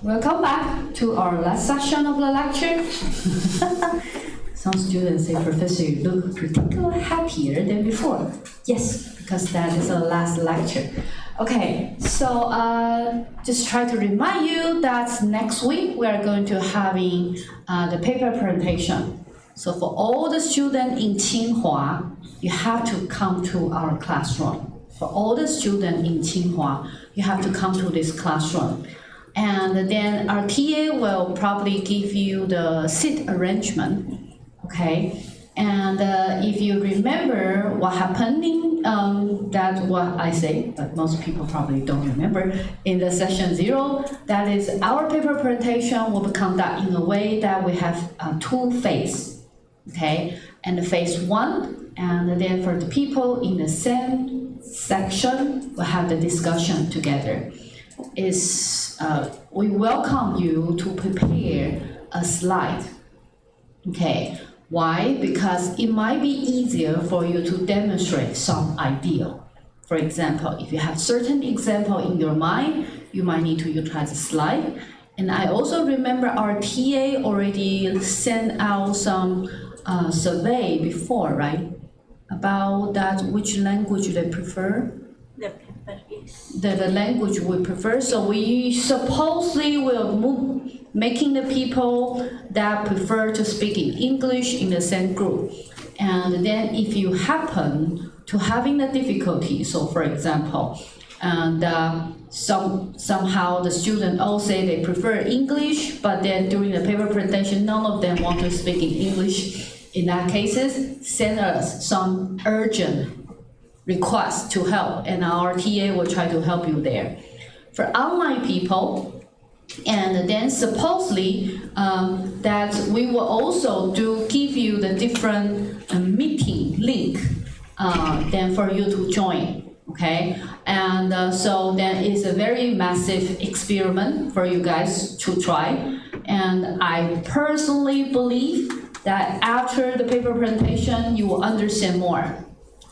Welcome back to our last session of the lecture. Some students say, Professor, you look particularly happier than before. Yes, because that is our last lecture. Okay, so just try to remind you that next week we are going to having the paper presentation. So for all the students in Tsinghua, you have to come to our classroom. For all the students in Tsinghua, you have to come to this classroom. And then our TA will probably give you the seat arrangement, okay? And if you remember what happening, that's what I say, but most people probably don't remember. In the session 0, that is our paper presentation will be conducted in a way that we have 2 phases, okay? And the phase 1, and then for the people in the same section, we'll have the discussion together. We welcome you to prepare a slide. Okay, why? Because it might be easier for you to demonstrate some idea. For example, if you have certain example in your mind, you might need to utilize a slide. And I also remember our TA already sent out some survey before, right? About that, which language they prefer. The paper is The language we prefer. So we supposedly will making the people that prefer to speak in English in the same group. And then if you happen to having the difficulty, so for example, and somehow the student all say they prefer English, but then during the paper presentation, none of them want to speak in English. In that cases, send us some urgent request to help, and our TA will try to help you there. For online people, and then supposedly that we will also give you the different meeting link then for you to join, okay? And so then it's a very massive experiment for you guys to try. And I personally believe that after the paper presentation, you will understand more.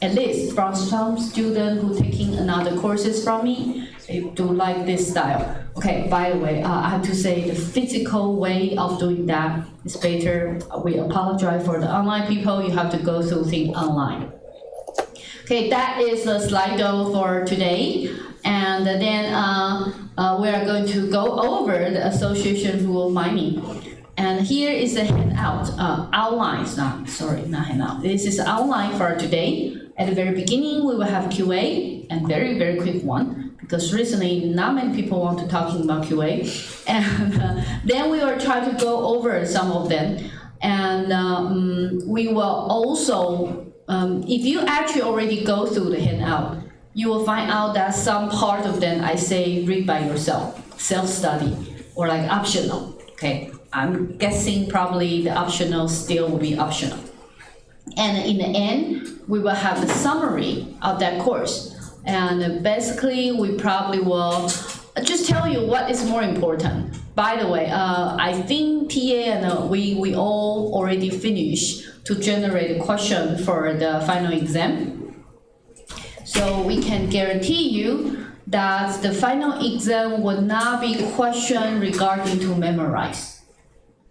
At least from some students who taking another courses from me, they do like this style. Okay, by the way, I have to say the physical way of doing that is better. We apologize for the online people, you have to go through things online. Okay, that is the Slido for today. And then we are going to go over the association rule mining. And here is the handout, outlines, not handout. This is outline for today. At the very beginning, we will have QA, and very, very quick one, because recently not many people want to talking about QA. And then we will try to go over some of them. And we will also, if you actually already go through the handout, you will find out that some part of them I say read by yourself, self-study, or like optional, okay? I'm guessing probably the optional still will be optional. And in the end, we will have the summary of that course. And basically, we probably will just tell you what is more important. By the way, I think TA and we all already finished to generate a question for the final exam. So we can guarantee you that the final exam will not be a question regarding to memorize.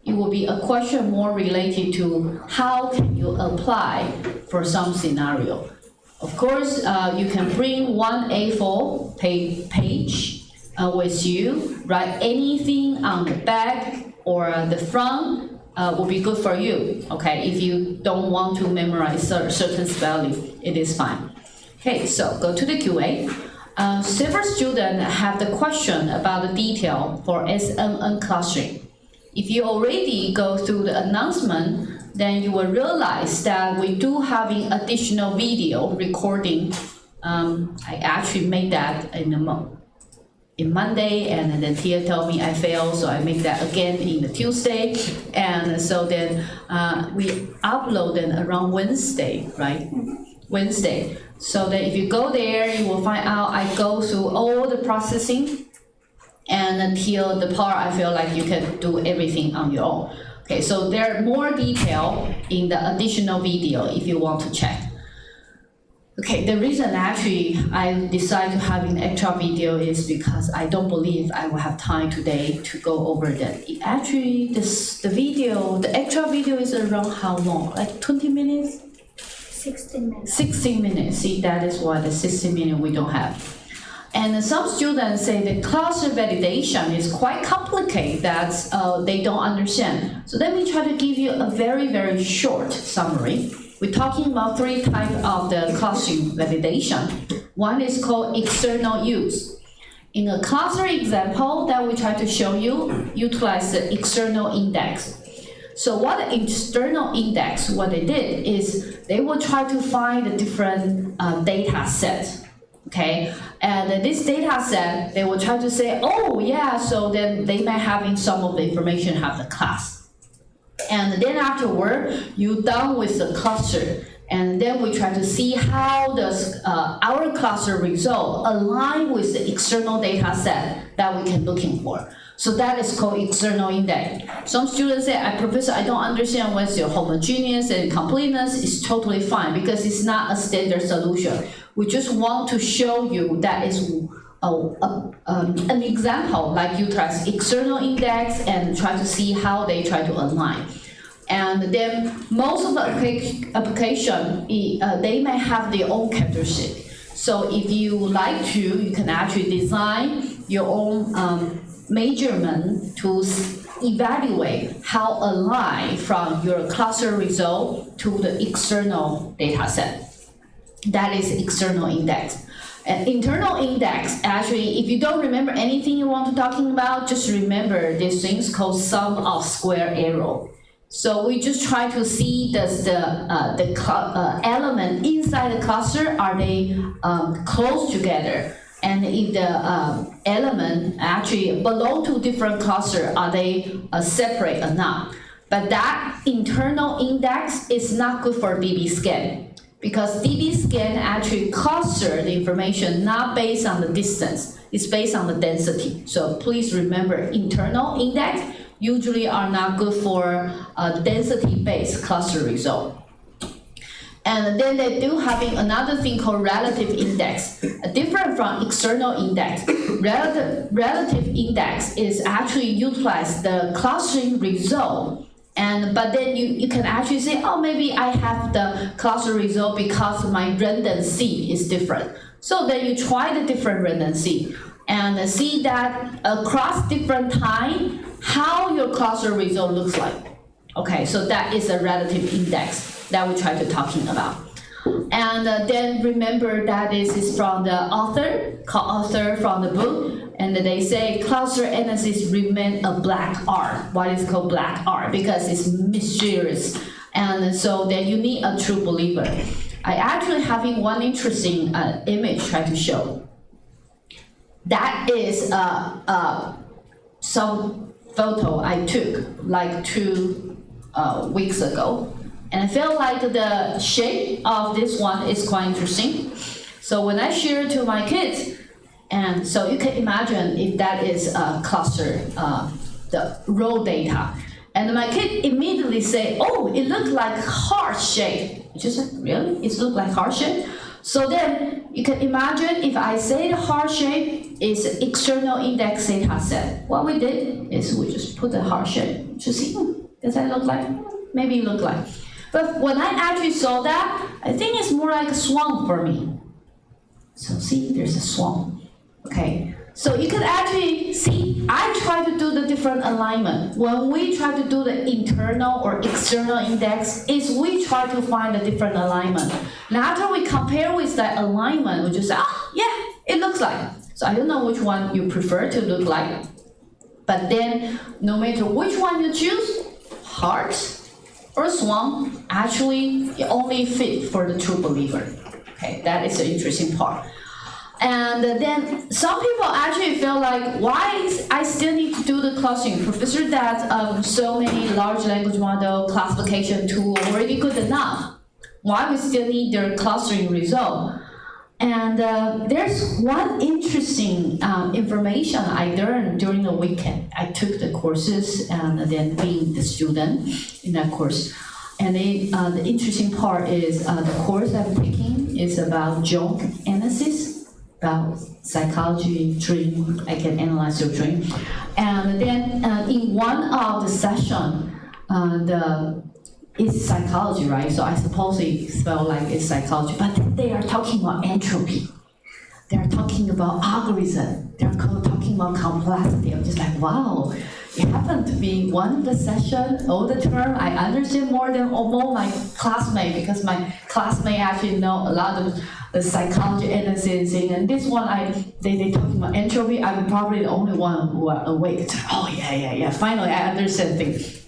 It will be a question more related to how can you apply for some scenario. Of course, you can bring one A4 page with you, write anything on the back or the front will be good for you, okay? If you don't want to memorize certain spelling, it is fine. Okay, so go to the QA. Several students have the question about the detail for SNN clustering. If you already go through the announcement, then you will realize that we do having additional video recording. I actually made that in Monday, and then Tia told me I failed, so I make that again in the Tuesday. And so then we upload them around Wednesday, right? Wednesday. So that if you go there, you will find out I go through all the processing, and until the part I feel like you can do everything on your own. Okay, so there are more detail in the additional video if you want to check. Okay, the reason actually I decided to have an extra video is because I don't believe I will have time today to go over that. Actually, the extra video is around how long? Like 20 minutes? 16 minutes. 16 minutes. See, that is why the 16 minutes we don't have. And some students say the cluster validation is quite complicated that they don't understand. So let me try to give you a very, very short summary. We're talking about 3 types of the clustering validation. One is called external use. In a cluster example that we try to show you, utilize the external index. So what the external index, what they did is they will try to find the different data sets. Okay, and this data set, they will try to say, oh yeah, so then they may have in some of the information have the class. And then afterward, you're done with the cluster. And then we try to see how does our cluster result align with the external data set that we can looking for. So that is called external index. Some students say, Professor, I don't understand what's your homogeneous and completeness. It's totally fine because it's not a standard solution. We just want to show you that is an example, like utilize external index and try to see how they try to align. And then most of the application, they may have their own characteristic. So if you like to, you can actually design your own measurement to evaluate how align from your cluster result to the external data set. That is external index. An internal index, actually, if you don't remember anything you want to talking about, just remember these things called sum of square error. So we just try to see does the element inside the cluster, are they close together? And if the element actually belong to different cluster, are they separate or not? But that internal index is not good for DB scan. Because DB scan actually cluster the information not based on the distance, it's based on the density. So please remember, internal index usually are not good for density-based cluster result. And then they do having another thing called relative index, different from external index. Relative index is actually utilize the clustering result. But then you can actually say, oh, maybe I have the cluster result because my redundancy is different. So then you try the different redundancy and see that across different time, how your cluster result looks like. Okay, so that is a relative index that we try to talking about. And then remember that is from the author from the book. And they say cluster analysis remain a black art. Why is it called black art? Because it's mysterious. And so then you need a true believer. I actually having one interesting image try to show. That is some photo I took like 2 weeks ago. And I feel like the shape of this one is quite interesting. So when I share to my kids, and so you can imagine if that is a cluster, the raw data. And my kid immediately say, oh, it looks like heart shape. Just like, really? It looks like heart shape? So then you can imagine if I say the heart shape is external index data set. What we did is we just put the heart shape to see, does that look like? Maybe it look like. But when I actually saw that, I think it's more like a swan for me. So see, there's a swan. Okay, so you can actually see, I try to do the different alignment. When we try to do the internal or external index, is we try to find a different alignment. And after we compare with that alignment, we just say, yeah, it looks like. So I don't know which one you prefer to look like. But then, no matter which one you choose, heart or swan, actually, it only fit for the true believer. Okay, that is the interesting part. And then some people actually feel like, why I still need to do the clustering? Professor, that so many large language model classification tool already good enough. Why we still need their clustering result? And there's one interesting information I learned during the weekend. I took the courses and then being the student in that course. And the interesting part is the course I'm taking dream is about joke analysis, about psychology dream. I can analyze your dream. And then in one of the session, it's psychology, right? So I suppose it felt like it's psychology, but then they are talking about entropy. They're talking about algorithm. They're talking about complexity. I'm just like, wow. It happened to be one of the session, all the term, I understand more than all my classmates, because my classmates actually know a lot of the psychology analysis thing. And this one, they talking about entropy. I'm probably the only one who are awake. Oh yeah. Finally, I understand things.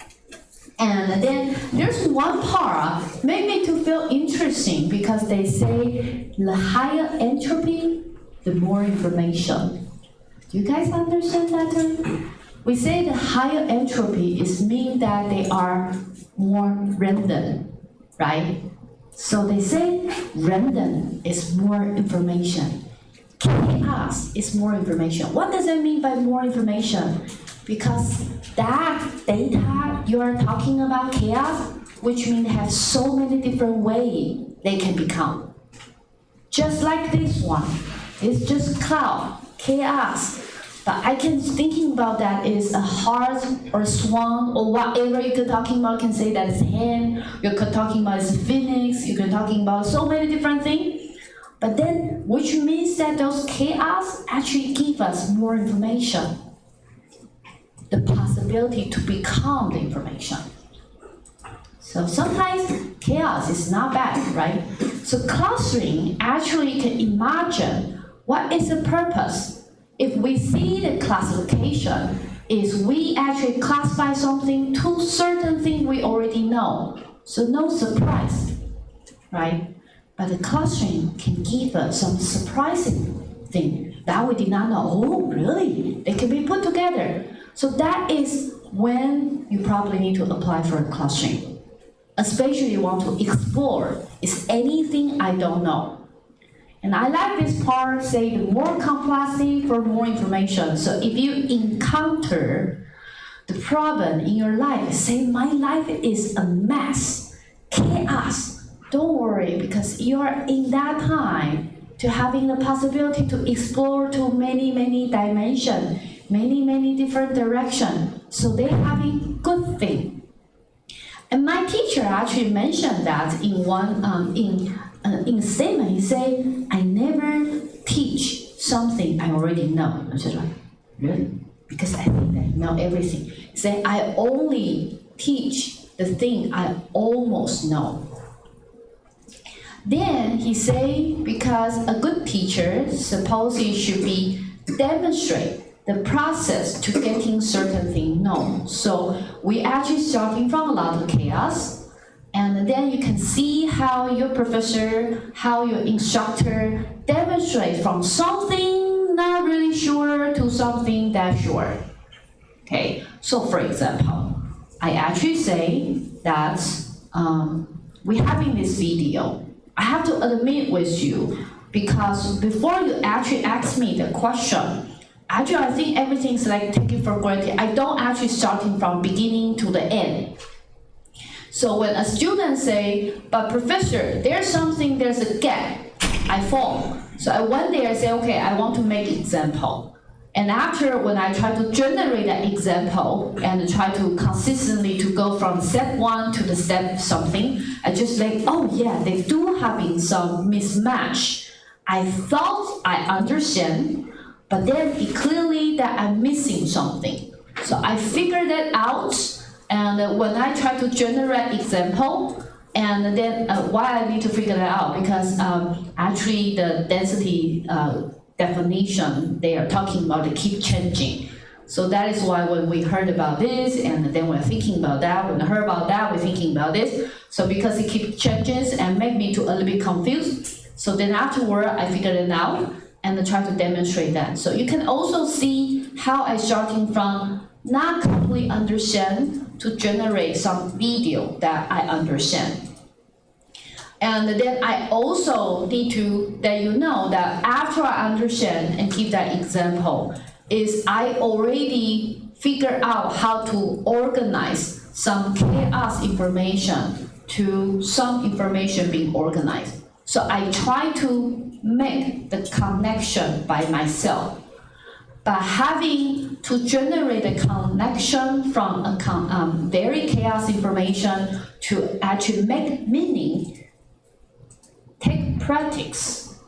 And then there's one part made me to feel interesting, because they say the higher entropy, the more information. Do you guys understand that term? We say the higher entropy is mean that they are more random, right? So they say random is more information. Chaos is more information. What does that mean by more information? Because that data you are talking about chaos, which means they have so many different ways they can become. Just like this one, it's just cloud, chaos. But I can thinking about that is a heart or a swan or whatever you could talking about. Can say that it's hand. You could talking about it's phoenix. You could talking about so many different things. But then, which means that those chaos actually give us more information. The possibility to become the information. So sometimes chaos is not bad, right? So clustering actually can imagine what is the purpose. If we see the classification is we actually classify something to certain thing we already know. So no surprise, right? But the clustering can give us some surprising thing that we did not know. Oh, really? They can be put together. So that is when you probably need to apply for clustering. Especially you want to explore, is anything I don't know? And I like this part, say the more complexity for more information. So if you encounter the problem in your life, say my life is a mess, chaos, don't worry, because you are in that time to having the possibility to explore to many dimensions, many different directions. So they having good thing. And my teacher actually mentioned that in one in statement. He said, I never teach something I already know. I was just like, really? Because I think I know everything. He said, I only teach the thing I almost know. Then he said, because a good teacher supposedly should be demonstrate the process to getting certain thing known. So we actually starting from a lot of chaos, and then you can see how your professor, how your instructor demonstrate from something not really sure to something that's sure. Okay, so for example, I actually say that we're having this video. I have to admit with you, because before you actually ask me the question, actually I think everything's like taken for granted. I don't actually starting from beginning to the end. So when a student say, but professor, there's a gap, I fall. So I went there and say, okay, I want to make example. And after, when I try to generate that example and try to consistently to go from step one to the step something, I just like, oh yeah, they do having some mismatch. I thought I understand, but then it clearly that I'm missing something. So I figured that out. And when I try to generate example, and then why I need to figure that out, because actually the density definition they are talking about, they keep changing. So that is why when we heard about this, and then we're thinking about that, when I heard about that, we're thinking about this. So because it keeps changes and make me to a little bit confused. So then afterward, I figured it out and try to demonstrate that. So you can also see how I starting from not completely understand to generate some video that I understand. And then I also need to let you know that after I understand and give that example, is I already figure out how to organize some chaos information to some information being organized. So I try to make the connection by myself. But having to generate a connection from a very chaos information to actually make meaning, take practice.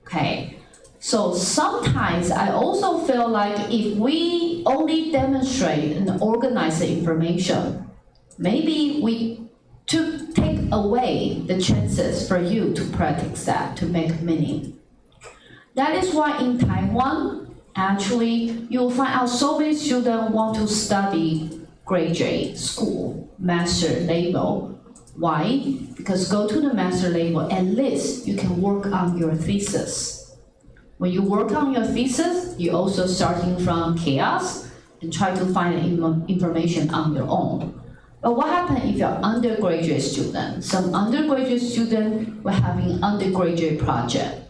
Okay, so sometimes I also feel like if we only demonstrate and organize the information, maybe we take away the chances for you to practice that, to make meaning. That is why in Taiwan, actually, you'll find out so many students want to study graduate school, master level. Why? Because go to the master level, at least you can work on your thesis. When you work on your thesis, you're also starting from chaos and try to find information on your own. But what happens if you're an undergraduate student? Some undergraduate students were having undergraduate project.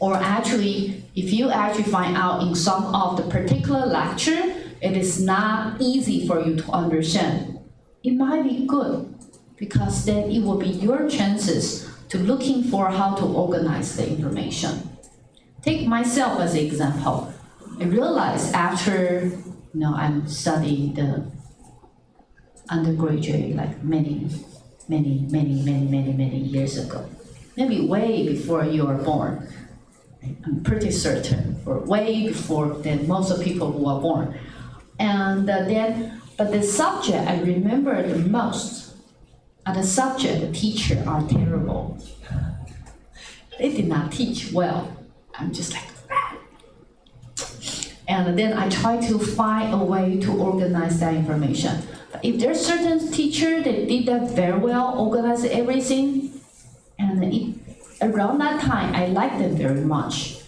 Or actually, if you actually find out in some of the particular lecture, it is not easy for you to understand. It might be good, because then it will be your chances to looking for how to organize the information. Take myself as an example. I realized after, I'm studying the undergraduate like many years ago, maybe way before you were born. I'm pretty certain, for way before than most of the people who are born. And but the subject I remember the most, and the subject, the teacher are terrible. They did not teach well. I'm just like, and then I try to find a way to organize that information. But if there's certain teacher that did that very well, organize everything, and around that time, I liked them very much.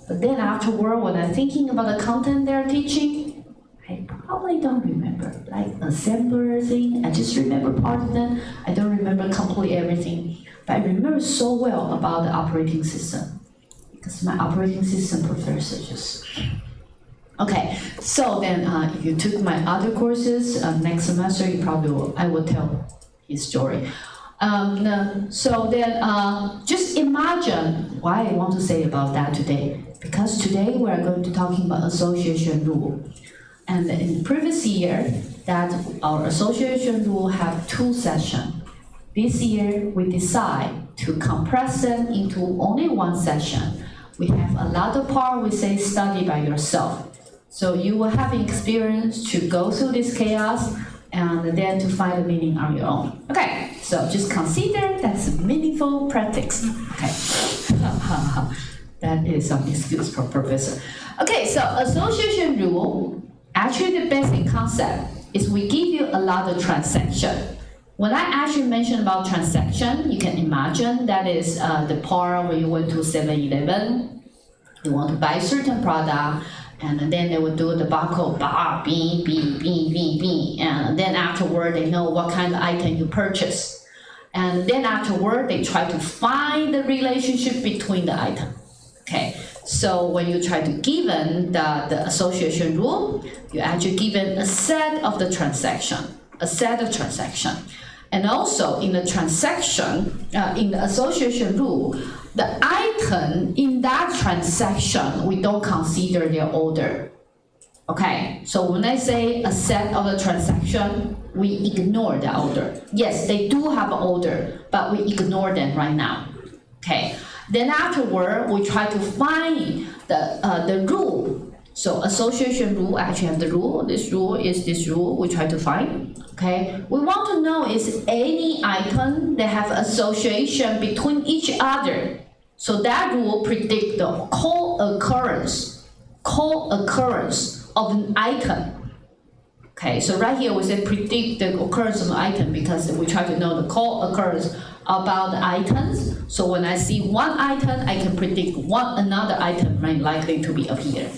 But then afterward, when I'm thinking about the content they're teaching, I probably don't remember. Like assembler thing, I just remember part of them. I don't remember completely everything. But I remember so well about the operating system, because my operating system professor just... Okay, so then if you took my other courses, next semester, I will tell his story. So then, just imagine why I want to say about that today. Because today we are going to talking about association rule. And in the previous year, that our association rule have 2 sessions. This year, we decide to compress them into only 1 session. We have a lot of part we say study by yourself. So you will have experience to go through this chaos and then to find the meaning on your own. Okay, so just consider that's a meaningful practice. Okay, that is some excuse for professor. Okay, so association rule, actually the basic concept is we give you a lot of transaction. When I actually mention about transaction, you can imagine that is the part where you went to 7-Eleven, you want to buy certain product, and then they would do the barcode, beep, and then afterward they know what kind of item you purchase. And then afterward they try to find the relationship between the item. Okay, so when you try to given the association rule, you actually given a set of the transaction, And also in the transaction, in the association rule, the item in that transaction, we don't consider their order. Okay, so when I say a set of the transaction, we ignore the order. Yes, they do have an order, but we ignore them right now. Okay, then afterward, we try to find the rule. So association rule actually have the rule. This rule is this rule. We try to find. Okay, we want to know is any item that have association between each other. So that rule predict the co-occurrence of an item. Okay, so right here we say predict the occurrence of an item because we try to know the co-occurrence about the items. So when I see one item, I can predict another item right likely to be appear.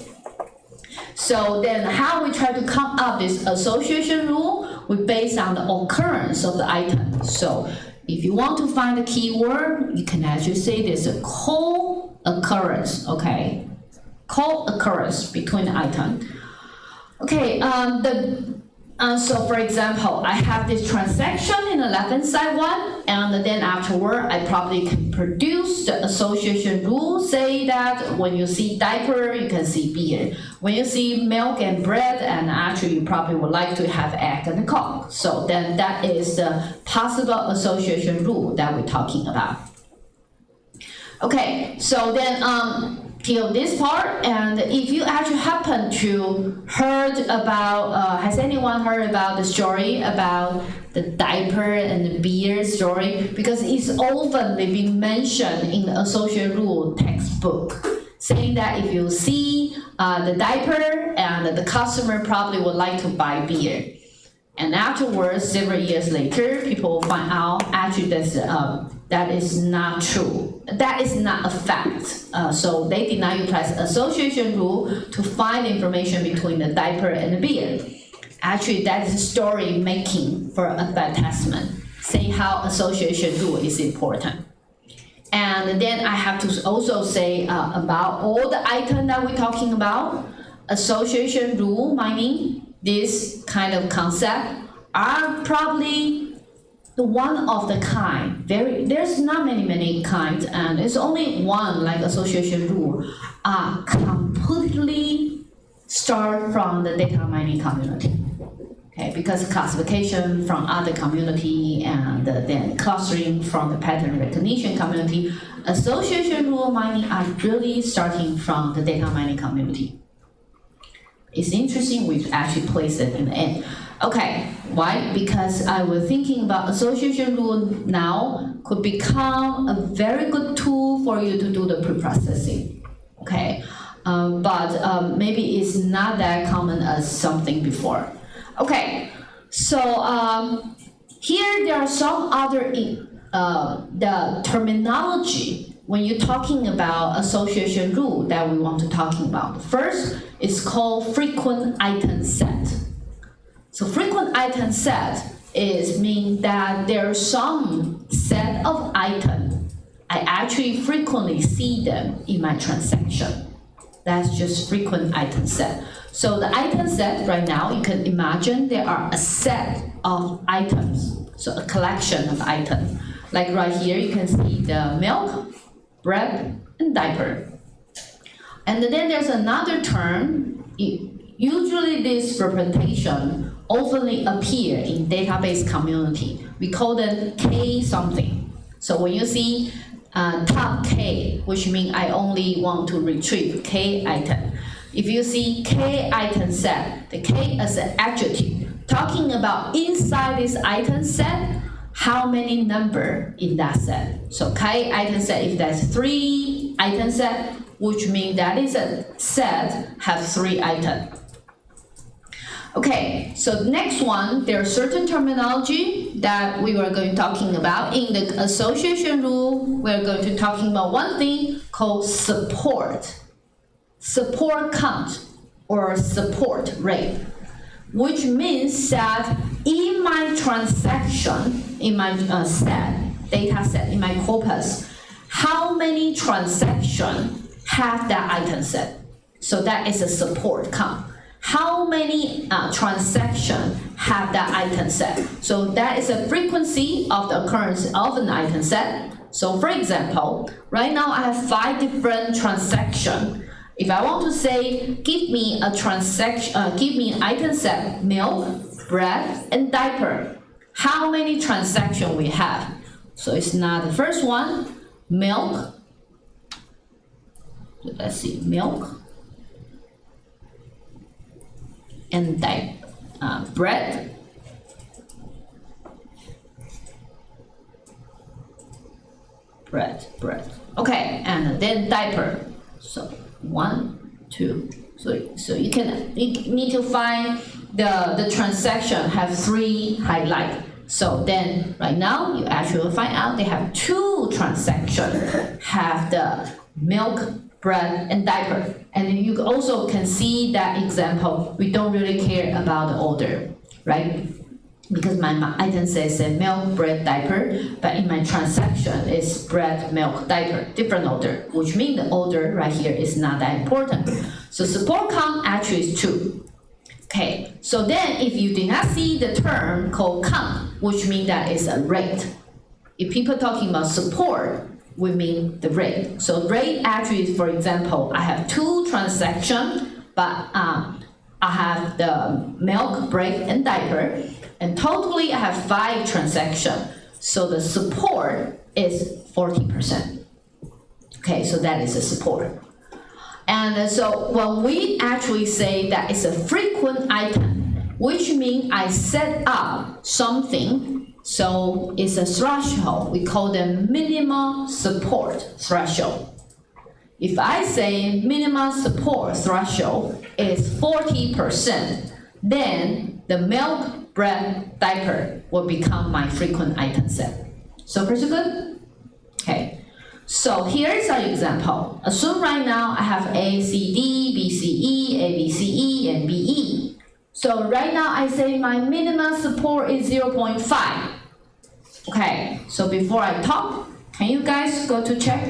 So then how we try to come up this association rule, we base on the occurrence of the item. So if you want to find the keyword, you can actually say there's a co-occurrence, okay? Co-occurrence between the item. Okay, So for example, I have this transaction in the left-hand side one, and then afterward, I probably can produce the association rule, say that when you see diaper, you can see beer. When you see milk and bread, and actually you probably would like to have egg and coke. So then that is the possible association rule that we're talking about. Okay, so then till this part, and if you actually happen to heard about, has anyone heard about the story about the diaper and the beer story? Because it's often been mentioned in the association rule textbook, saying that if you see the diaper and the customer probably would like to buy beer. And afterwards, several years later, people will find out actually that is not true. That is not a fact. So they did not utilize association rule to find information between the diaper and the beer. Actually, that is story making for advertisement, saying how association rule is important. And then I have to also say about all the items that we're talking about, association rule, meaning this kind of concept are probably the one of the kind. There's not many kinds, and it's only one like association rule completely start from the data mining community. Okay, because classification from other community and then clustering from the pattern recognition community, association rule mining are really starting from the data mining community. It's interesting we've actually placed it in the end. Okay, why? Because I was thinking about association rule now could become a very good tool for you to do the pre-processing. Okay, but maybe it's not that common as something before. Okay, so here there are some other the terminology when you're talking about association rule that we want to talking about. First, it's called frequent item set. So frequent item set mean that there are some set of items I actually frequently see them in my transaction. That's just frequent item set. So the item set right now, you can imagine there are a set of items, so a collection of items. Like right here, you can see the milk, bread, and diaper. And then there's another term. Usually this representation often appear in database community. We call them K something. So when you see top K, which means I only want to retrieve K item. If you see K item set, the K as an adjective, talking about inside this item set, how many number in that set. So K item set, if that's 3 item set, which means that is a set have 3 items. Okay, so next one, there are certain terminology that we were going to talking about. In the association rule, we're going to talking about one thing called support. Support count or support rate, which means that in my transaction, in my data set, in my corpus, how many transactions have that item set? So that is a support count. How many transactions have that item set? So that is a frequency of the occurrence of an item set. So for example, right now I have 5 different transactions. If I want to say, give me a transaction, give me an item set, milk, bread, and diaper. How many transactions we have? So it's not the first one, milk. Let's see, milk. And bread, bread. Okay, and then diaper. So 1, 2. So you need to find the transaction have 3 highlight. So then right now you actually will find out they have 2 transactions have the milk, bread, and diaper. And you also can see that example, we don't really care about the order, right? Because my item says milk, bread, diaper, but in my transaction it's bread, milk, diaper, different order, which means the order right here is not that important. So support count actually is 2. Okay, so then if you did not see the term called count, which means that it's a rate. If people talking about support, we mean the rate. So rate actually is, for example, I have 2 transactions, but I have the milk, break, and diaper, and totally I have 5 transactions. So the support is 40%. Okay, so that is a support. And so when we actually say that it's a frequent item, which means I set up something, so it's a threshold. We call them minimum support threshold. If I say minimum support threshold is 40%, then the milk, bread, diaper will become my frequent item set. So pretty good? Okay. So here's our example. Assume right now I have A, C, D, B, C, E, A, B, C, E, and B, E. So right now I say my minimum support is 0.5. Okay, so before I talk, can you guys go to check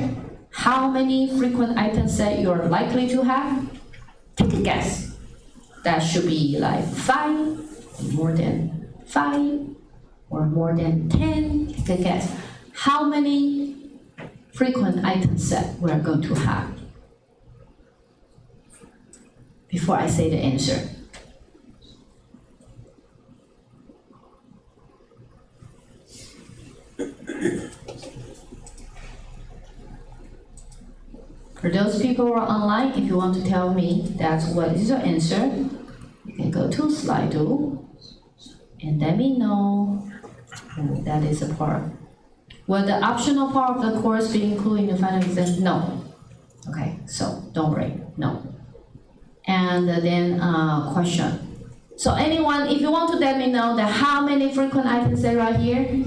how many frequent item set you're likely to have? Take a guess. That should be like 5, more than 5, or more than 10. Take a guess. How many frequent item set we're going to have before I say the answer? For those people who are online, if you want to tell me that's what is your answer, you can go to Slido and let me know. And that is a part. Will the optional part of the course be included in the final exam? No. Okay, so don't worry, no. And then question. So anyone, if you want to let me know that how many frequent items are right here?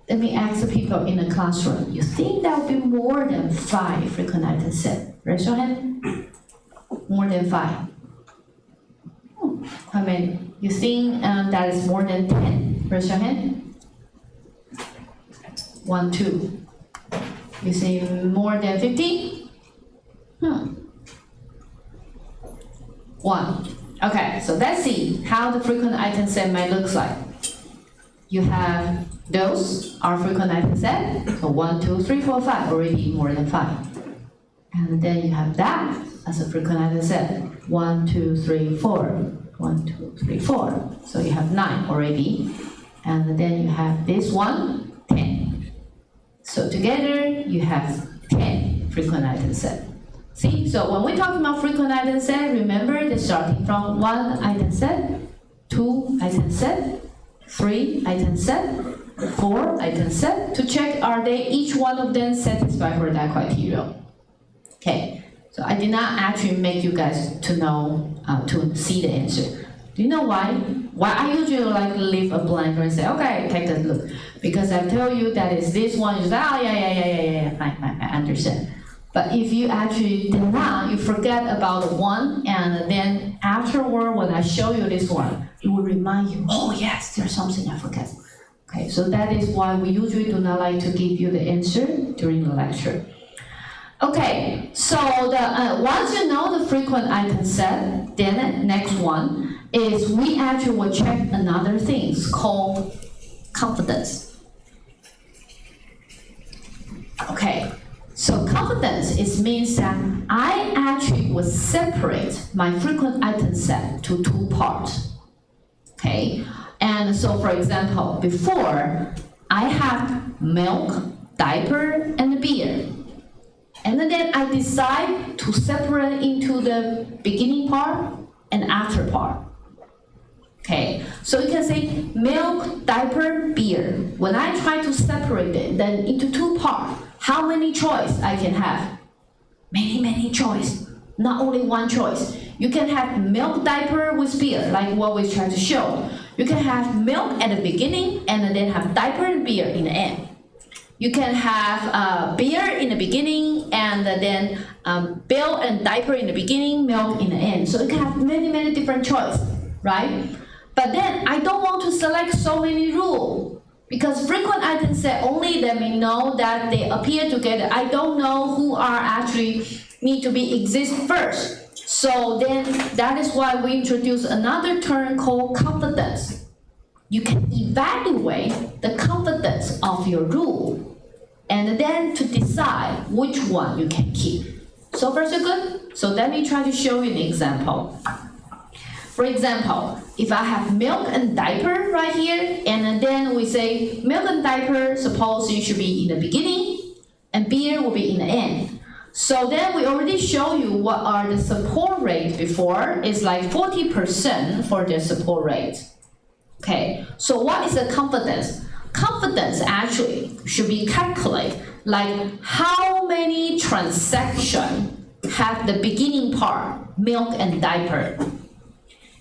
Let me ask the people in the classroom. You think that would be more than 5 frequent item set? Raise your hand. More than 5. How many? You think that is more than 10? Raise your hand. 1, 2. You say more than 50? 1. Okay, so let's see how the frequent item set might look like. You have those are frequent item set. So 1, 2, 3, 4, 5, already more than 5. And then you have that as a frequent item set. 1, 2, 3, 4. 1, 2, 3, 4. So you have 9 already. And then you have this one, 10. So together you have 10 frequent item set. See, so when we're talking about frequent item set, remember they're starting from 1 item set, 2 item set, 3 item set, 4 item set, to check are they each one of them satisfied for that criteria. Okay, so I did not actually make you guys to know, to see the answer. Do you know why? Why I usually like leave a blank and say, okay, take a look. Because I tell you that is this one, is fine, I understand. But if you actually did not, you forget about the one, and then afterward, when I show you this one, it will remind you, oh yes, there's something I forgot. Okay, so that is why we usually do not like to give you the answer during the lecture. Okay, so once you know the frequent item set, then next one is we actually will check another thing called confidence. Okay, so confidence means that I actually will separate my frequent item set to 2 parts. Okay, and so for example, before I have milk, diaper, and beer. And then I decide to separate into the beginning part and after part. Okay, so you can say milk, diaper, beer. When I try to separate it then into 2 parts, how many choice I can have? Many choice, not only 1 choice. You can have milk, diaper with beer, like what we try to show. You can have milk at the beginning and then have diaper and beer in the end. You can have beer in the beginning and then beer and diaper in the beginning, milk in the end. So you can have many different choices, right? But then I don't want to select so many rules because frequent item set only let me know that they appear together. I don't know who are actually need to be exist first. So then that is why we introduce another term called confidence. You can evaluate the confidence of your rule and then to decide which one you can keep. So far so good? So let me try to show you an example. For example, if I have milk and diaper right here, and then we say milk and diaper, suppose it should be in the beginning, and beer will be in the end. So then we already show you what are the support rate before. It's like 40% for the support rate. Okay, so what is the confidence? Confidence actually should be calculated like how many transactions have the beginning part, milk and diaper,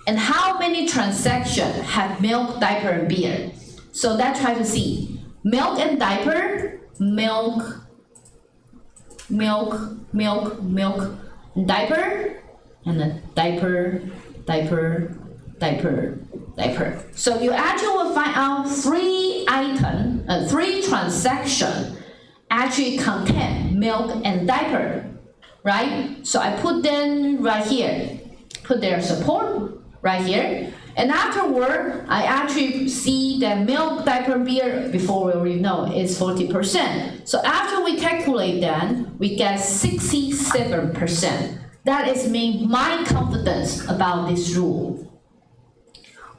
and how many transactions have milk, diaper, and beer. So let's try to see. Milk and diaper, milk, diaper, and then diaper. So you actually will find out three transactions actually contain milk and diaper, right? So I put them right here, put their support right here, and afterward, I actually see that milk, diaper, beer, before we already know, is 40%. So after we calculate that, we get 67%. That is my confidence about this rule.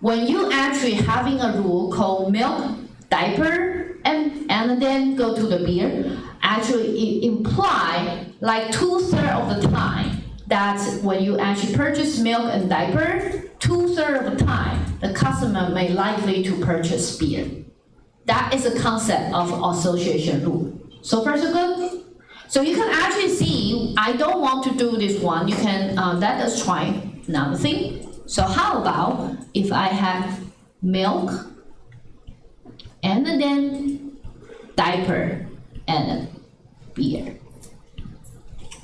When you actually having a rule called milk, diaper, and then go to the beer, actually it imply like 2/3 of the time that when you actually purchase milk and diaper, 2/3 of the time the customer may likely to purchase beer. That is a concept of association rule. So far so good? So you can actually see, I don't want to do this one. You can let us try another thing. So how about if I have milk and then diaper and beer?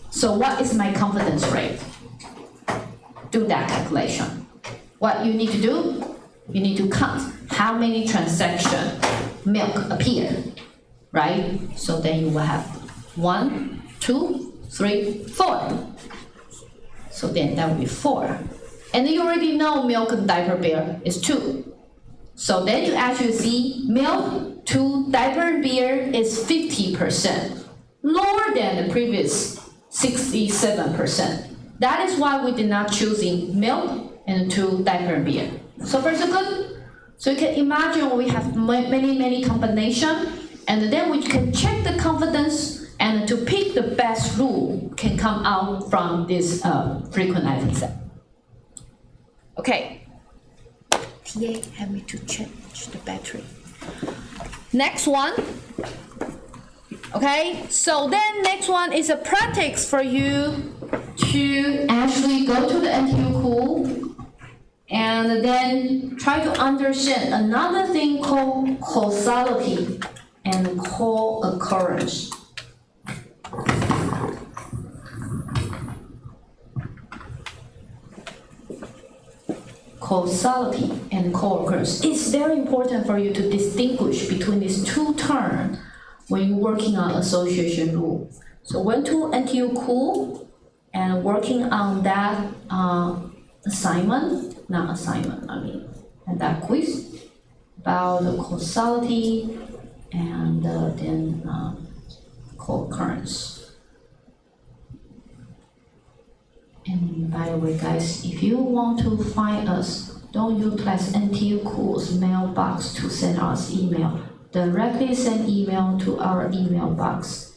So what is my confidence rate? Do that calculation. What you need to do, you need to count how many transactions milk appear, right? So then you will have 1, 2, 3, 4. So then that will be 4. And you already know milk and diaper beer is 2. So then you actually see milk to diaper and beer is 50%, lower than the previous 67%. That is why we did not choosing milk and to diaper and beer. So far so good? So you can imagine we have many combinations, and then we can check the confidence and to pick the best rule can come out from this frequent item set. Okay. TA, help me to change the battery. Next one. Okay, so then next one is a practice for you to actually go to the NTU Cool and then try to understand another thing called causality and co-occurrence. Causality and co-occurrence. It's very important for you to distinguish between these two terms when you're working on association rule. So went to NTU Cool and working on that and that quiz about the causality and then co-occurrence. And by the way, guys, if you want to find us, don't utilize NTU Cool's mailbox to send us email. Directly send email to our email box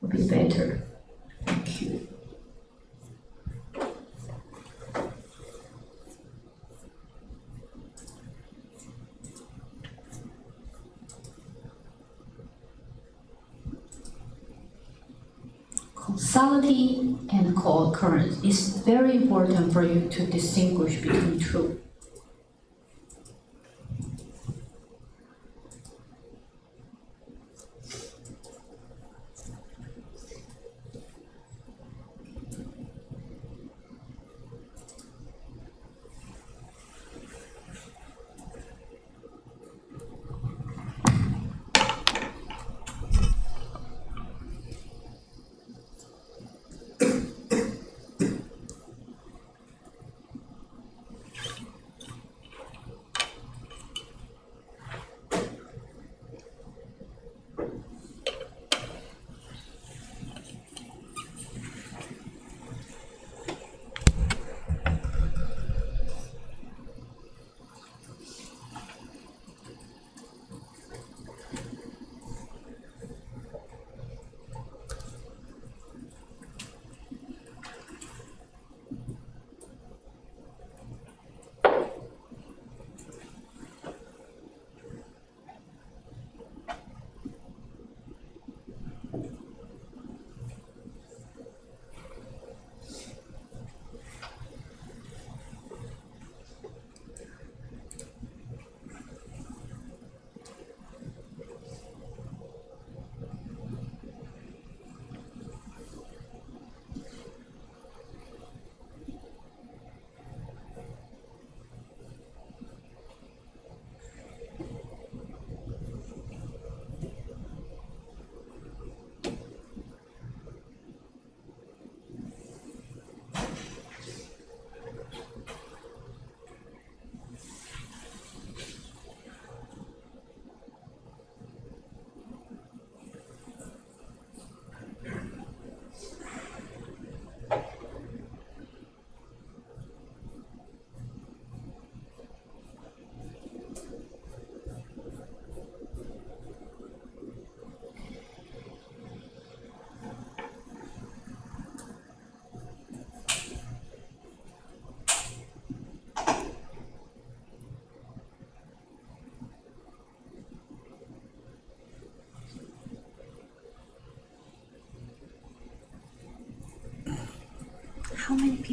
would be better. Thank you. Causality and co-occurrence is very important for you to distinguish between two.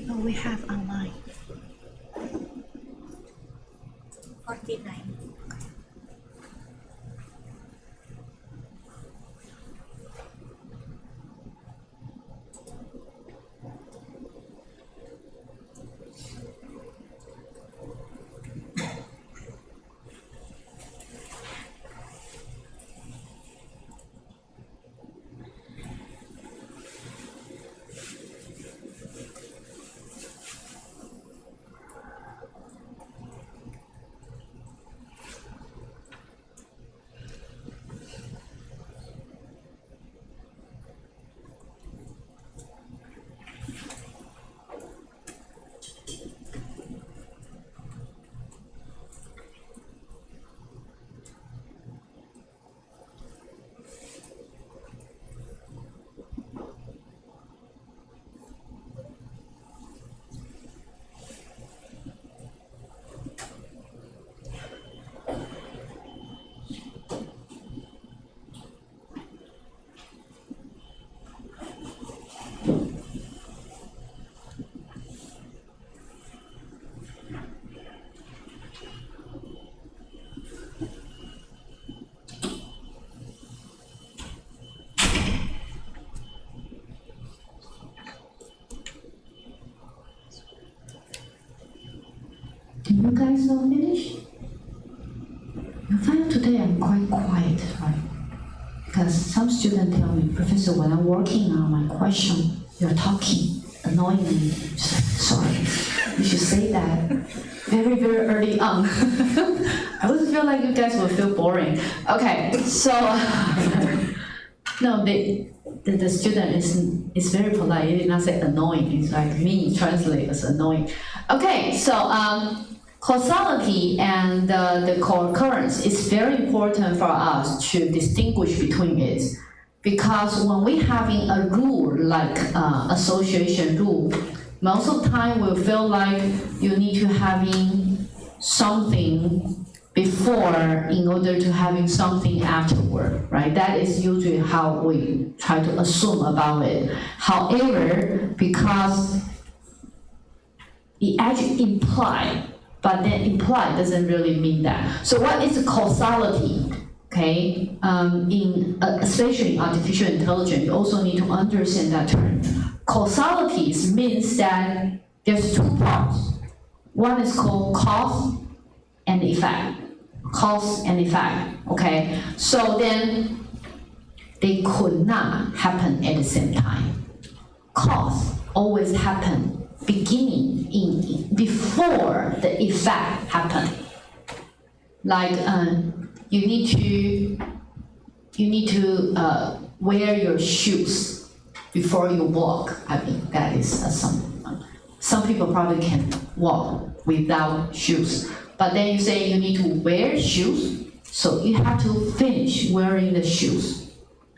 No, we have online. 49. Do you guys all finish? I find today I'm quite quiet, right? Because some students tell me, Professor, when I'm working on my question, you're talking, annoying me. Sorry, you should say that very, very early on. I always feel like you guys will feel boring. Okay, so, no, the student is very polite. He did not say annoying. It's like me translate as annoying. Okay, so causality and the co-occurrence is very important for us to distinguish between it, because when we having a rule like association rule, most of the time we feel like you need to having something before in order to having something afterward, right? That is usually how we try to assume about it. However, because it actually implies, but then imply doesn't really mean that. So what is causality? Okay, especially in artificial intelligence, you also need to understand that term. Causality means that there's two parts. One is called cause and effect. Cause and effect. Okay, so then they could not happen at the same time. Cause always happen before the effect happen. Like you need to wear your shoes before you walk. I mean that is some people probably can walk without shoes, but then you say you need to wear shoes, so you have to finish wearing the shoes.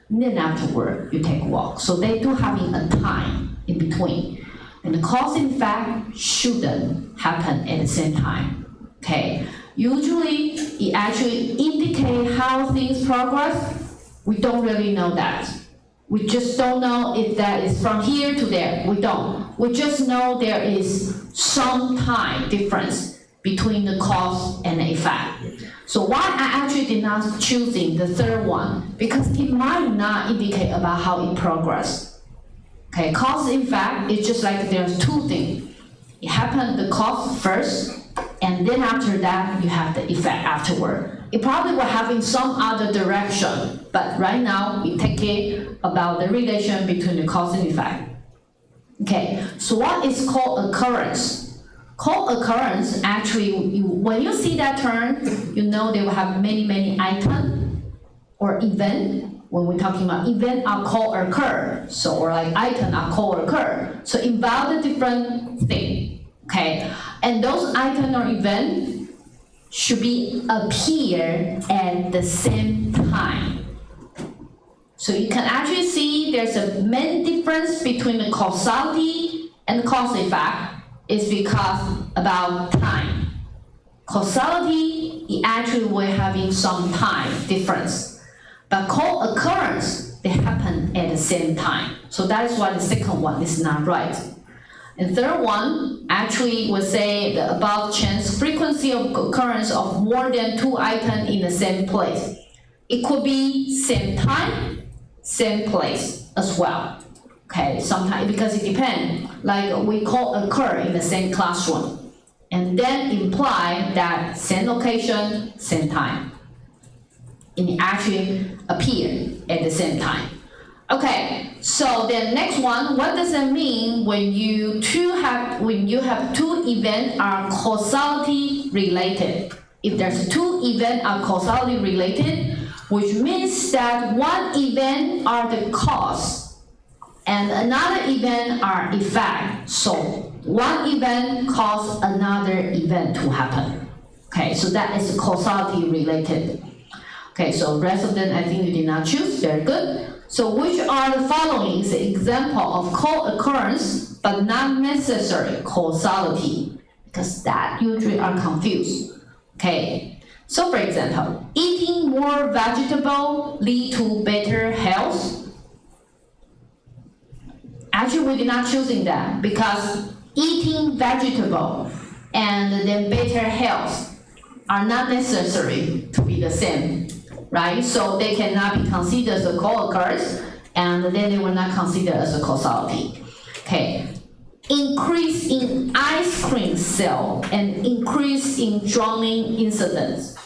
And then afterward you take a walk. So they do having a time in between. And the cause and effect shouldn't happen at the same time. Okay. Usually, it actually indicates how things progress. We don't really know that. We just don't know if that is from here to there. We don't. We just know there is some time difference between the cause and the effect. So why I actually did not choosing the third one? Because it might not indicate about how it progresses. Okay, cause and effect is just like there's two things. It happened the cause first, and then after that you have the effect afterward. It probably will have in some other direction, but right now we take it about the relation between the cause and effect. Okay, so what is co-occurrence? Co-occurrence actually, when you see that term, you know they will have many items or event. When we're talking about event are co-occur, so or like item are co-occur, so involve a different thing, okay? And those item or event should be appear at the same time. So you can actually see there's a main difference between the causality and the cause effect is because about time. Causality, it actually we're having some time difference. But co-occurrence, they happen at the same time. So that is why the second one is not right. And third one, actually would say the above chance frequency of occurrence of more than 2 items in the same place. It could be same time, same place as well. Okay, sometimes, because it depends, like we call occur in the same classroom, and then imply that same location, same time. It actually appear at the same time. Okay, so then next one, what does it mean when you have two events are causality related? If there's two events are causality related, which means that one event are the cause and another event are effect. So one event cause another event to happen. Okay, so that is causality related. Okay, so rest of them I think you did not choose, very good. So which are the following is an example of co-occurrence but not necessary causality, because that usually are confused. Okay, so for example, eating more vegetable lead to better health. Actually, we did not choosing that because eating vegetable and then better health are not necessary to be the same, right? So they cannot be considered as a co-occurrence, and then they will not consider as a causality. Okay, increase in ice cream sale and increase in drowning incidents.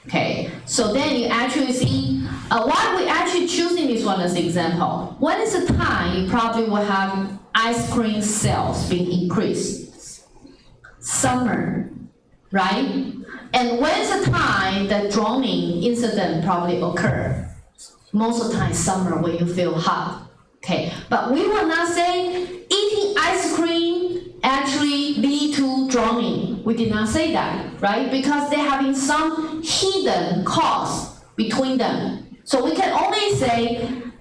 Okay, so then you actually see why we actually choosing this one as an example. When is the time you probably will have ice cream sales being increased? Summer, right? And when is the time that drowning incident probably occur? Most of the time summer when you feel hot. Okay, but we will not say eating ice cream actually lead to drowning. We did not say that, right? Because they're having some hidden cause between them. So we can only say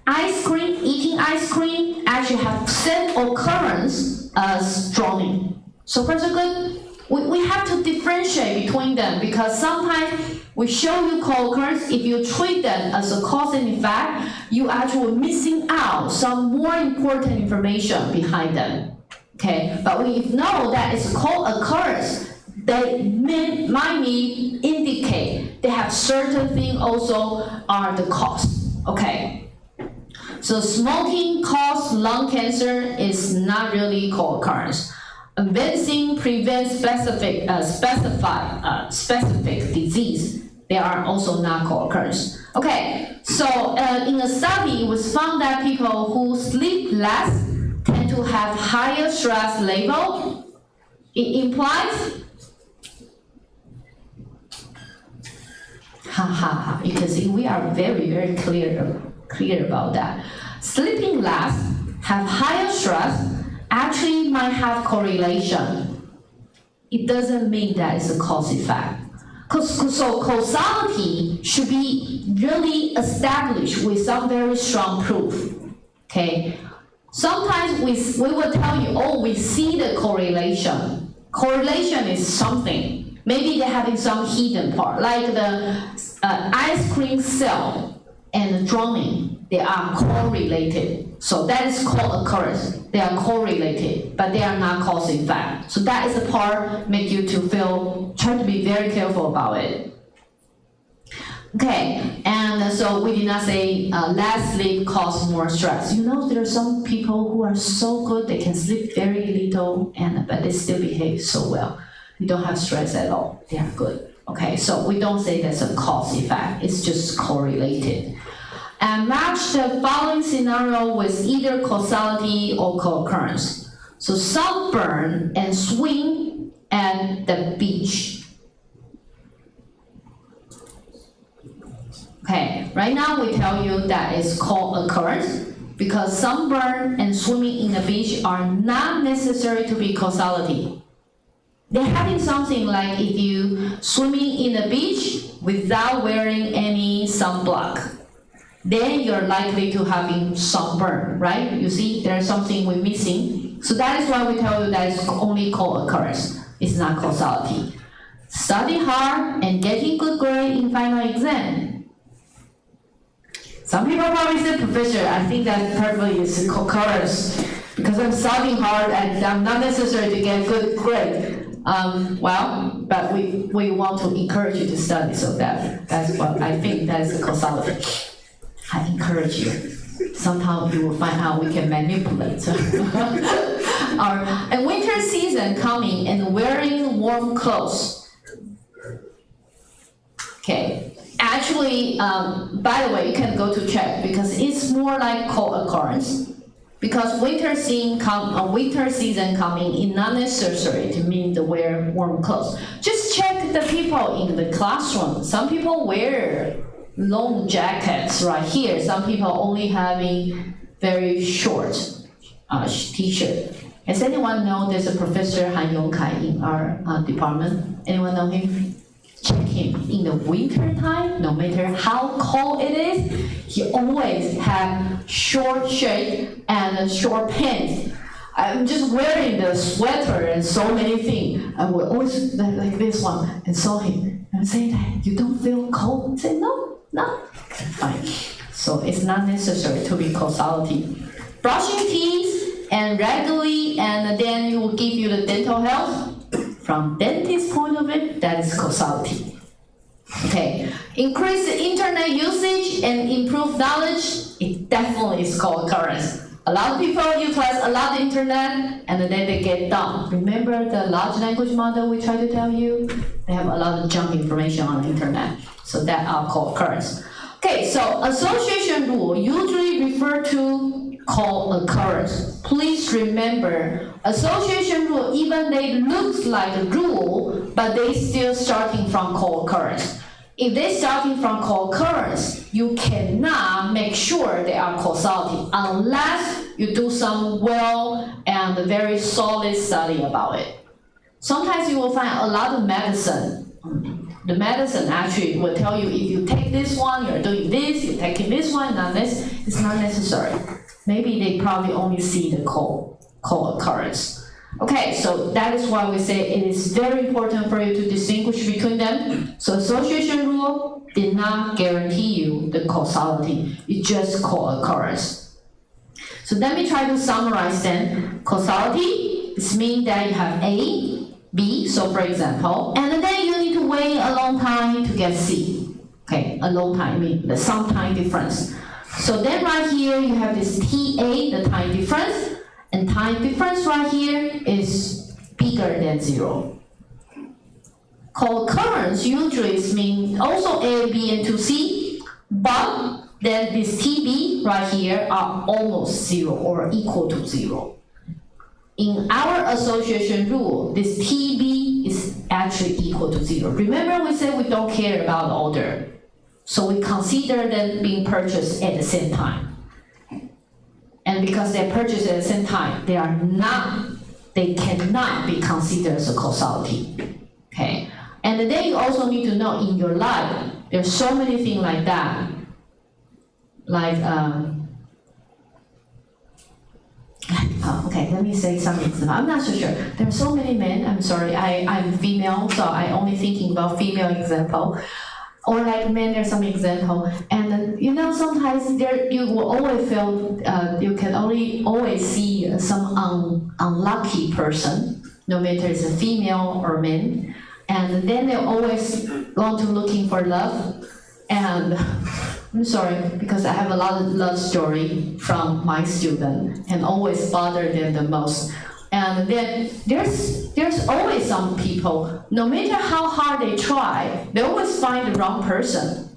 eating ice cream actually have same occurrence as drowning. So far so good? We have to differentiate between them, because sometimes we show you co-occurrence, if you treat them as a cause and effect, you actually missing out some more important information behind them. Okay, but we know that it's a co-occurrence, they might indicate they have certain things also are the cause. Okay, so smoking cause lung cancer is not really co-occurrence. Vaccine prevents specific disease. They are also not co-occurrence. Okay, so in a study, it was found that people who sleep less tend to have higher stress level. It implies, you can see we are very, very clear about that. Sleeping less, have higher stress, actually might have correlation. It doesn't mean that it's a cause effect. So causality should be really established with some very strong proof. Okay. Sometimes we will tell you, oh, we see the correlation. Correlation is something. Maybe they're having some hidden part, like the ice cream sale and drowning. They are correlated. So that is called occurrence. They are correlated, but they are not cause and effect. So that is the part make you to try to be very careful about it. Okay, and so we did not say less sleep cause more stress. You know, there are some people who are so good, they can sleep very little, but they still behave so well. They don't have stress at all. They are good. Okay, so we don't say that's a cause effect. It's just correlated. And match the following scenario with either causality or co-occurrence. So sunburn and swim at the beach. Okay, right now we tell you that it's co-occurrence because sunburn and swimming in the beach are not necessary to be causality. They're having something like if you swimming in the beach without wearing any sunblock, then you're likely to having sunburn, right? You see, there's something we're missing. So that is why we tell you that it's only co-occurrence. It's not causality. Study hard and getting good grade in final exam. Some people probably say, Professor, I think that perfectly is a concurrence because I'm studying hard and I'm not necessary to get good grade. But we want to encourage you to study, so that's what I think that's a causality. I encourage you. Somehow you will find out we can manipulate. And winter season coming and wearing warm clothes. Okay. Actually, by the way, you can go to check because it's more like co-occurrence. Because winter season coming is not necessary to mean to wear warm clothes. Just check the people in the classroom. Some people wear long jackets right here. Some people only having very short t-shirt. Does anyone know there's a Professor Han Yongkai in our department? Anyone know him? Check him in the winter time, no matter how cold it is, he always have short shirt and short pants. I'm just wearing the sweater and so many things. I will always like this one and saw him and say that you don't feel cold. I say no, fine. So it's not necessary to be causality. Brushing teeth and regularly, and then it will give you the dental health. From dentist point of view, that is causality. Okay, increase the internet usage and improve knowledge, it definitely is co-occurrence. A lot of people utilize a lot of internet and then they get dumb. Remember the large language model we tried to tell you? They have a lot of junk information on the internet. So that are co-occurrence. Okay, so association rule usually refer to co-occurrence. Please remember, association rule, even they look like a rule, but they still starting from co-occurrence. If they're starting from co-occurrence, you cannot make sure they are causality unless you do some well and very solid study about it. Sometimes you will find a lot of medicine. The medicine actually will tell you if you take this one, you're doing this, you're taking this one, not this. It's not necessary. Maybe they probably only see the co-occurrence. Okay, so that is why we say it is very important for you to distinguish between them. So association rule did not guarantee you the causality. It's just co-occurrence. So let me try to summarize then. Causality means that you have A, B, so for example, and then you need to wait a long time to get C. Okay, a long time, I mean some time difference. So then right here you have this TA, the time difference, and time difference right here is bigger than 0. Co-occurrence usually means also A, B, and 2C, but then this TB right here are almost 0 or equal to 0. In our association rule, this TB is actually equal to 0. Remember we said we don't care about the order. So we consider them being purchased at the same time. And because they're purchased at the same time, they cannot be considered as a causality. Okay? And then you also need to know in your life, there's so many things like that. Like, okay, let me say something. I'm not so sure. There are so many men, I'm sorry, I'm female, so I only thinking about female example. Or like men, there's some example. And sometimes you will always feel, you can always see some unlucky person, no matter it's a female or man. And then they always want to looking for love. And I'm sorry, because I have a lot of love story from my student and always bother them the most. And then there's always some people, no matter how hard they try, they always find the wrong person,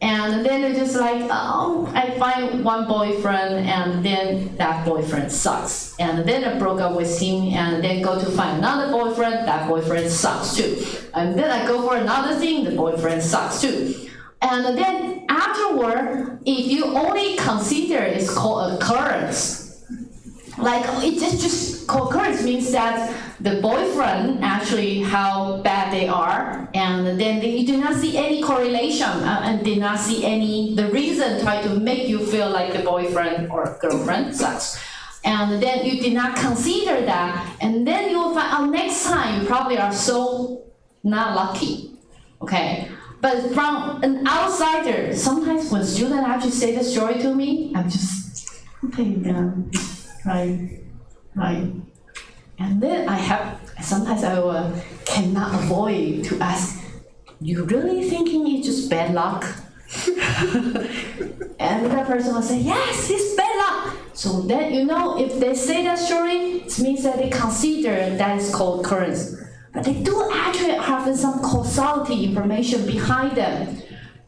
And then they're just like, oh, I find one boyfriend and then that boyfriend sucks. And then I broke up with him and then go to find another boyfriend, that boyfriend sucks too. And then I go for another thing, the boyfriend sucks too. And then afterward, if you only consider it's co-occurrence, like it just co-occurrence means that the boyfriend actually how bad they are, and then you do not see any correlation and did not see the reason try to make you feel like the boyfriend or girlfriend sucks. And then you did not consider that, and then you will find out next time you probably are so not lucky. Okay. But from an outsider, sometimes when students actually say the story to me, I'm just, okay, yeah, right. And then sometimes I cannot avoid to ask, you really thinking it's just bad luck? And that person will say, yes, it's bad luck. So then, if they say that story, it means that they consider that is called occurrence. But they do actually have some causality information behind them.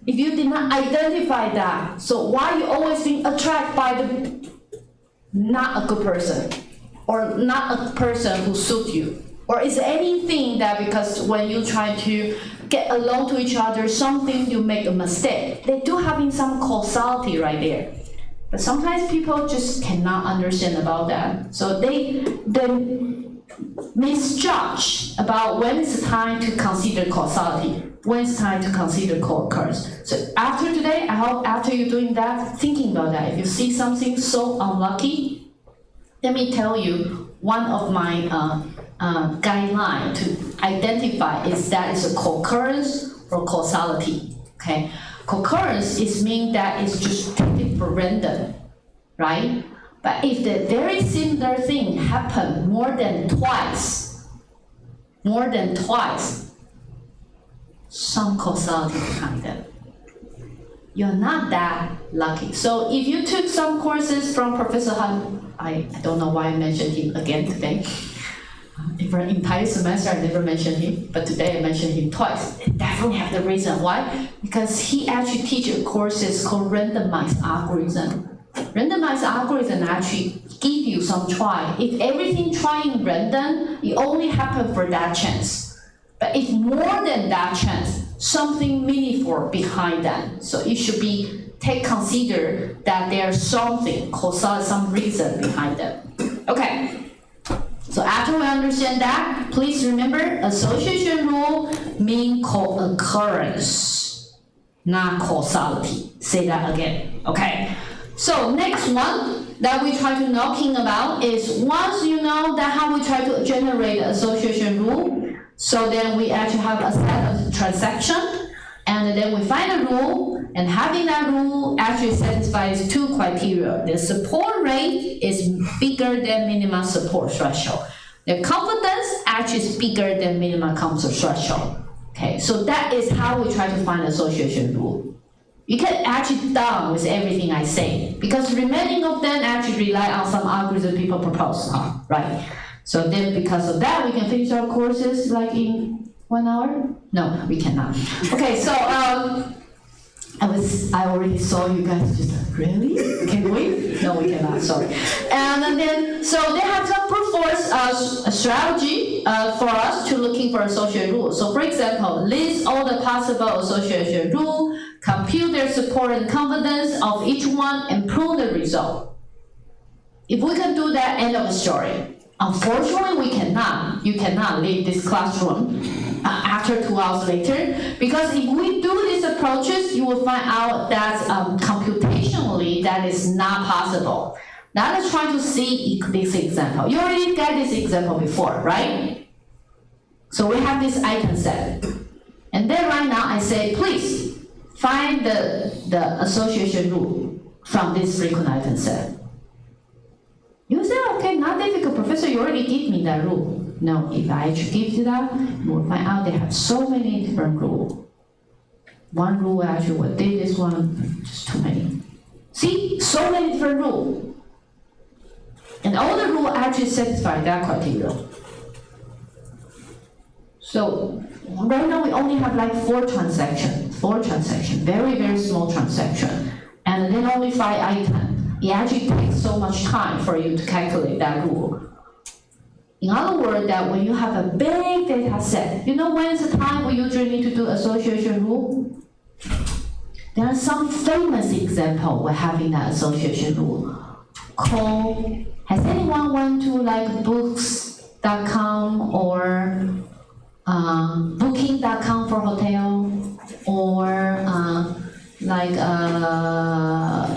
If you did not identify that, so why you always being attracted by the not a good person, or not a person who suits you? Or is anything that because when you try to get along to each other, something you make a mistake? They do having some causality right there. But sometimes people just cannot understand about that. So they misjudge about when it's time to consider causality, when it's time to consider co-occurrence. So after today, I hope after you're doing that, thinking about that, if you see something so unlucky, let me tell you, one of my guideline to identify is that is a co-occurrence or causality. Okay, co-occurrence is mean that it's just taken for random, right? But if the very similar thing happen more than twice, some causality behind it. You're not that lucky. So if you took some courses from Professor Han, I don't know why I mentioned him again today. For an entire semester, I never mentioned him, but today I mentioned him twice. I definitely have the reason why. Because he actually teaches courses called randomized algorithm. Randomized algorithm actually give you some try. If everything trying random, it only happen for that chance. But if more than that chance, something meaningful behind that. So it should be consider that there's something, some reason behind them. Okay. So after we understand that, please remember association rule mean co-occurrence, not causality. Say that again, okay? So next one that we try to knocking about is once you know that how we try to generate the association rule, so then we actually have a set of transaction, and then we find a rule, and having that rule actually satisfies two criteria. The support rate is bigger than minimum support threshold. The confidence actually is bigger than minimum confidence threshold. Okay, so that is how we try to find association rule. You can actually done with everything I say, because remaining of them actually rely on some algorithm people propose, right? So then because of that, we can finish our courses like in 1 hour? No, we cannot. Okay, so I already saw you guys just like, really? Can we? No, we cannot, sorry. And then, so they have some brute force strategy for us to looking for association rule. So for example, list all the possible association rule, compute their support and confidence of each one, and prove the result. If we can do that, end of the story. Unfortunately, we cannot. You cannot leave this classroom after 2 hours later, because if we do these approaches, you will find out that computationally that is not possible. Now let's try to see this example. You already got this example before, right? So we have this item set. And then right now I say, please find the association rule from this frequent item set. You say, okay, not difficult, Professor, you already gave me that rule. No, if I actually give you that, you will find out they have so many different rules. One rule actually will do this one, just too many. See, so many different rules. And all the rules actually satisfy that criteria. So right now we only have like 4 transactions, very, very small transaction. And then only 5 items. It actually takes so much time for you to calculate that rule. In other words, that when you have a big data set, you know when is the time we usually need to do association rule? There are some famous example we're having that association rule. Has anyone went to like books.com or booking.com for hotel, or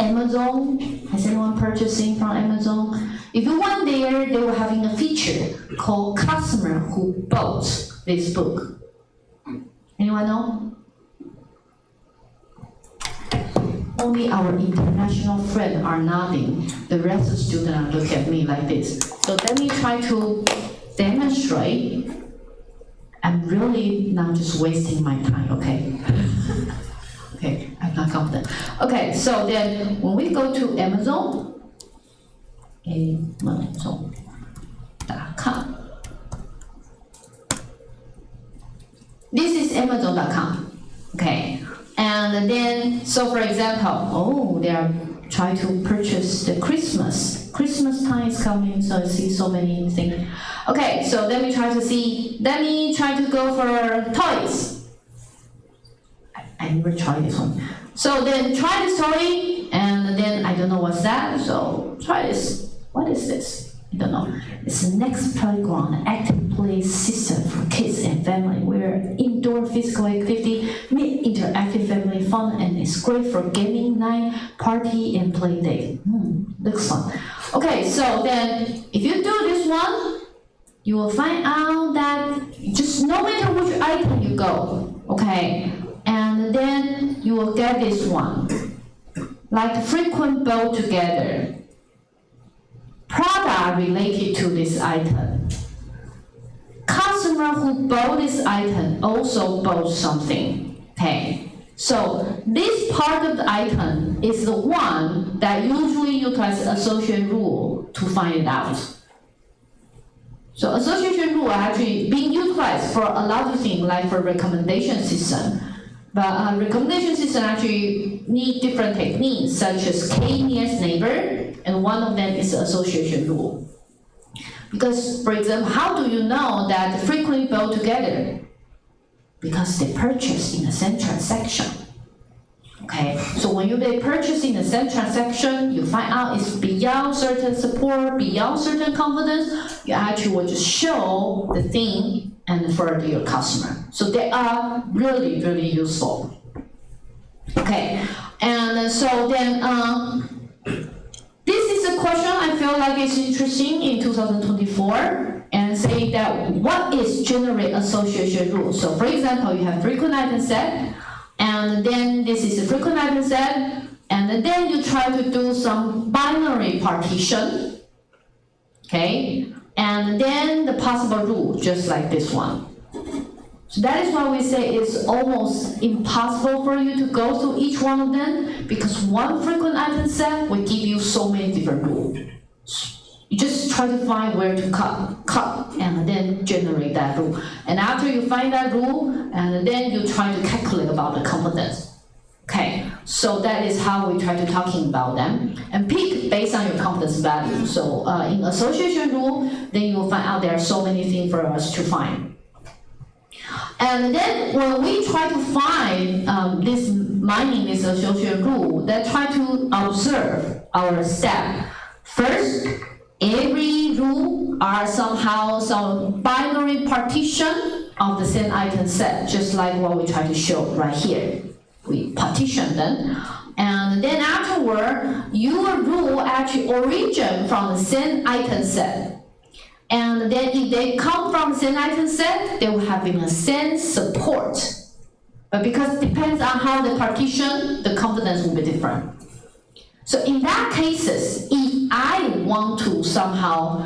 Amazon? Has anyone purchasing from Amazon? If you went there, they were having a feature called customer who bought this book. Anyone know? only our international friends are nodding, the rest of the students are looking at me like this. So let me try to demonstrate. I'm really not just wasting my time, okay? Okay, I'm not confident. Okay, so then when we go to Amazon, Amazon.com. This is Amazon.com, okay? And then, so for example, they are trying to purchase the Christmas time is coming, so I see so many things. Okay, so let me try to go for toys. I never tried this one. So then try this toy, and then I don't know what's that, so try this. What is this? I don't know. It's the next playground, active play system for kids and family, where indoor physical activity meet interactive family fun, and it's great for gaming night, party, and play day. Looks fun. Okay, so then if you do this one, you will find out that just no matter which item you go, okay, and then you will get this one, like frequent bow together. Product related to this item. Customer who bought this item also bought something, okay? So this part of the item is the one that usually utilizes association rule to find it out. So association rule are actually being utilized for a lot of things, like for recommendation system. But recommendation system actually need different techniques, such as K nearest neighbor, and one of them is the association rule. Because, for example, how do you know that they frequently bow together? Because they purchase in the same transaction. Okay, so when they purchase in the same transaction, you find out it's beyond certain support, beyond certain confidence, you actually will just show the thing and further your customer. So they are really, really useful. Okay, and so then this is a question I feel like is interesting in 2024, and say that what is generate association rule? So for example, you have frequent item set, and then this is a frequent item set, and then you try to do some binary partition, okay? And then the possible rule, just like this one. So that is why we say it's almost impossible for you to go through each one of them, because one frequent item set will give you so many different rules. You just try to find where to cut, and then generate that rule. And after you find that rule, and then you try to calculate about the confidence. Okay, so that is how we try to talking about them. And pick based on your confidence value. So in association rule, then you will find out there are so many things for us to find. And then when we try to find this mining this association rule, then try to observe our step. First, every rule are somehow some binary partition of the same item set, just like what we try to show right here. We partition them, and then afterward, your rule actually origin from the same item set. And then if they come from the same item set, they will have in the same support. But because it depends on how the partition, the confidence will be different. So in that cases, if I want to somehow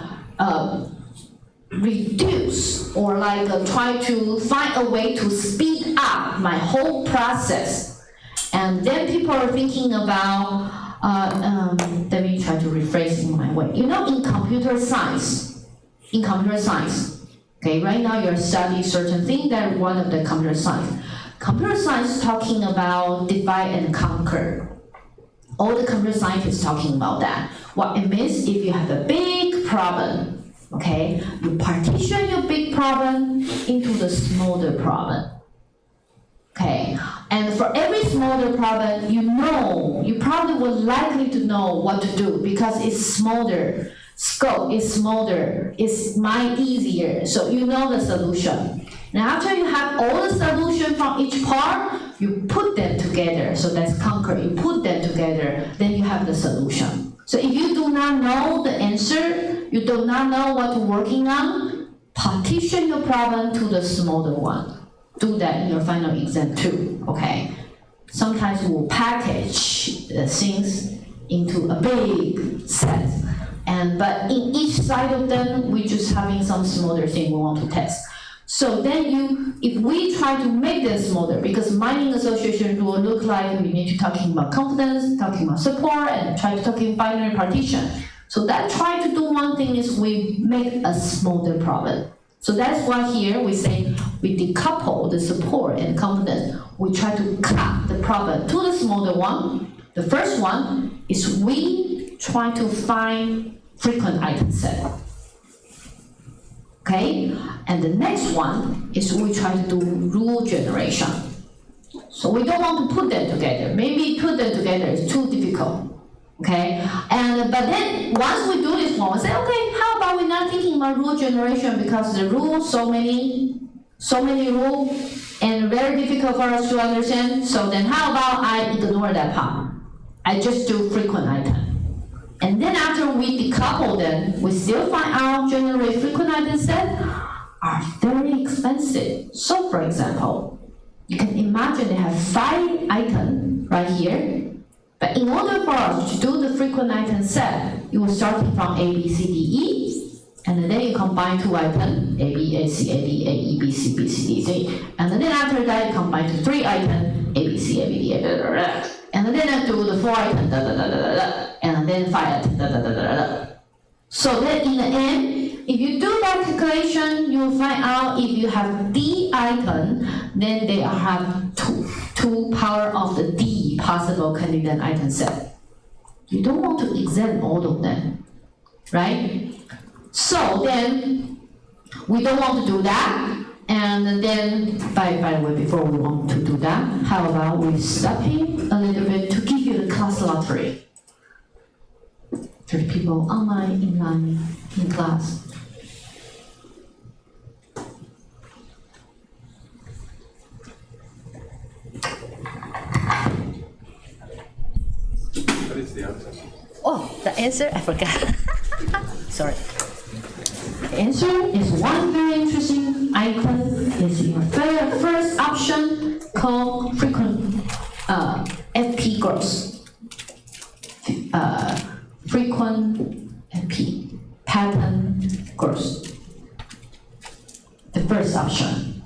reduce or try to find a way to speed up my whole process, and then people are thinking about, let me try to rephrase in my way. You know, in computer science, okay, right now you're studying certain things that one of the computer science. Computer science talking about divide and conquer. All the computer scientists talking about that. What it means, if you have a big problem, okay, you partition your big problem into the smaller problem. Okay, and for every smaller problem, you probably would likely to know what to do because it's smaller, scope is smaller, it's much easier, so you know the solution. And after you have all the solution from each part, you put them together, so that's conquer, you put them together, then you have the solution. So if you do not know the answer, you do not know what to working on, partition your problem to the smaller one. Do that in your final exam too, okay? sometimes we'll package things into a big set. But in each side of them, we're just having some smaller thing we want to test. So then if we try to make them smaller, because mining association will look like we need to talking about confidence, talking about support, and try to talking binary partition. So that try to do one thing is we make a smaller problem. So that's why here we say we decouple the support and confidence. We try to cut the problem to the smaller one. The first one is we try to find frequent item set. Okay? And the next one is we try to do rule generation. So we don't want to put them together. Maybe put them together is too difficult. Okay? But then once we do this one, we say, okay, how about we're not thinking about rule generation because the rules, so many rules, and very difficult for us to understand. So then how about I ignore that part? I just do frequent item. And then after we decouple them, we still find out generate frequent item set are very expensive. So for example, you can imagine they have 5 items right here. But in order for us to do the frequent item set, you will start from A, B, C, D, E, and then you combine 2 items, A, B, A, C, A, D, A, E, B, C, B, C, D, C. And then after that, you combine to 3 items, A, B, C, A, B, D, A, da, da, da. And then I do the 4 items, da, da, da, da, da, and then 5 items, da, da, da, da, da. So then in the end, if you do that calculation, you will find out if you have D item, then they have 2 power of the D possible candidate item set. You don't want to examine all of them, right? So then, we don't want to do that. And then, by the way, before we want to do that, how about we stop him a little bit to give you the class lottery. For the people online, inline, in class. What is the answer? Oh, the answer? I forgot. Sorry. The answer is one very interesting icon is your first option called frequent FP growth. Frequent FP, pattern growth. The first option.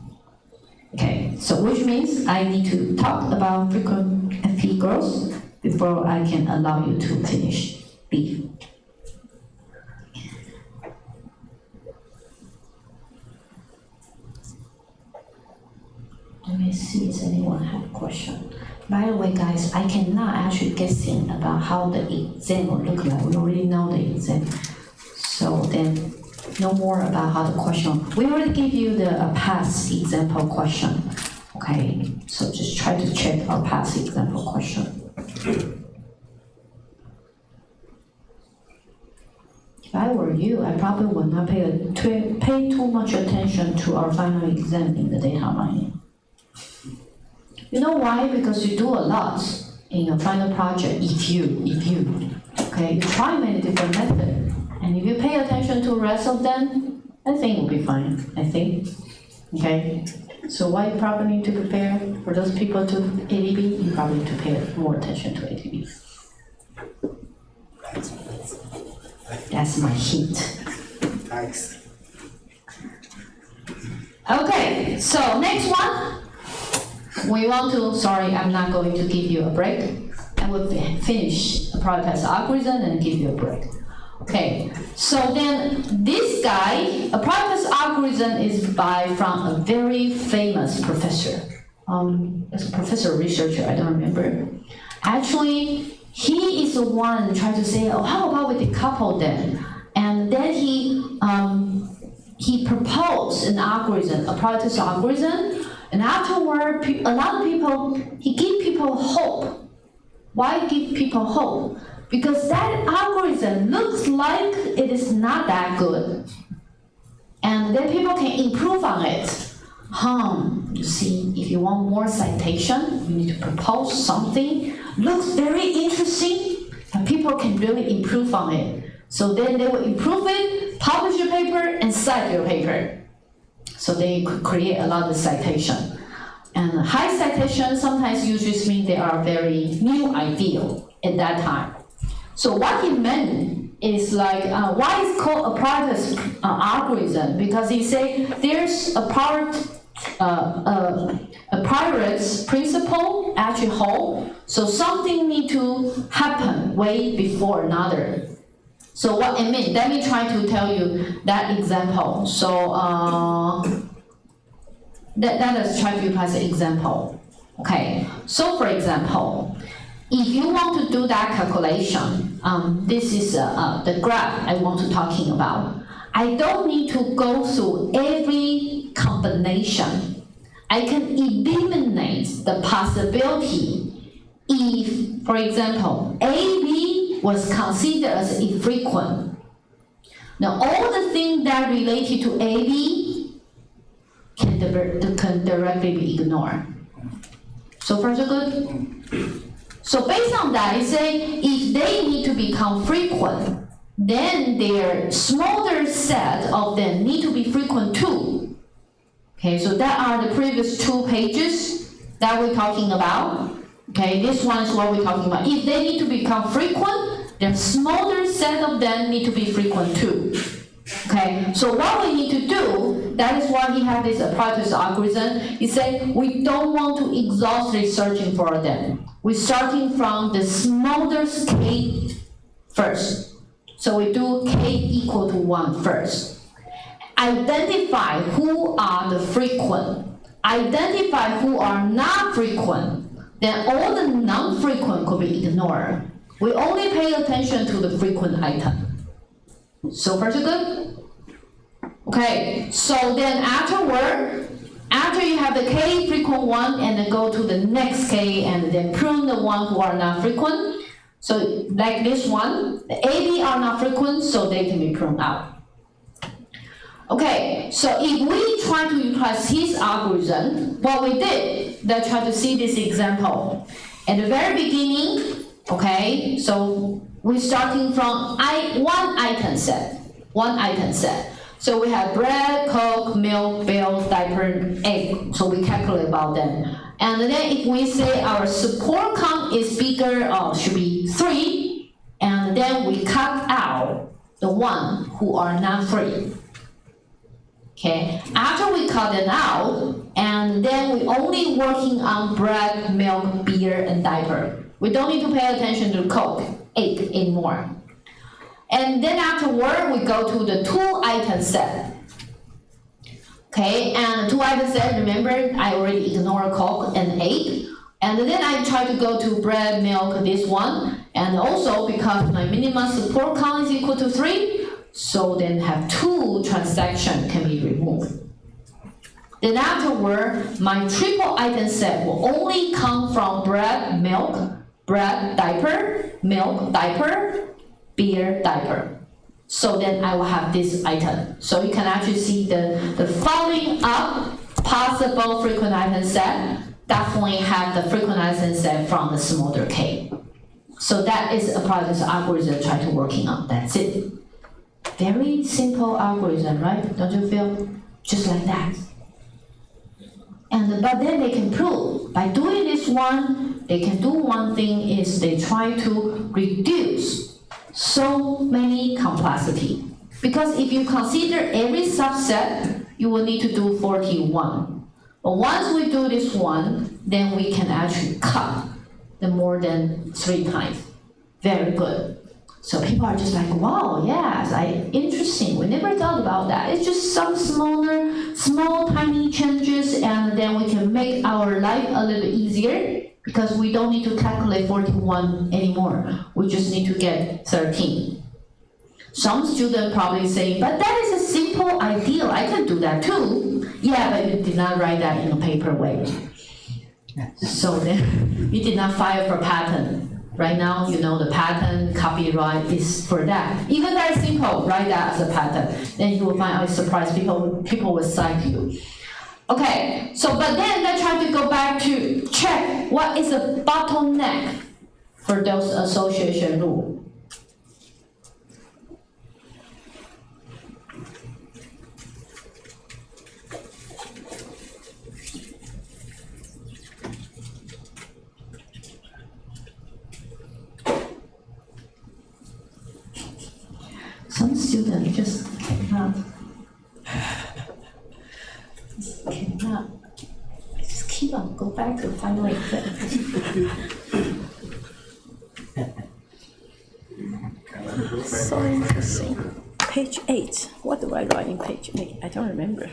Okay, so which means I need to talk about frequent FP growth before I can allow you to finish B. Let me see if anyone have a question. By the way, guys, I cannot actually guessing about how the exam will look like. We already know the exam. So then, no more about how the question. We already give you the past example question. Okay, so just try to check our past example question. If I were you, I probably would not pay too much attention to our final exam in the data mining. You know why? Because you do a lot in your final project if you, okay, you try many different methods. And if you pay attention to the rest of them, I think it will be fine, I think. Okay? So why you probably need to prepare for those people to ADB, you probably need to pay more attention to ADB. That's my hint. Thanks. Okay, so next one. We want to, sorry, I'm not going to give you a break. I will finish a prioritize algorithm and give you a break. Okay, so then this guy, a prioritize algorithm is from a very famous professor. It's a professor researcher, I don't remember. Actually, he is the one trying to say, oh, how about we decouple them? And then he proposed an algorithm, a prioritize algorithm. And afterward, a lot of people, he gave people hope. Why give people hope? Because that algorithm looks like it is not that good. And then people can improve on it. You see, if you want more citation, you need to propose something. Looks very interesting, and people can really improve on it. So then they will improve it, publish your paper, and cite your paper. So they could create a lot of citation. And high citation sometimes usually mean they are very new idea at that time. So what he meant is like, why it's called apparatus algorithm? Because he say there's a pirate's principle actually hold. So something need to happen way before another. So what I mean, let me try to tell you that example. So let us try to use an example. Okay, so for example, if you want to do that calculation, this is the graph I want to talking about. I don't need to go through every combination. I can eliminate the possibility if, for example, AB was considered as infrequent. Now all the things that related to AB can directly be ignored. So far so good? So based on that, I say if they need to become frequent, then their smaller set of them need to be frequent too. Okay, so that are the previous 2 pages that we're talking about. Okay, this one is what we're talking about. If they need to become frequent, the smaller set of them need to be frequent too. Okay, so what we need to do, that is why he had this apparatus algorithm. He said we don't want to exhaustively searching for them. We're starting from the smallest k first. So we do k equal to 1 first. Identify who are the frequent. Identify who are not frequent. Then all the non-frequent could be ignored. We only pay attention to the frequent item. So far so good? Okay, so then afterward, after you have the k frequent one and then go to the next k and then prune the one who are not frequent. So like this one, the AB are not frequent, so they can be pruned out. Okay, so if we try to utilize his algorithm, what we did, let's try to see this example. At the very beginning, okay, so we're starting from one item set. So we have bread, Coke, milk, bills, diaper, egg. So we calculate about them. And then if we say our support count is bigger, should be 3, and then we cut out the one who are not free. Okay, after we cut them out, and then we only working on bread, milk, beer, and diaper. We don't need to pay attention to Coke, egg anymore. And then afterward, we go to the 2 item set. Okay, and 2 item set, remember, I already ignored Coke and egg. And then I try to go to bread, milk, this one. And also because my minimum support count is equal to 3, so then have 2 transactions can be removed. Then afterward, my triple item set will only come from bread, diaper, milk, diaper, beer, diaper. So then I will have this item. So you can actually see the following up possible frequent item set definitely have the frequent item set from the smaller k. So that is a apparatus algorithm try to working on. That's it. Very simple algorithm, right? Don't you feel? Just like that. But then they can prove by doing this one, they can do one thing is they try to reduce so many complexity. Because if you consider every subset, you will need to do 41. But once we do this one, then we can actually cut the more than 3 times. Very good. So people are just like, wow, yes, interesting. We never thought about that. It's just some small, tiny changes, and then we can make our life a little bit easier because we don't need to calculate 41 anymore. We just need to get 13. Some student probably say, but that is a simple ideal. I can do that too. Yeah, but you did not write that in a paper way. So then you did not file for patent. Right now, you know the patent copyright is for that. Even very simple, write that as a patent. Then you will find out surprise people will cite you. Okay, so but then let's try to go back to check what is a bottleneck for those association rules. Yeah. Just keep on, go back to finally. So interesting. Page 8. What do I write in page 8? I don't remember.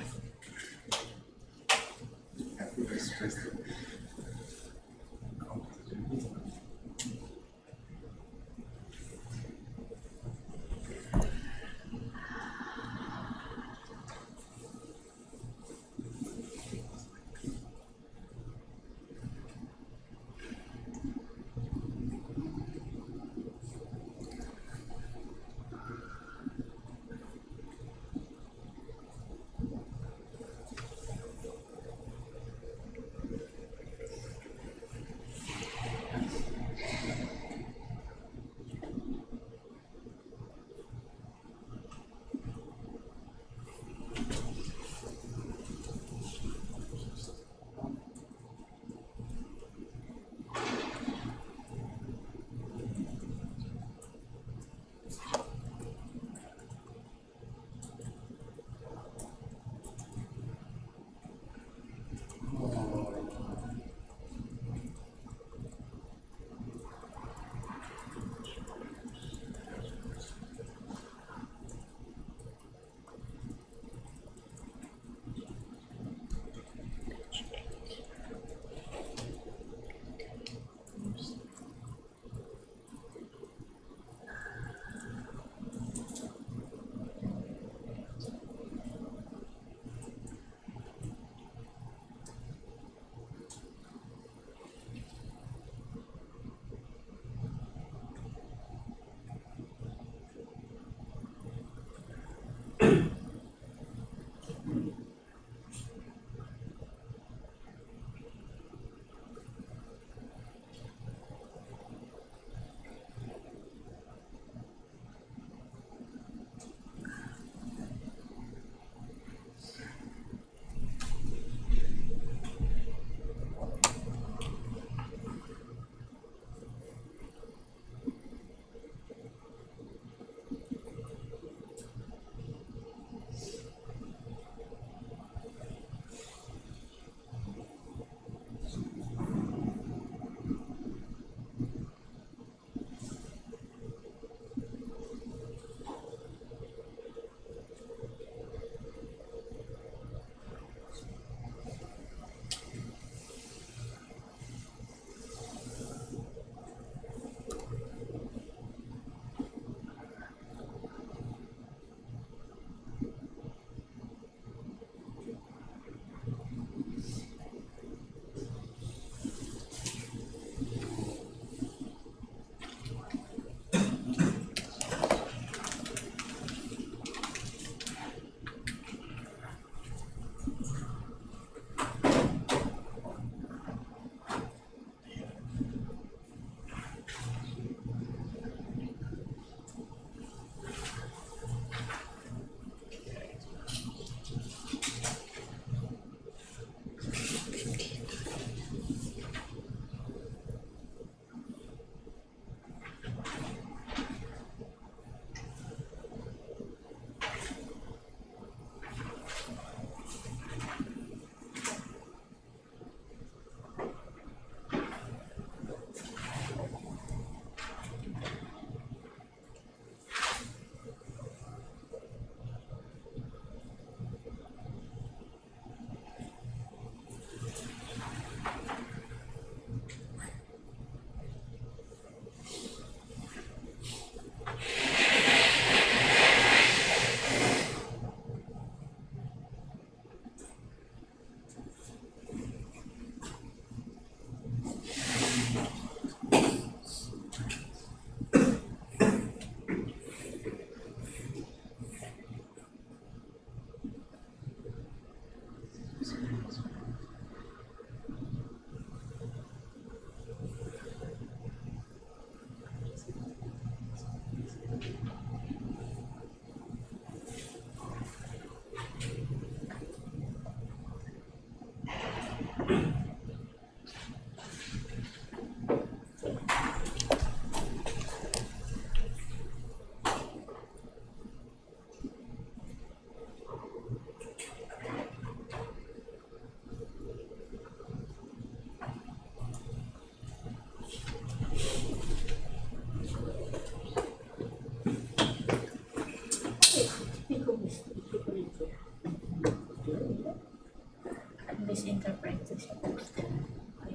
misinterpret the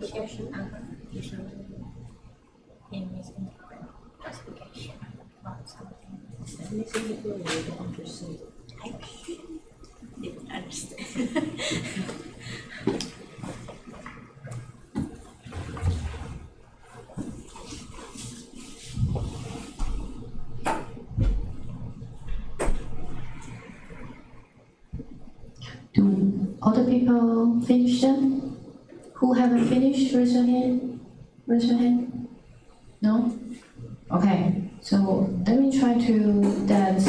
question usually in misinterpret classification or something. Misinterpret, you don't understand. I didn't understand. Do other people finish them? Who haven't finished, raise your hand. Raise your hand. No? Okay, so let me try to, that's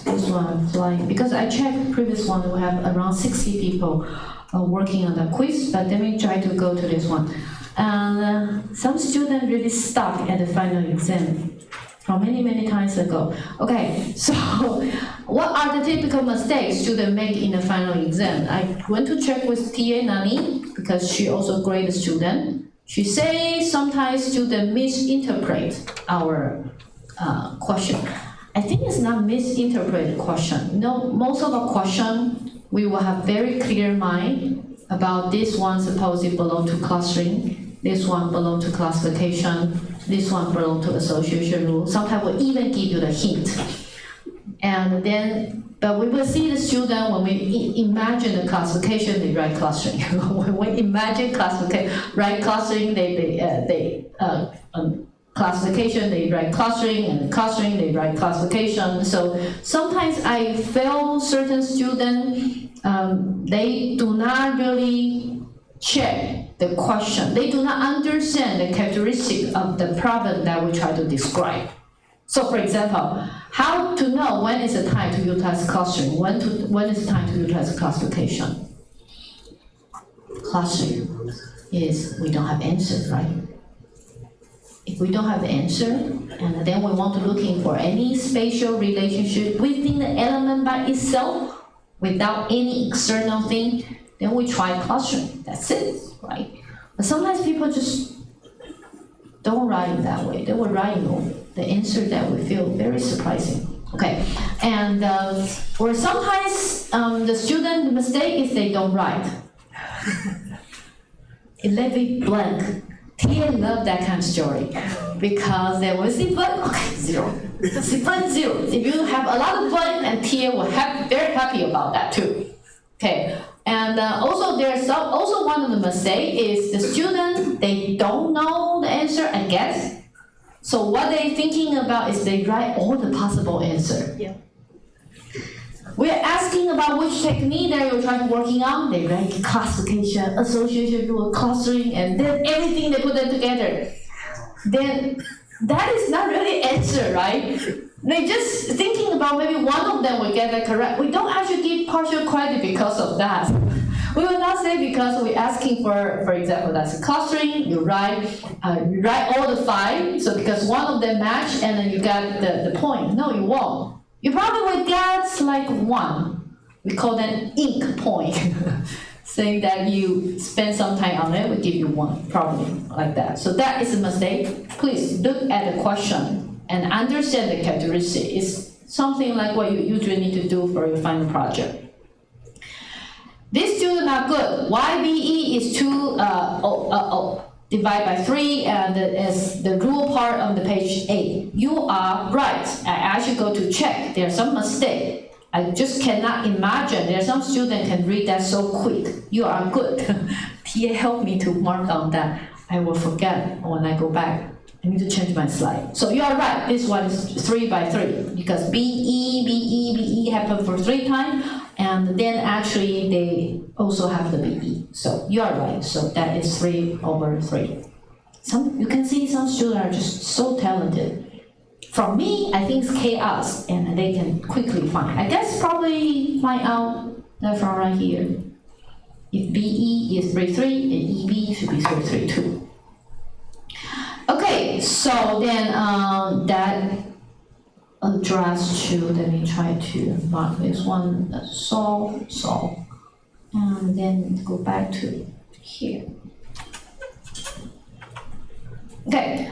this one, flying. Because I checked previous one, we have around 60 people working on the quiz, but let me try to go to this one. And some students really stuck at the final exam from many times ago. Okay, so what are the typical mistakes students make in the final exam? I went to check with TA Nani, because she also grade the student. She says sometimes students misinterpret our question. I think it's not misinterpret the question. No, most of the question, we will have very clear mind about this one supposedly belong to clustering, this one belong to classification, this one belong to association rule. Sometimes we'll even give you the hint. And then, but we will see the student when we imagine the classification, they write clustering. When we imagine classification, write clustering, classification, they write clustering, and clustering, they write classification. So sometimes I feel certain students, they do not really check the question. They do not understand the characteristic of the problem that we try to describe. So for example, how to know when is the time to utilize clustering, when is the time to utilize classification? Clustering is we don't have answer, right? If we don't have the answer, and then we want to looking for any spatial relationship within the element by itself, without any external thing, then we try clustering. That's it, right? But sometimes people just don't write it that way. They will write the answer that we feel very surprising. Okay, and or sometimes the student mistake is they don't write. It left it blank. TA love that kind of story because they will see blank, okay, 0. See blank, 0. If you have a lot of blank, and TA will very happy about that too. Okay, and also there's also one of the mistake is the student, they don't know the answer, I guess. So what they're thinking about is they write all the possible answer. Yeah. We're asking about which technique that you're trying to working on. They write classification, association rule, clustering, and then everything they put them together. Then that is not really answer, right? They're just thinking about maybe one of them will get that correct. We don't actually give partial credit because of that. We will not say because we're asking for example, that's clustering, you write all the 5, so because one of them match and then you get the point. No, you won't. You probably will get like 1. We call that ink point. Saying that you spend some time on it, we give you 1, probably like that. So that is a mistake. Please look at the question and understand the characteristic. It's something like what you usually need to do for your final project. These students are good. YBE is 2 divided by 3, and is the rule part of the page 8. You are right. I actually go to check. There's some mistake. I just cannot imagine. There's some student can read that so quick. You are good. TA help me to mark on that. I will forget when I go back. I need to change my slide. So you are right. This one is 3 by 3 because BE happen for 3 times, and then actually they also have the BE. So you are right. So that is 3 over 3. You can see some students are just so talented. From me, I think it's chaos, and they can quickly find. I guess probably find out that from right here. If BE is 3, 3, and EB should be 3, 3, 2. Okay, so then that address to, let me try to mark this one, solve, and then go back to here. Okay,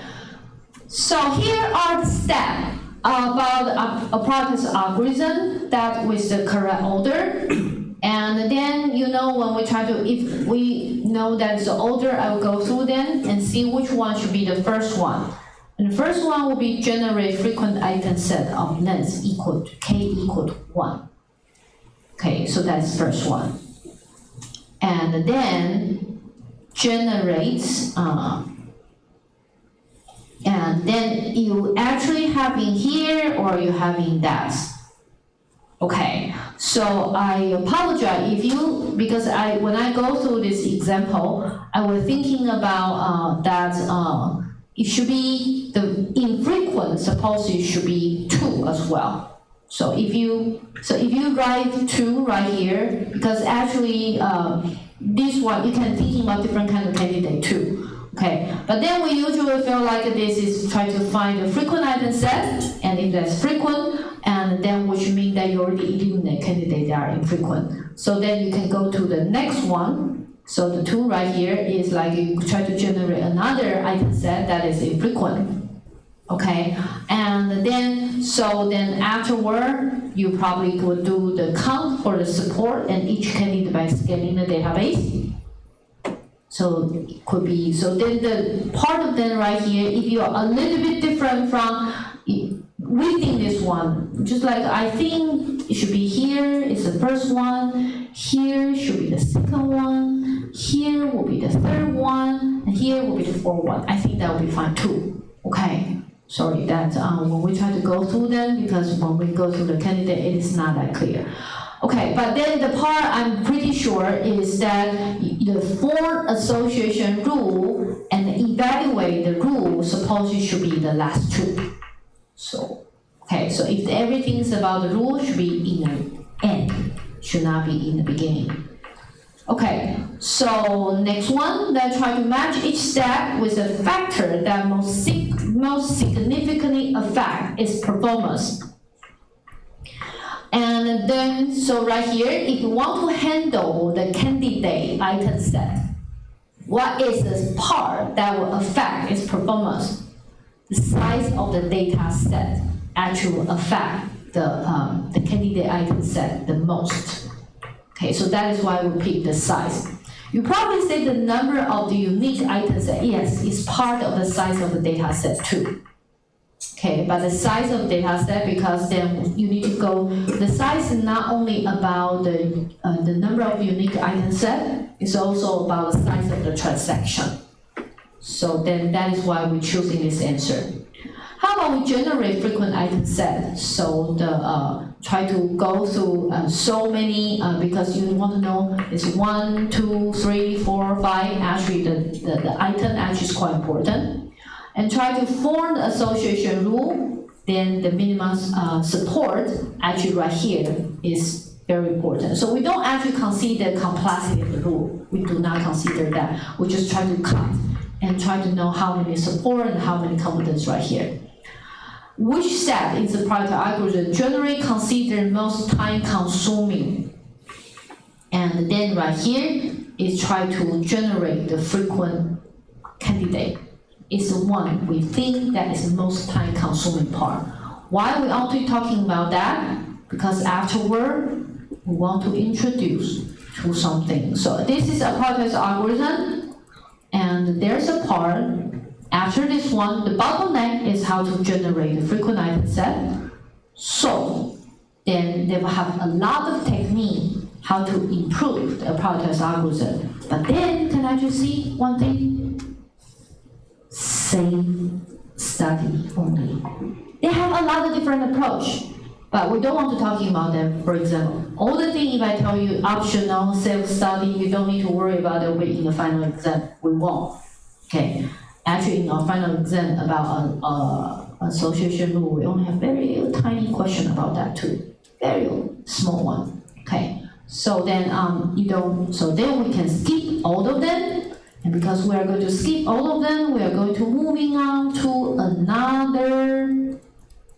so here are the steps about a practice algorithm that with the correct order, And then, when we try to, if we know that it's the order, I will go through them and see which one should be the first one. And the first one will be generate frequent item set of length equal to k equal to 1. Okay, so that's first one. And then generate, and then you actually have in here or you have in that. Okay, so I apologize because when I go through this example, I was thinking about that it should be the infrequent, suppose it should be 2 as well. So if you write 2 right here, because actually this one you can think about different kind of candidate too. Okay, but then we usually feel like this is try to find a frequent item set, and if that's frequent, and then which means that you already eliminate candidates that are infrequent. So then you can go to the next one. So the 2 right here is like you try to generate another item set that is infrequent. Okay, and then afterward you probably could do the count for the support and each candidate by scanning the database. So it could be, so then the part of them right here, if you are a little bit different from reading this one, just like I think it should be here is the first one, here should be the second one, here will be the third one, and here will be the fourth one. I think that will be fine too. Okay, sorry that when we try to go through them, because when we go through the candidate, it is not that clear. Okay, but then the part I'm pretty sure is that the form association rule and evaluate the rule suppose it should be the last 2. So, okay, so if everything is about the rule, should be in the end, should not be in the beginning. Okay, so next one, then try to match each step with a factor that most significantly affect its performance. And then, so right here, if you want to handle the candidate item set, what is the part that will affect its performance? The size of the data set actually will affect the candidate item set the most. Okay, so that is why we pick the size. You probably say the number of the unique item set, yes, is part of the size of the data set too. Okay, but the size of data set, because then you need to go, the size is not only about the number of unique item set, it's also about the size of the transaction. So then that is why we're choosing this answer. How about we generate frequent item set? So try to go through so many, because you want to know it's 1, 2, 3, 4, 5, actually the item actually is quite important. And try to form the association rule, then the minimum support actually right here is very important. So we don't actually consider complexity of the rule. We do not consider that. We just try to cut and try to know how many support and how many competence right here. Which step in the priority algorithm generally considered most time consuming? And then right here is try to generate the frequent candidate. Is the one we think that is the most time consuming part. Why we only talking about that? Because afterward, we want to introduce to something. So this is a prioritized algorithm, and there's a part, after this one, the bottleneck is how to generate the frequent item set. So then they will have a lot of technique how to improve the prioritized algorithm. But then, can I just see one thing? Same study only. They have a lot of different approach, but we don't want to talk about them. For example, all the things if I tell you optional self-study, you don't need to worry about it in the final exam. We won't. Okay. Actually, in our final exam about association rule, we only have very tiny question about that too. Very small one. Okay. So then you don't. So then we can skip all of them. And because we are going to skip all of them, we are going to moving on to another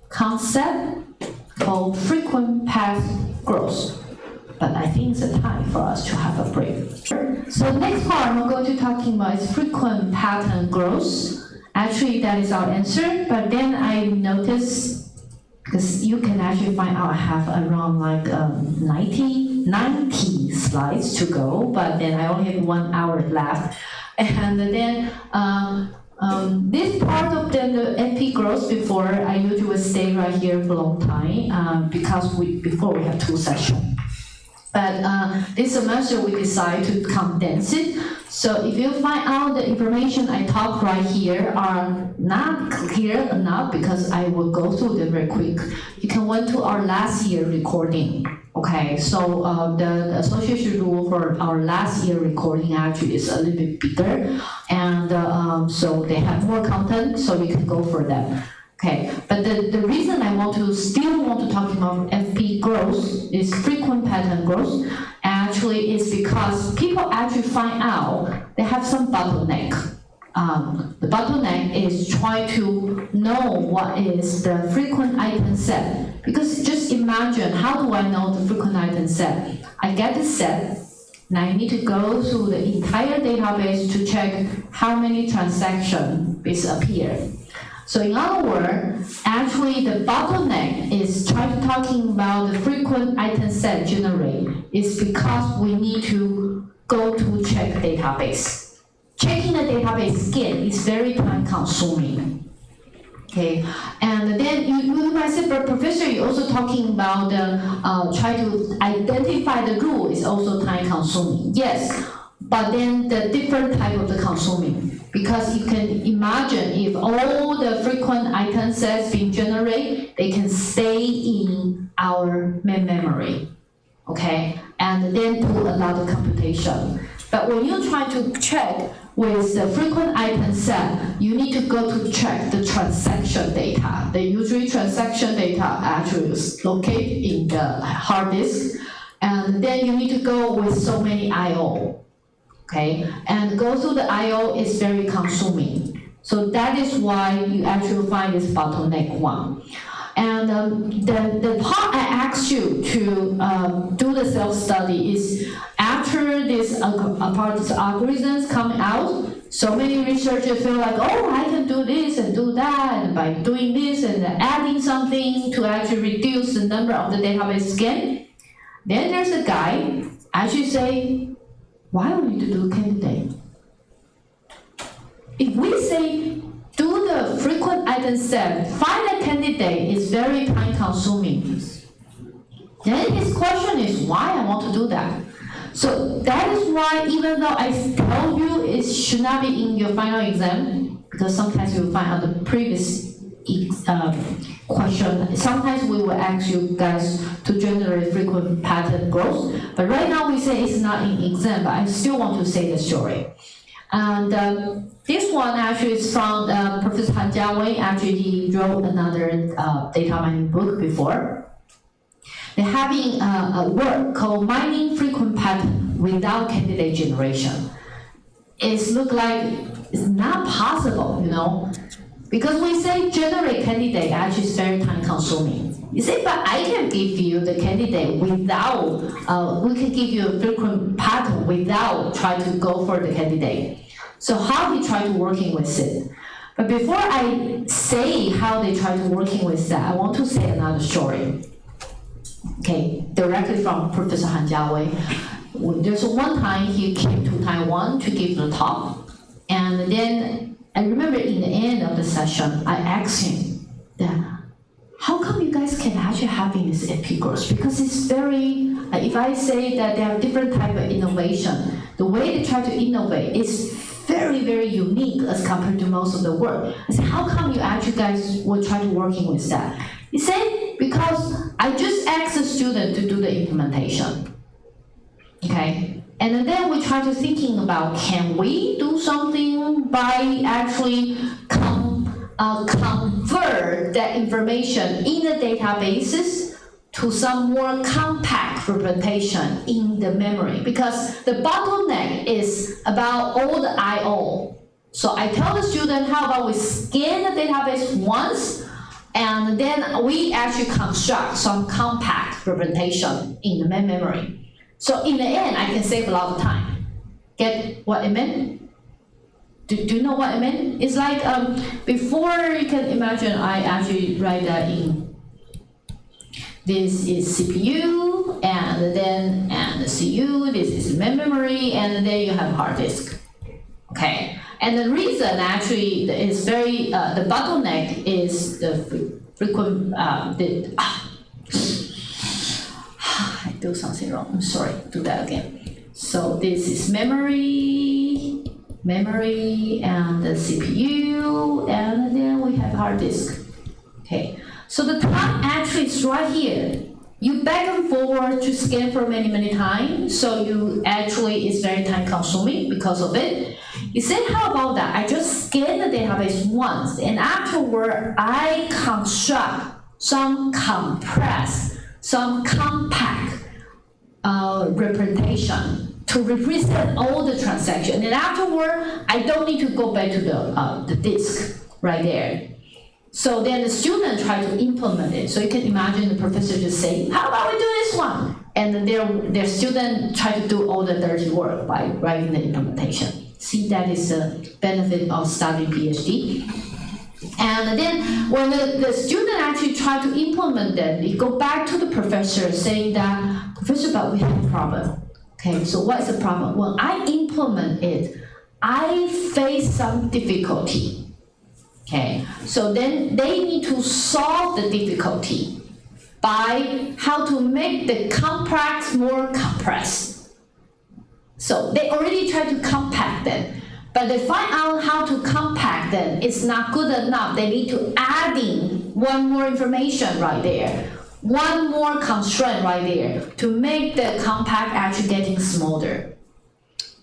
concept called frequent path growth. But I think it's a time for us to have a break. So next part I'm going to talking about is frequent pattern growth. Actually, that is our answer. But then I noticed, because you can actually find out I have around like 90 90 slides to go, but then I only have 1 hour left. And then this part of the FP growth before, I usually stay right here for a long time because before we have 2 sessions. But this semester we decide to condense it. So if you find out the information I talk right here are not clear enough, because I will go through them very quick, you can went to our last year recording. Okay, so the association rule for our last year recording actually is a little bit bigger, and so they have more content, so you can go for them. Okay, but the reason I still want to talk about FP growth is frequent pattern growth, actually is because people actually find out they have some bottleneck. The bottleneck is try to know what is the frequent item set. Because just imagine, how do I know the frequent item set? I get the set, and I need to go through the entire database to check how many transactions appear. So in other words, actually the bottleneck is talking about the frequent item set generate is because we need to go to check database. Checking the database again is very time consuming. Okay, and then you might say, but Professor, you're also talking about try to identify the rule is also time consuming. Yes, but then the different type of the consuming. Because you can imagine if all the frequent item sets being generated, they can stay in our main memory, okay? And then do a lot of computation. But when you try to check with the frequent item set, you need to go to check the transaction data. The usually transaction data actually is located in the hard disk, and then you need to go with so many I/O. Okay, and go through the I/O is very consuming. So that is why you actually find this bottleneck one. And the part I asked you to do the self-study is after this part of the algorithms come out, so many researchers feel like, oh, I can do this and do that, and by doing this and adding something to actually reduce the number of the database scan. Then there's a guy actually say, why do we need to do candidate? If we say do the frequent item set, find a candidate is very time consuming. Then his question is why I want to do that. So that is why even though I tell you it should not be in your final exam, because sometimes you will find out the previous question. Sometimes we will ask you guys to generate frequent pattern growth, but right now we say it's not in exam, but I still want to say the story. And this one actually is from Professor Han Jiawei. Actually, he wrote another data mining book before. They're having a work called mining frequent pattern without candidate generation. It looks like it's not possible, you know. Because we say generate candidate actually is very time consuming. You say, but I can give you the candidate without, we can give you a frequent pattern without try to go for the candidate. So how he try to working with it. But before I say how they try to working with that, I want to say another story. Okay, directly from Professor Han Jiawei. There's one time he came to Taiwan to give the talk, and then I remember in the end of the session, I asked him that, how come you guys can actually having this FP growth? Because it's very, if I say that they have different type of innovation, the way they try to innovate is very, very unique as compared to most of the work. I said, how come you actually guys will try to working with that? He said, because I just asked the student to do the implementation, okay? And then we try to thinking about, can we do something by actually convert that information in the databases to some more compact representation in the memory? Because the bottleneck is about all the I/O. So I tell the student, how about we scan the database once, and then we actually construct some compact representation in the main memory. So in the end, I can save a lot of time. Get what I meant? Do you know what I meant? It's like, before you can imagine, I actually write that in this is CPU, and then the CU, this is memory, and then you have hard disk. Okay, and the reason actually is very, the bottleneck is the frequent, I do something wrong, I'm sorry, do that again. So this is memory, and the CPU, and then we have hard disk. Okay, so the time actually is right here. You back and forward to scan for many times, so you actually, it's very time consuming because of it. You said, how about that? I just scan the database once, and afterward, I construct some compressed, some compact representation to represent all the transactions. And afterward, I don't need to go back to the disk right there. So then the student try to implement it. So you can imagine the professor just say, how about we do this one? And then their student try to do all the dirty work by writing the implementation. See, that is the benefit of studying PhD. And then when the student actually try to implement that, they go back to the professor saying that, Professor, but we have a problem. Okay, so what's the problem? When I implement it, I face some difficulty. Okay, so then they need to solve the difficulty by how to make the complex more compressed. So they already tried to compact them, but they find out how to compact them. It's not good enough. They need to add in one more information right there, one more constraint right there to make the compact actually getting smaller.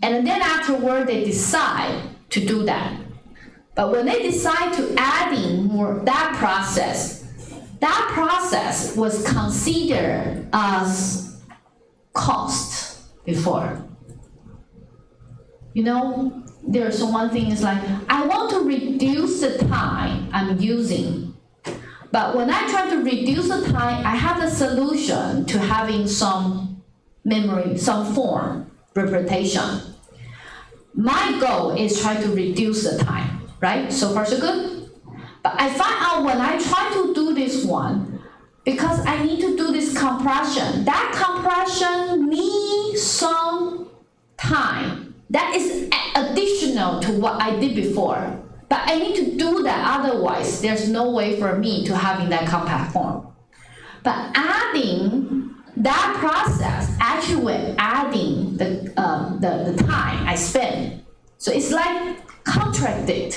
And then afterward, they decide to do that. But when they decide to add in more that process was considered as cost before. You know, there's one thing is like, I want to reduce the time I'm using. But when I try to reduce the time, I have a solution to having some memory, some form representation. My goal is try to reduce the time. Right? So far so good? But I find out when I try to do this one, because I need to do this compression, that compression needs some time. That is additional to what I did before. But I need to do that, otherwise there's no way for me to having that compact form. But adding that process, actually we're adding the time I spend. So it's like contracted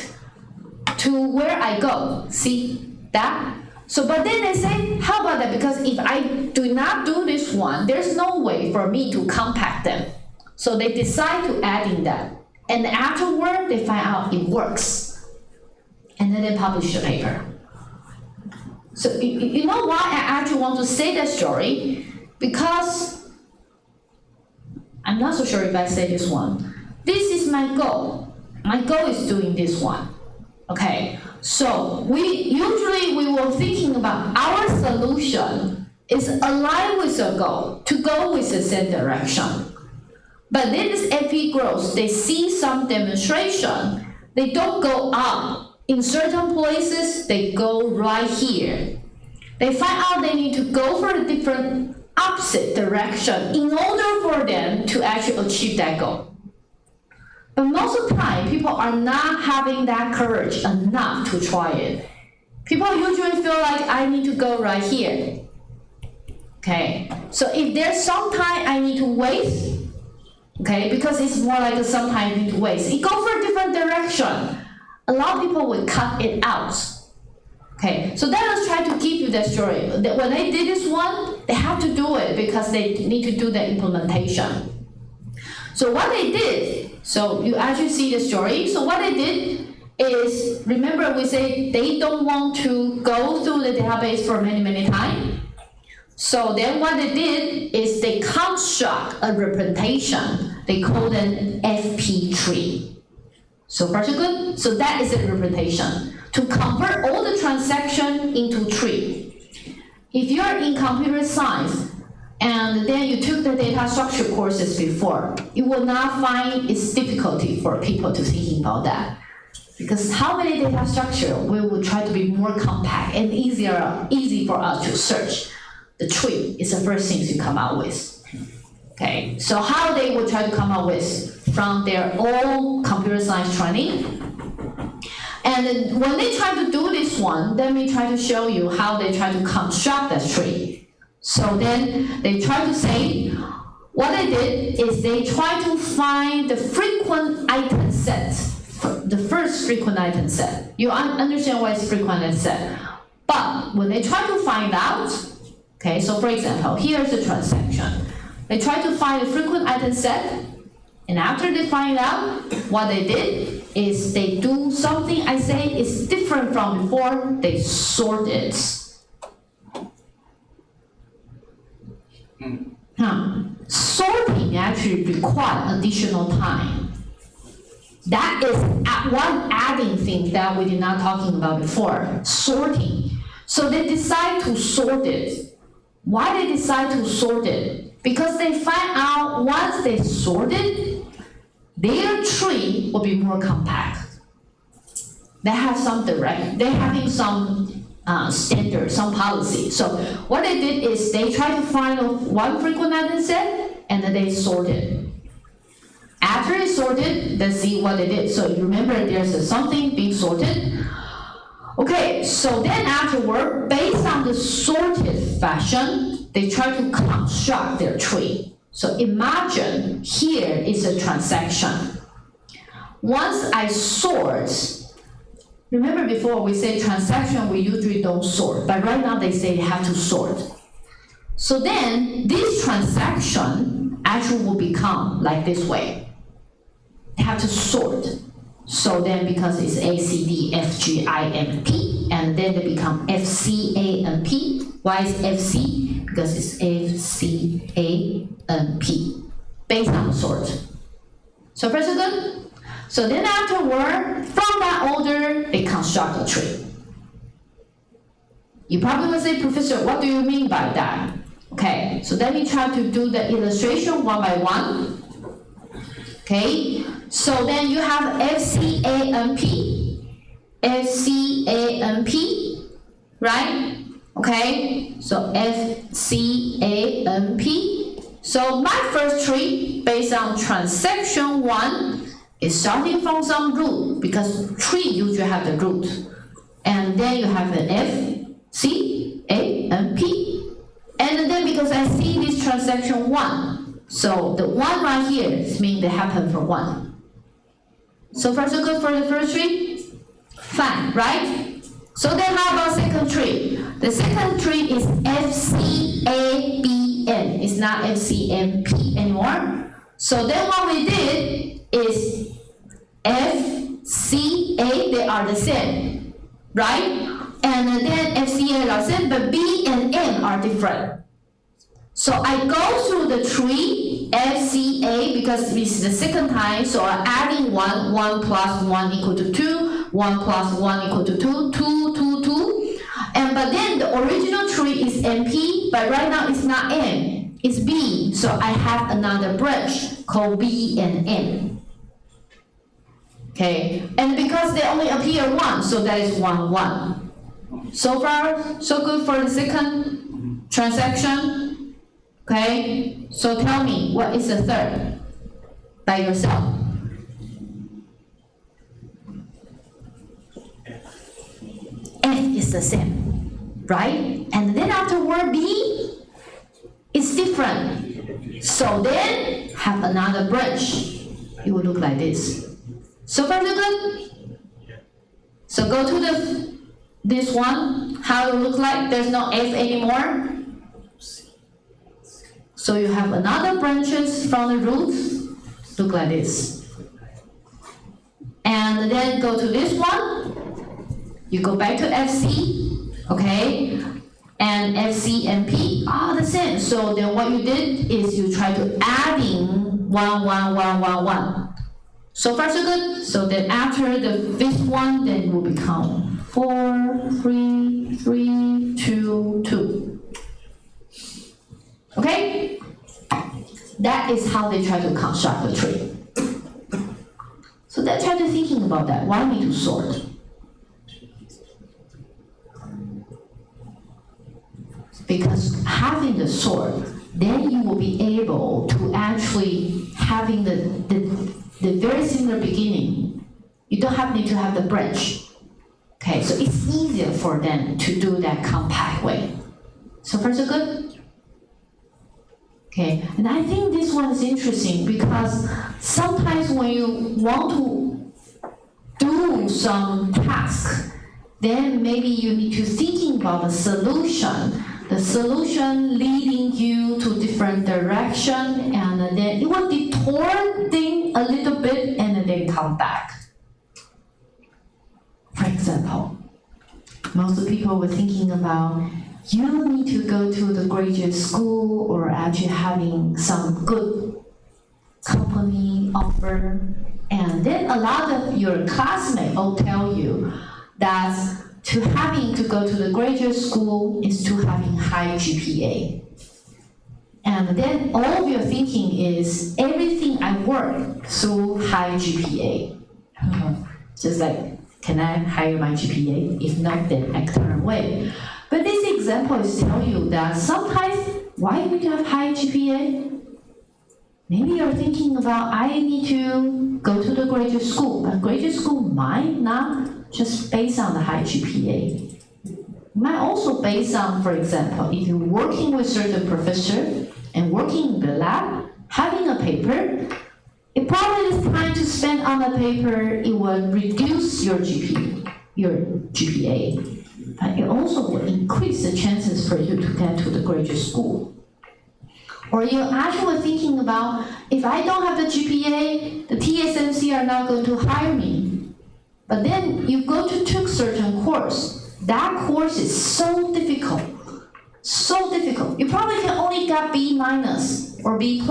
to where I go. See that? So, but then they say, how about that? Because if I do not do this one, there's no way for me to compact them. So they decide to add in that. And afterward, they find out it works. And then they publish the paper. So you know why I actually want to say that story? Because I'm not so sure if I say this one. This is my goal. My goal is doing this one. Okay, so we were thinking about our solution is aligned with the goal, to go with the same direction. But then as FE grows, they see some demonstration, they don't go up. In certain places, they go right here. They find out they need to go for a different opposite direction in order for them to actually achieve that goal. But most of the time, people are not having that courage enough to try it. People usually feel like I need to go right here. Okay, so if there's some time I need to waste, okay, because it's more like some time I need to waste, it goes for a different direction. A lot of people will cut it out. Okay, so that was trying to give you that story. That when they did this one, they have to do it because they need to do the implementation. So what they did, so you actually see the story. So what they did is, remember we say they don't want to go through the database for many times. So then what they did is they construct a representation. They call it FP tree. So far so good? So that is a representation to convert all the transaction into tree. If you're in computer science, and then you took the data structure courses before, you will not find it's difficulty for people to thinking about that. Because how many data structure we will try to be more compact and easy for us to search. the tree is the first thing you come out with. Okay, so how they will try to come up with from their own computer science training. And then when they try to do this one, let me try to show you how they try to construct that tree. So then they try to say, what they did is they try to find the frequent item set, the first frequent item set. You understand why it's frequent item set. But when they try to find out, okay, so for example, here's the transaction. They try to find the frequent item set, and after they find out, what they did is they do something I say is different from before, they sort it. Sorting actually requires additional time. That is one adding thing that we did not talking about before, sorting. So they decide to sort it. Why they decide to sort it? Because they find out once they sort it, their tree will be more compact. They have some they're having some standard, some policy. So what they did is they try to find one frequent item set and then they sort it. After they sorted, let's see what they did. So remember there's something being sorted. Okay, so then afterward, based on the sorted fashion, they try to construct their tree. So imagine here is a transaction. Once I sort, remember before we say transaction, we usually don't sort, but right now they say you have to sort. So then this transaction actually will become like this way. They have to sort. So then because it's A, C, D, F, G, I, M, P, and then they become F, C, A, and P. Why is F, C? Because it's F, C, A, and P, based on the sort. So first is good? So then afterward, from that order, they construct a tree. You probably will say, Professor, what do you mean by that? Okay, so let me try to do the illustration one by one. Okay, so then you have F, C, A, and P. F, C, A, and P, right? Okay, so F, C, A, and P. So my first tree, based on transaction 1, is starting from some root, because tree usually have the root. And then you have an F, C, A, and P. And then because I see this transaction 1, so the 1 right here means they happen for 1. So far so good for the first tree? Fine, right? So then how about second tree? The second tree is FCABN. It's not FCMP anymore. So then what we did is FCA, they are the same, right? And then FCA are the same, but B and M are different. So I go through the tree, FCA, because it's the second time, so I'm adding 1, 1 plus 1 equal to 2, 1 plus 1 equal to 2, 2, 2, 2. But then the original tree is MP, but right now it's not M, it's B. So I have another branch called B and M. Okay, and because they only appear 1, so that is 1, 1. So far, so good for the second transaction. Okay, so tell me, what is the third by yourself? F is the same, right? And then afterward, B is different. So then, have another branch. It will look like this. So far, so good? So go to this one, how it looks like, there's no F anymore. So you have another branches from the roots, look like this. And then go to this one, you go back to FC, okay? And FC and P are the same. So then what you did is you try to adding 1, 1, 1, 1, 1. So far so good. So then after this one, then it will become 4, 3, 3, 2, 2. Okay? That is how they try to construct the tree. So then try to thinking about that. Why need to sort? because having the sort, then you will be able to actually having the very similar beginning. You don't need to have the branch. Okay, so it's easier for them to do that compact way. So far so good? Okay, and I think this one is interesting because sometimes when you want to do some task, then maybe you need to thinking about the solution leading you to different direction, and then it will detour thing a little bit and then come back. For example, most people were thinking about you need to go to the graduate school or actually having some good company offer, and then a lot of your classmates will tell you that to having to go to the graduate school is to having high GPA. And then all of your thinking is everything I work through high GPA. Just like, can I hire my GPA? If not, then I turn away. But this example is telling you that sometimes, why would you have high GPA? Maybe you're thinking about, I need to go to the graduate school, but graduate school might not just based on the high GPA. It might also based on, for example, if you're working with certain professor and working in the lab, having a paper, it probably is time to spend on the paper, it will reduce your GPA. But it also will increase the chances for you to get to the graduate school. Or you're actually thinking about, if I don't have the GPA, the TSMC are not going to hire me. But then you go to take certain course. That course is so difficult. So difficult. You probably can only get B- or B+.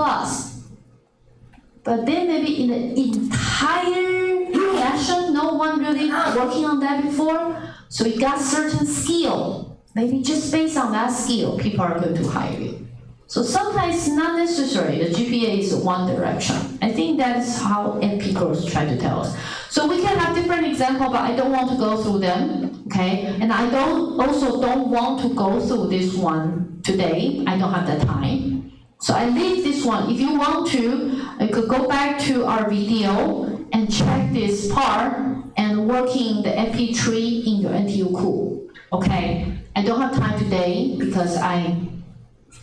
But then maybe in the entire session, no one really working on that before. So you got certain skill. Maybe just based on that skill, people are going to hire you. So sometimes it's not necessary, the GPA is one direction. I think that's how NP girls try to tell us. So we can have different examples, but I don't want to go through them, okay? And I also don't want to go through this one today. I don't have the time. So I leave this one. If you want to, you could go back to our video and check this part and working the MP3 in your NTU Cool, okay? I don't have time today because I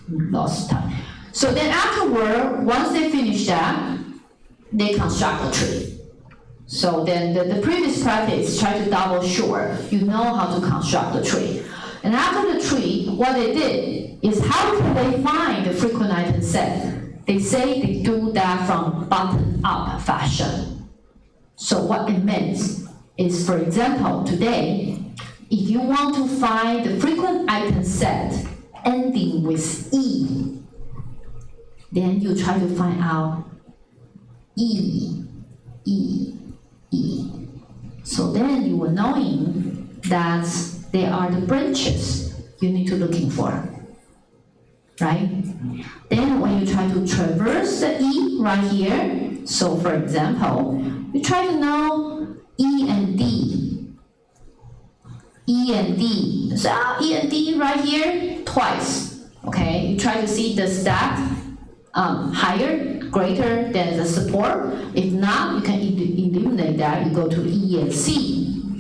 lost time. So then afterward, once they finish that, they construct a tree. So then the previous practice, try to double sure you know how to construct the tree. And after the tree, what they did is how can they find the frequent item set? They say they do that from bottom-up fashion. So what it means is, for example, today, if you want to find the frequent item set ending with E, then you try to find out E. So then you will knowing that they are the branches you need to looking for, right? Then when you try to traverse the E right here, so for example, you try to know E and D. E and D. So E and D right here, twice. Okay, you try to see does that higher, greater than the support. If not, you can eliminate that. You go to E and C,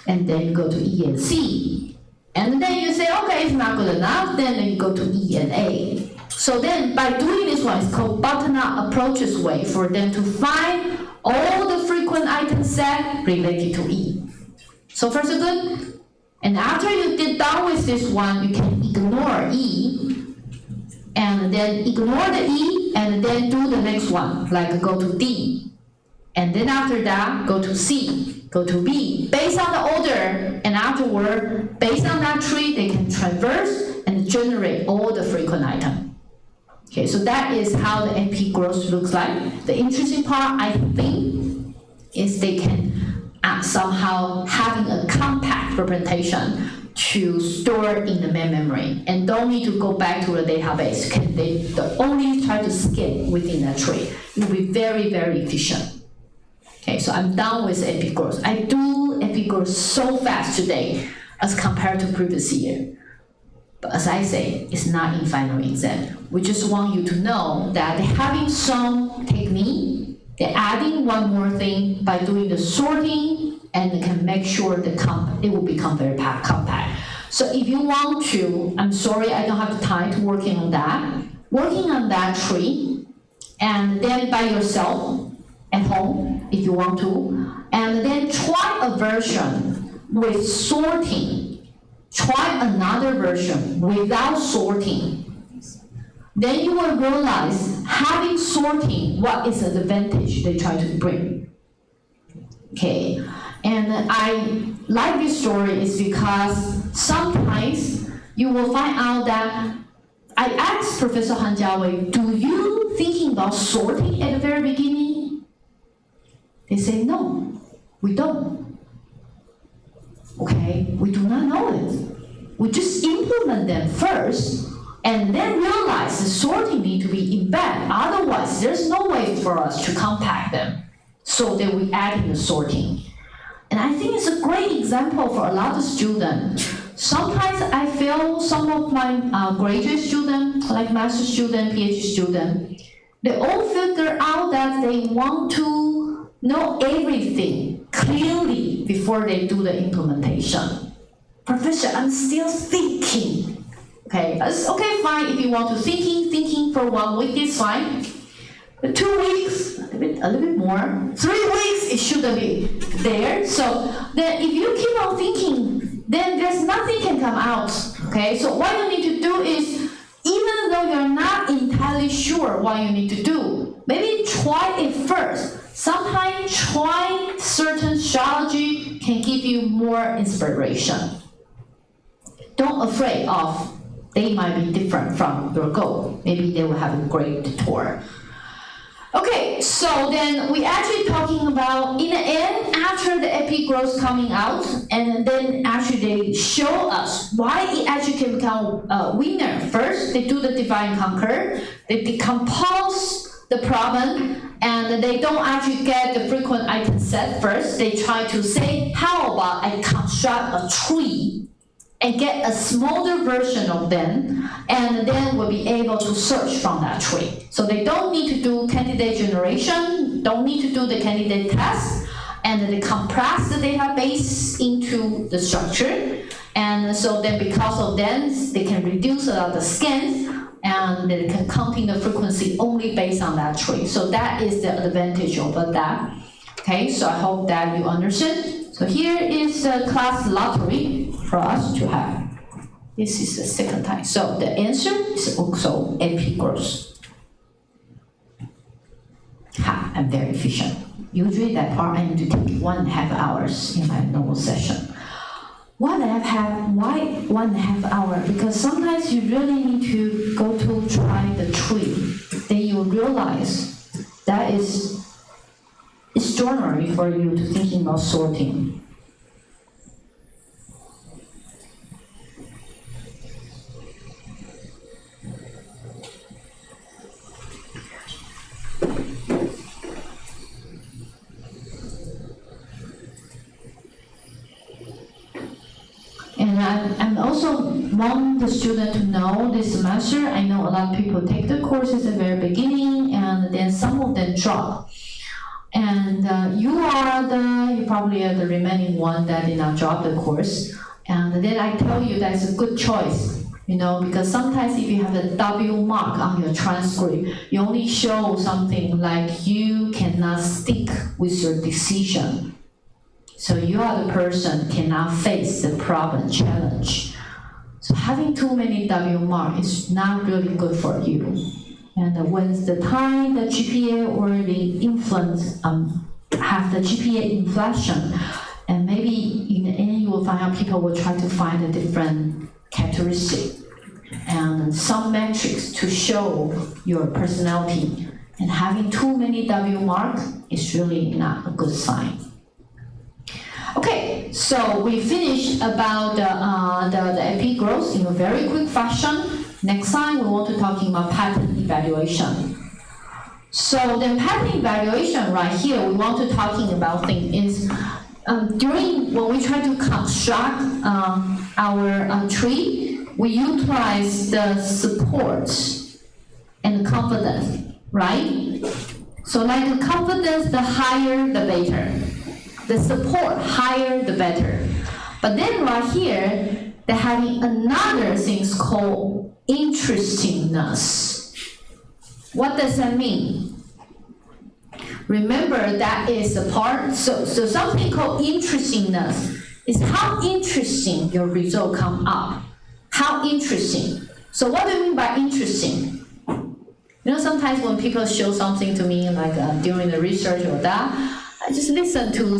and then you go to E and C, and then you say, okay, it's not good enough. Then you go to E and A. So then, by doing this one, it's called bottom-up approaches way for them to find all the frequent item set related to E. So far, so good. And after you get done with this one, you can ignore E, and then ignore the E, and then do the next one, like go to D. And then after that, go to C, go to B, based on the order, and afterward, based on that tree, they can traverse and generate all the frequent item. Okay, so that is how the NP growth looks like. The interesting part, I think, is they can somehow having a compact representation to store in the main memory and don't need to go back to the database. They only try to skip within a tree. It will be very, very efficient. Okay, so I'm done with NP growth. I do NP growth so fast today as compared to previous year. But as I say, it's not in final exam. We just want you to know that they're having some technique, they're adding one more thing by doing the sorting, and they can make sure it will become very compact. So if you want to, I'm sorry I don't have the time to working on that tree, and then by yourself at home if you want to, and then try a version with sorting. Try another version without sorting. Then you will realize having sorting, what is the advantage they try to bring. Okay, and I like this story is because sometimes you will find out that I asked Professor Han Jiawei, do you thinking about sorting at the very beginning? They say, no, we don't. Okay, we do not know it. We just implement them first and then realize the sorting need to be embedded. Otherwise, there's no way for us to compact them. So then we add in the sorting. And I think it's a great example for a lot of students. Sometimes I feel some of my graduate students, like master student, PhD student, they all figure out that they want to know everything clearly before they do the implementation. Professor, I'm still thinking. Okay, it's okay, fine. If you want to thinking for 1 week, it's fine. But 2 weeks, a little bit more. 3 weeks, it shouldn't be there. So then if you keep on thinking, then there's nothing can come out. Okay, so what you need to do is, even though you're not entirely sure what you need to do, maybe try it first. Sometimes trying certain strategy can give you more inspiration. Don't afraid of they might be different from your goal. Maybe they will have a great tour. Okay, so then we actually talking about, in the end, after the epi growth coming out, and then actually they show us why it actually can become a winner. First, they do the divide and conquer, they decompose the problem, and they don't actually get the frequent item set first. They try to say, how about I construct a tree and get a smaller version of them, and then we'll be able to search from that tree. So they don't need to do candidate generation, don't need to do the candidate test, and they compress the database into the structure. And so then because of that, they can reduce a lot of the scans, and they can counting the frequency only based on that tree. So that is the advantage of that. Okay, so I hope that you understand. So here is the class lottery for us to have. This is the second time. So the answer is also AP growth. Ha, I'm very efficient. Usually that part I need to take 1.5 hours in my normal session. Why 1.5 hours? Because sometimes you really need to go to try the tree. Then you realize that is extraordinary for you to thinking about sorting. And I also want the student to know this semester, I know a lot of people take the courses at the very beginning, and then some of them drop. And you probably are the remaining one that did not drop the course. And then I tell you that's a good choice, because sometimes if you have a W mark on your transcript, you only show something like you cannot stick with your decision. So you are the person cannot face the problem challenge. So having too many W mark is not really good for you. And when the time the GPA or the influence have the GPA inflation, and maybe in the end you will find out people will try to find a different characteristic and some metrics to show your personality. And having too many W mark is really not a good sign. Okay, so we finished about the AP growth in a very quick fashion. Next time we want to talking about pattern evaluation. So the pattern evaluation right here, we want to talking about thing is during when we try to construct our tree, we utilize the support and confidence, right? So like the confidence, the higher the better. The support, higher the better. But then right here, they're having another thing called interestingness. What does that mean? Remember that is a part, so something called interestingness is how interesting your result come up. How interesting. So what do you mean by interesting? You know, sometimes when people show something to me, like during the research or that, I just listen to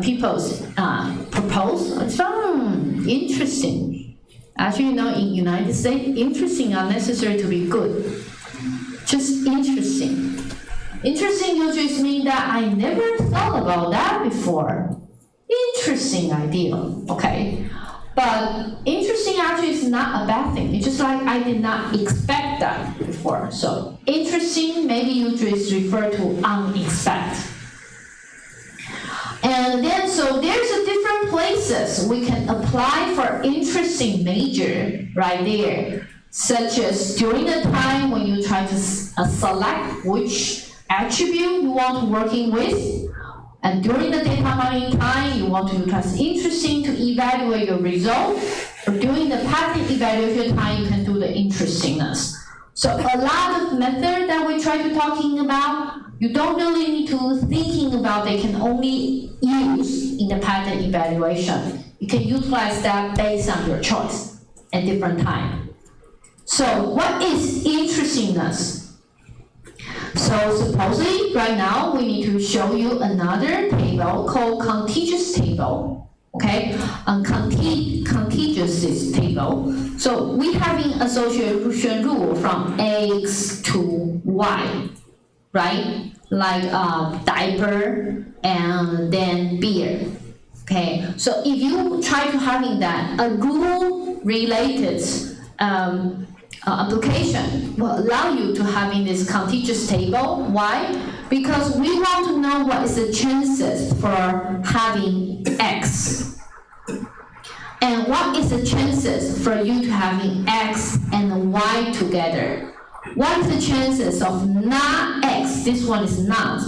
people's propose. It's interesting. Actually, you know, in United States, interesting are necessary to be good. Just interesting. Interesting usually means that I never thought about that before. Interesting idea, okay? But interesting actually is not a bad thing. It's just like I did not expect that before. So interesting maybe usually is referred to unexpected. And then so there's a different places we can apply for interesting major right there. Such as during the time when you try to select which attribute you want to working with, and during the data mining time, you want to utilize interesting to evaluate your result, or during the pattern evaluation time, you can do the interestingness. So a lot of method that we try to talking about, you don't really need to thinking about, they can only use in the pattern evaluation. You can utilize that based on your choice at different time. So what is interestingness? So supposedly, right now, we need to show you another table called contiguous table, okay? Contiguous table. So we having association rule from X to Y, right? Like diaper and then beer, okay? So if you try to having that, a rule-related application will allow you to having this contiguous table. Why? Because we want to know what is the chances for having X. And what is the chances for you to having X and Y together? What is the chances of not X? This one is not.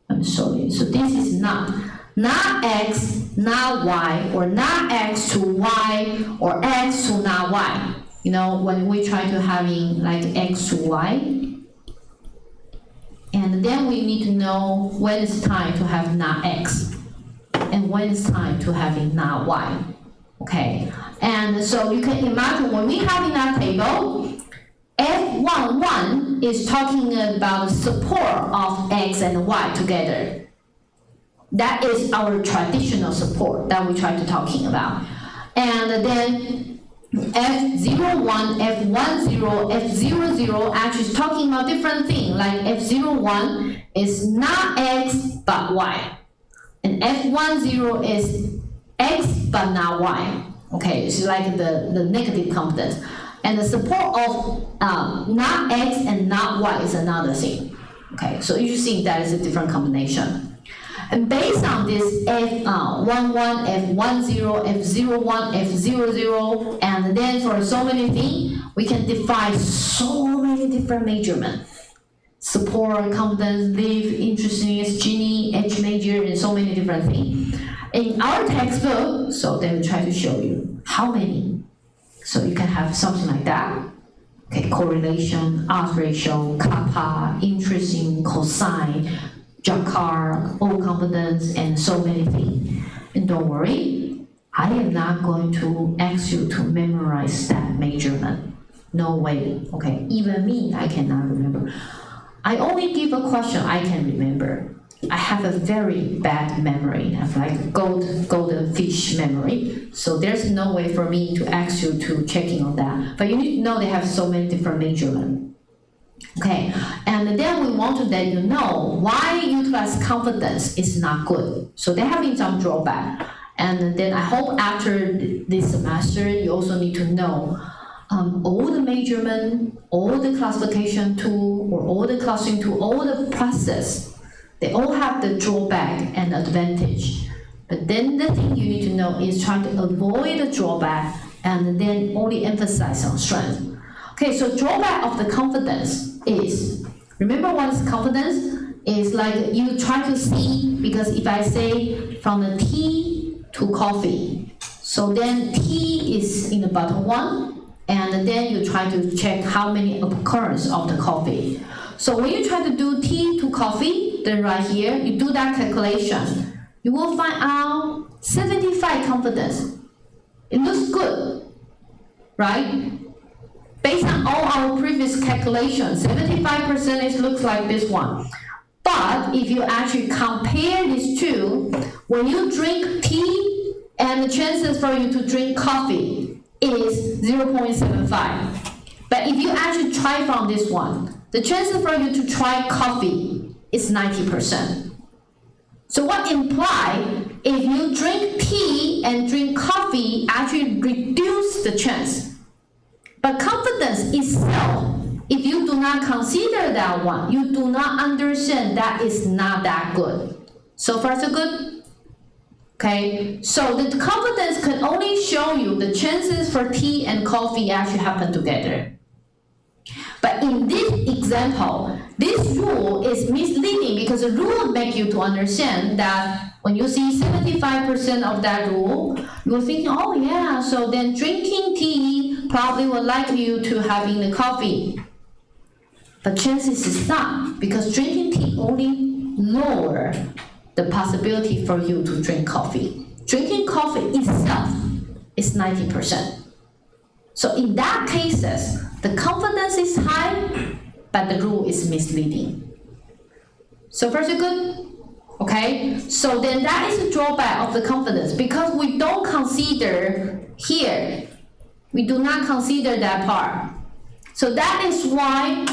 I'm sorry. So this is not. Not X, not Y, or not X to Y, or X to not Y. You know, when we try to having like X to Y, and then we need to know when it's time to have not X, and when it's time to having not Y, okay? And so you can imagine when we have in our table, F11 is talking about support of X and Y together. That is our traditional support that we try to talking about. And then F01, F10, F00 actually is talking about different things. Like F01 is not X but Y. And F10 is X but not Y. Okay, it's like the negative confidence. And the support of not X and not Y is another thing. Okay, so you see that is a different combination. And based on this F11, F10, F01, F00, and then for so many things, we can define so many different measurements. Support, confidence, live, interestingness, Gini, H major, and so many different things. In our textbook, so they will try to show you how many. So you can have something like that. Okay, correlation, odds ratio, kappa, interesting, cosine, Jacquard, all confidence, and so many things. And don't worry, I am not going to ask you to memorize that measurement. No way, okay? Even me, I cannot remember. I only give a question I can remember. I have a very bad memory. I have like golden fish memory. So there's no way for me to ask you to checking on that. But you need to know they have so many different measurements. Okay, and then we want to let you know why utilize confidence is not good. So they're having some drawback. And then I hope after this semester, you also need to know all the measurement, all the classification tool, or all the clustering tool, all the process, they all have the drawback and advantage. But then the thing you need to know is try to avoid the drawback and then only emphasize on strength. Okay, so drawback of the confidence is, remember what is confidence? Is like you try to see, because if I say from the tea to coffee, so then tea is in the bottom one, and then you try to check how many occurrence of the coffee. So when you try to do tea to coffee, then right here, you do that calculation, you will find out 75 confidence. It looks good, right? Based on all our previous calculations, 75% looks like this one. But if you actually compare these two, when you drink tea and the chances for you to drink coffee is 0.75. But if you actually try from this one, the chances for you to try coffee is 90%. So what implies, if you drink tea and drink coffee, actually reduce the chance. But confidence itself, if you do not consider that one, you do not understand that is not that good. So far so good? Okay, so the confidence can only show you the chances for tea and coffee actually happen together. But in this example, this rule is misleading because the rule makes you to understand that when you see 75% of that rule, you're thinking, oh yeah, so then drinking tea probably will likely you to having the coffee. But chances is not, because drinking tea only lower the possibility for you to drink coffee. Drinking coffee itself is 90%. So in that cases, the confidence is high, but the rule is misleading. So far so good? Okay, so then that is the drawback of the confidence, because we don't consider here, we do not consider that part. So that is why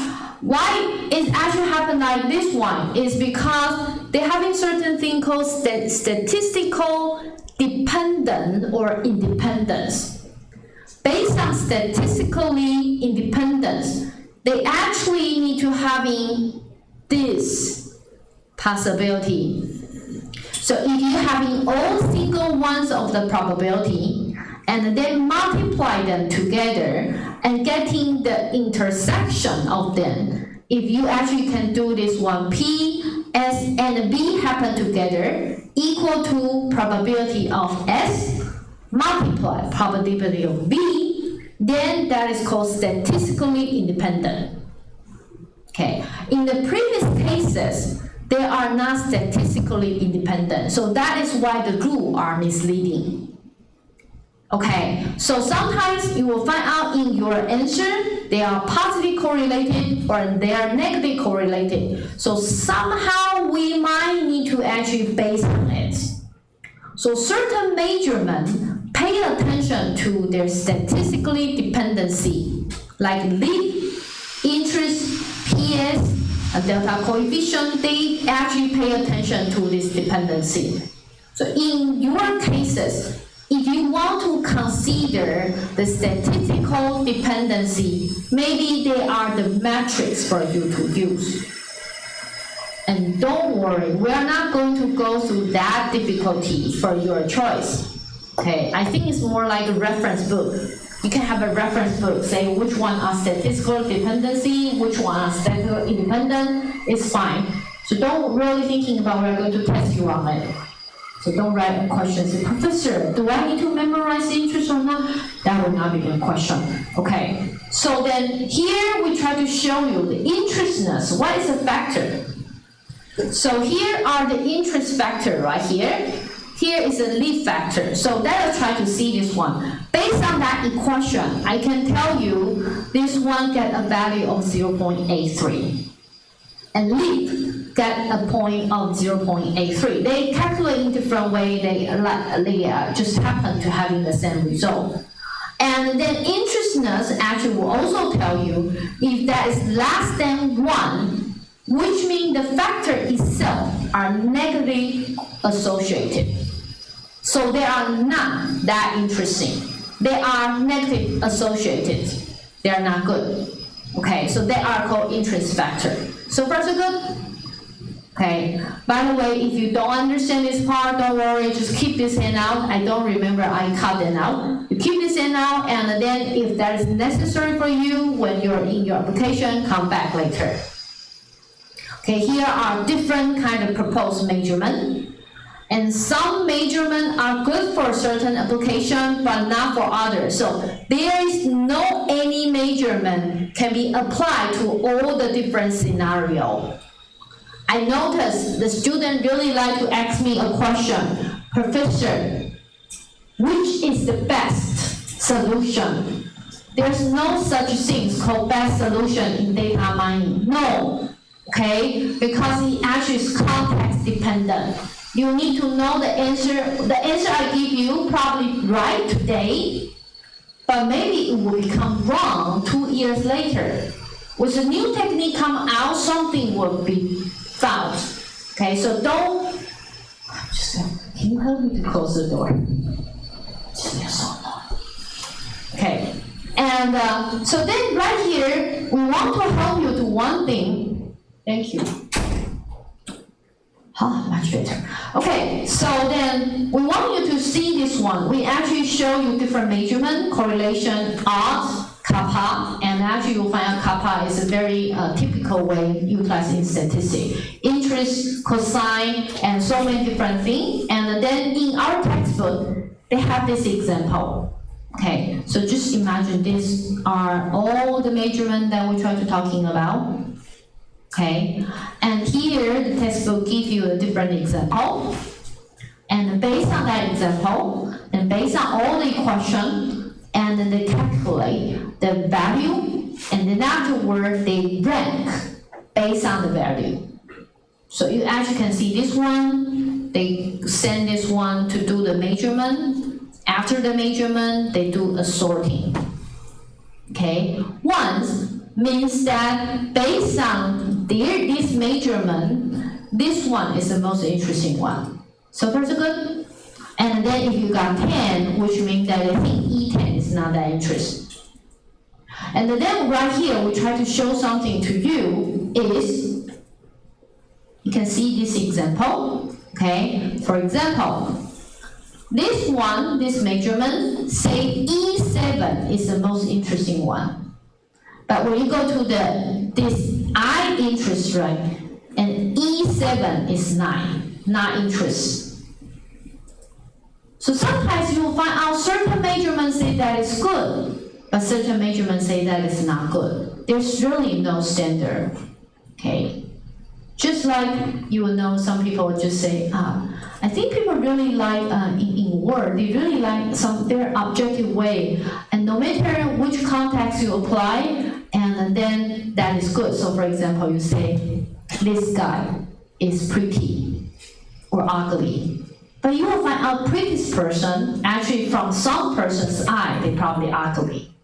it actually happened like this one, is because they're having certain thing called statistical dependent or independence. Based on statistically independence, they actually need to having this possibility. So if you're having all single ones of the probability and then multiply them together and getting the intersection of them, if you actually can do this one, P, S, and B happen together equal to probability of S multiply probability of B, then that is called statistically independent. Okay, in the previous cases, they are not statistically independent, so that is why the rules are misleading. Okay, so sometimes you will find out in your answer, they are positively correlated or they are negatively correlated. So somehow we might need to actually base on it. So certain measurements pay attention to their statistically dependency, like leaf, interest, PS, and delta coefficient, they actually pay attention to this dependency. So in your cases, if you want to consider the statistical dependency, maybe they are the metrics for you to use. And don't worry, we are not going to go through that difficulty for your choice. Okay, I think it's more like a reference book. You can have a reference book, say which one are statistical dependency, which one are statistical independent, it's fine. So don't really thinking about we're going to test you on it. So don't write a question, say, Professor, do I need to memorize the interest or not? That will not be the question. Okay, so then here we try to show you the interestness. What is a factor? So here are the interest factor right here. Here is a lead factor. So let us try to see this one. Based on that equation, I can tell you this one get a value of 0.83. And lead get a point of 0.83. They calculate in different way. They just happen to having the same result. And then interestness actually will also tell you if that is less than 1, which means the factor itself are negatively associated. So they are not that interesting. They are negative associated. They are not good. Okay, so they are called interest factor. So far so good? Okay, by the way, if you don't understand this part, don't worry, just keep this handout. I don't remember I cut them out. You keep this handout, and then if that is necessary for you when you're in your application, come back later. Okay, here are different kind of proposed measurement. And some measurements are good for certain application, but not for others. So there is no any measurement can be applied to all the different scenarios. I noticed the student really like to ask me a question, Professor, which is the best solution? There's no such thing called best solution in data mining. No, okay, because it actually is context dependent. You need to know the answer. The answer I give you probably right today, but maybe it will become wrong 2 years later. With a new technique come out, something will be found. Okay, so don't. Can you help me to close the door? Okay, and so then right here, we want to help you to one thing. Thank you. Much better. Okay, so then we want you to see this one. We actually show you different measurement, correlation, odds, kappa, and actually you'll find out kappa is a very typical way utilized in statistics. Interest, cosine, and so many different things. And then in our textbook, they have this example. Okay, so just imagine these are all the measurements that we try to talking about. Okay, and here the textbook gives you a different example, and based on that example, and based on all the equation, and then they calculate the value, and then afterward they rank based on the value. So you actually can see this one, they send this one to do the measurement. After the measurement, they do a sorting. Okay, once means that based on this measurement, this one is the most interesting one. So far so good? And then if you got 10, which means that I think E10 is not that interesting. And then right here, we try to show something to you is, you can see this example, okay? For example, this one, this measurement, say E7 is the most interesting one. But when you go to this I interest rate, and E7 is 9, not interest. So sometimes you will find out certain measurements say that is good, but certain measurements say that is not good. There's really no standard, okay? Just like you will know some people just say, I think people really like, in Word, they really like their objective way, and no matter which context you apply, and then that is good. So for example, you say, this guy is pretty or ugly. But you will find out prettiest person, actually from some person's eye, they probably ugly.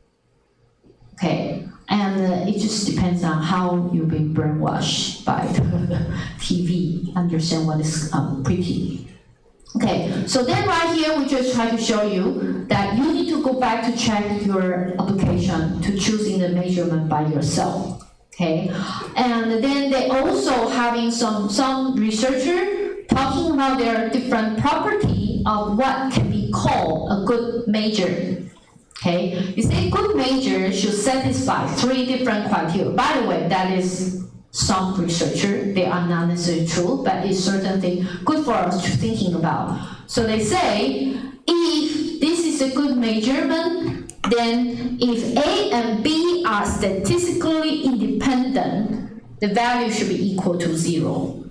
Okay, and it just depends on how you've been brainwashed by the TV, understand what is pretty. Okay, so then right here, we just try to show you that you need to go back to check your application to choosing the measurement by yourself, okay? And then they also having some researcher talking about their different property of what can be called a good measure, okay? You say good measure should satisfy 3 different criteria. By the way, that is some researcher, they are not necessarily true, but it's certain thing good for us to thinking about. So they say, if this is a good measurement, then if A and B are statistically independent, the value should be equal to 0.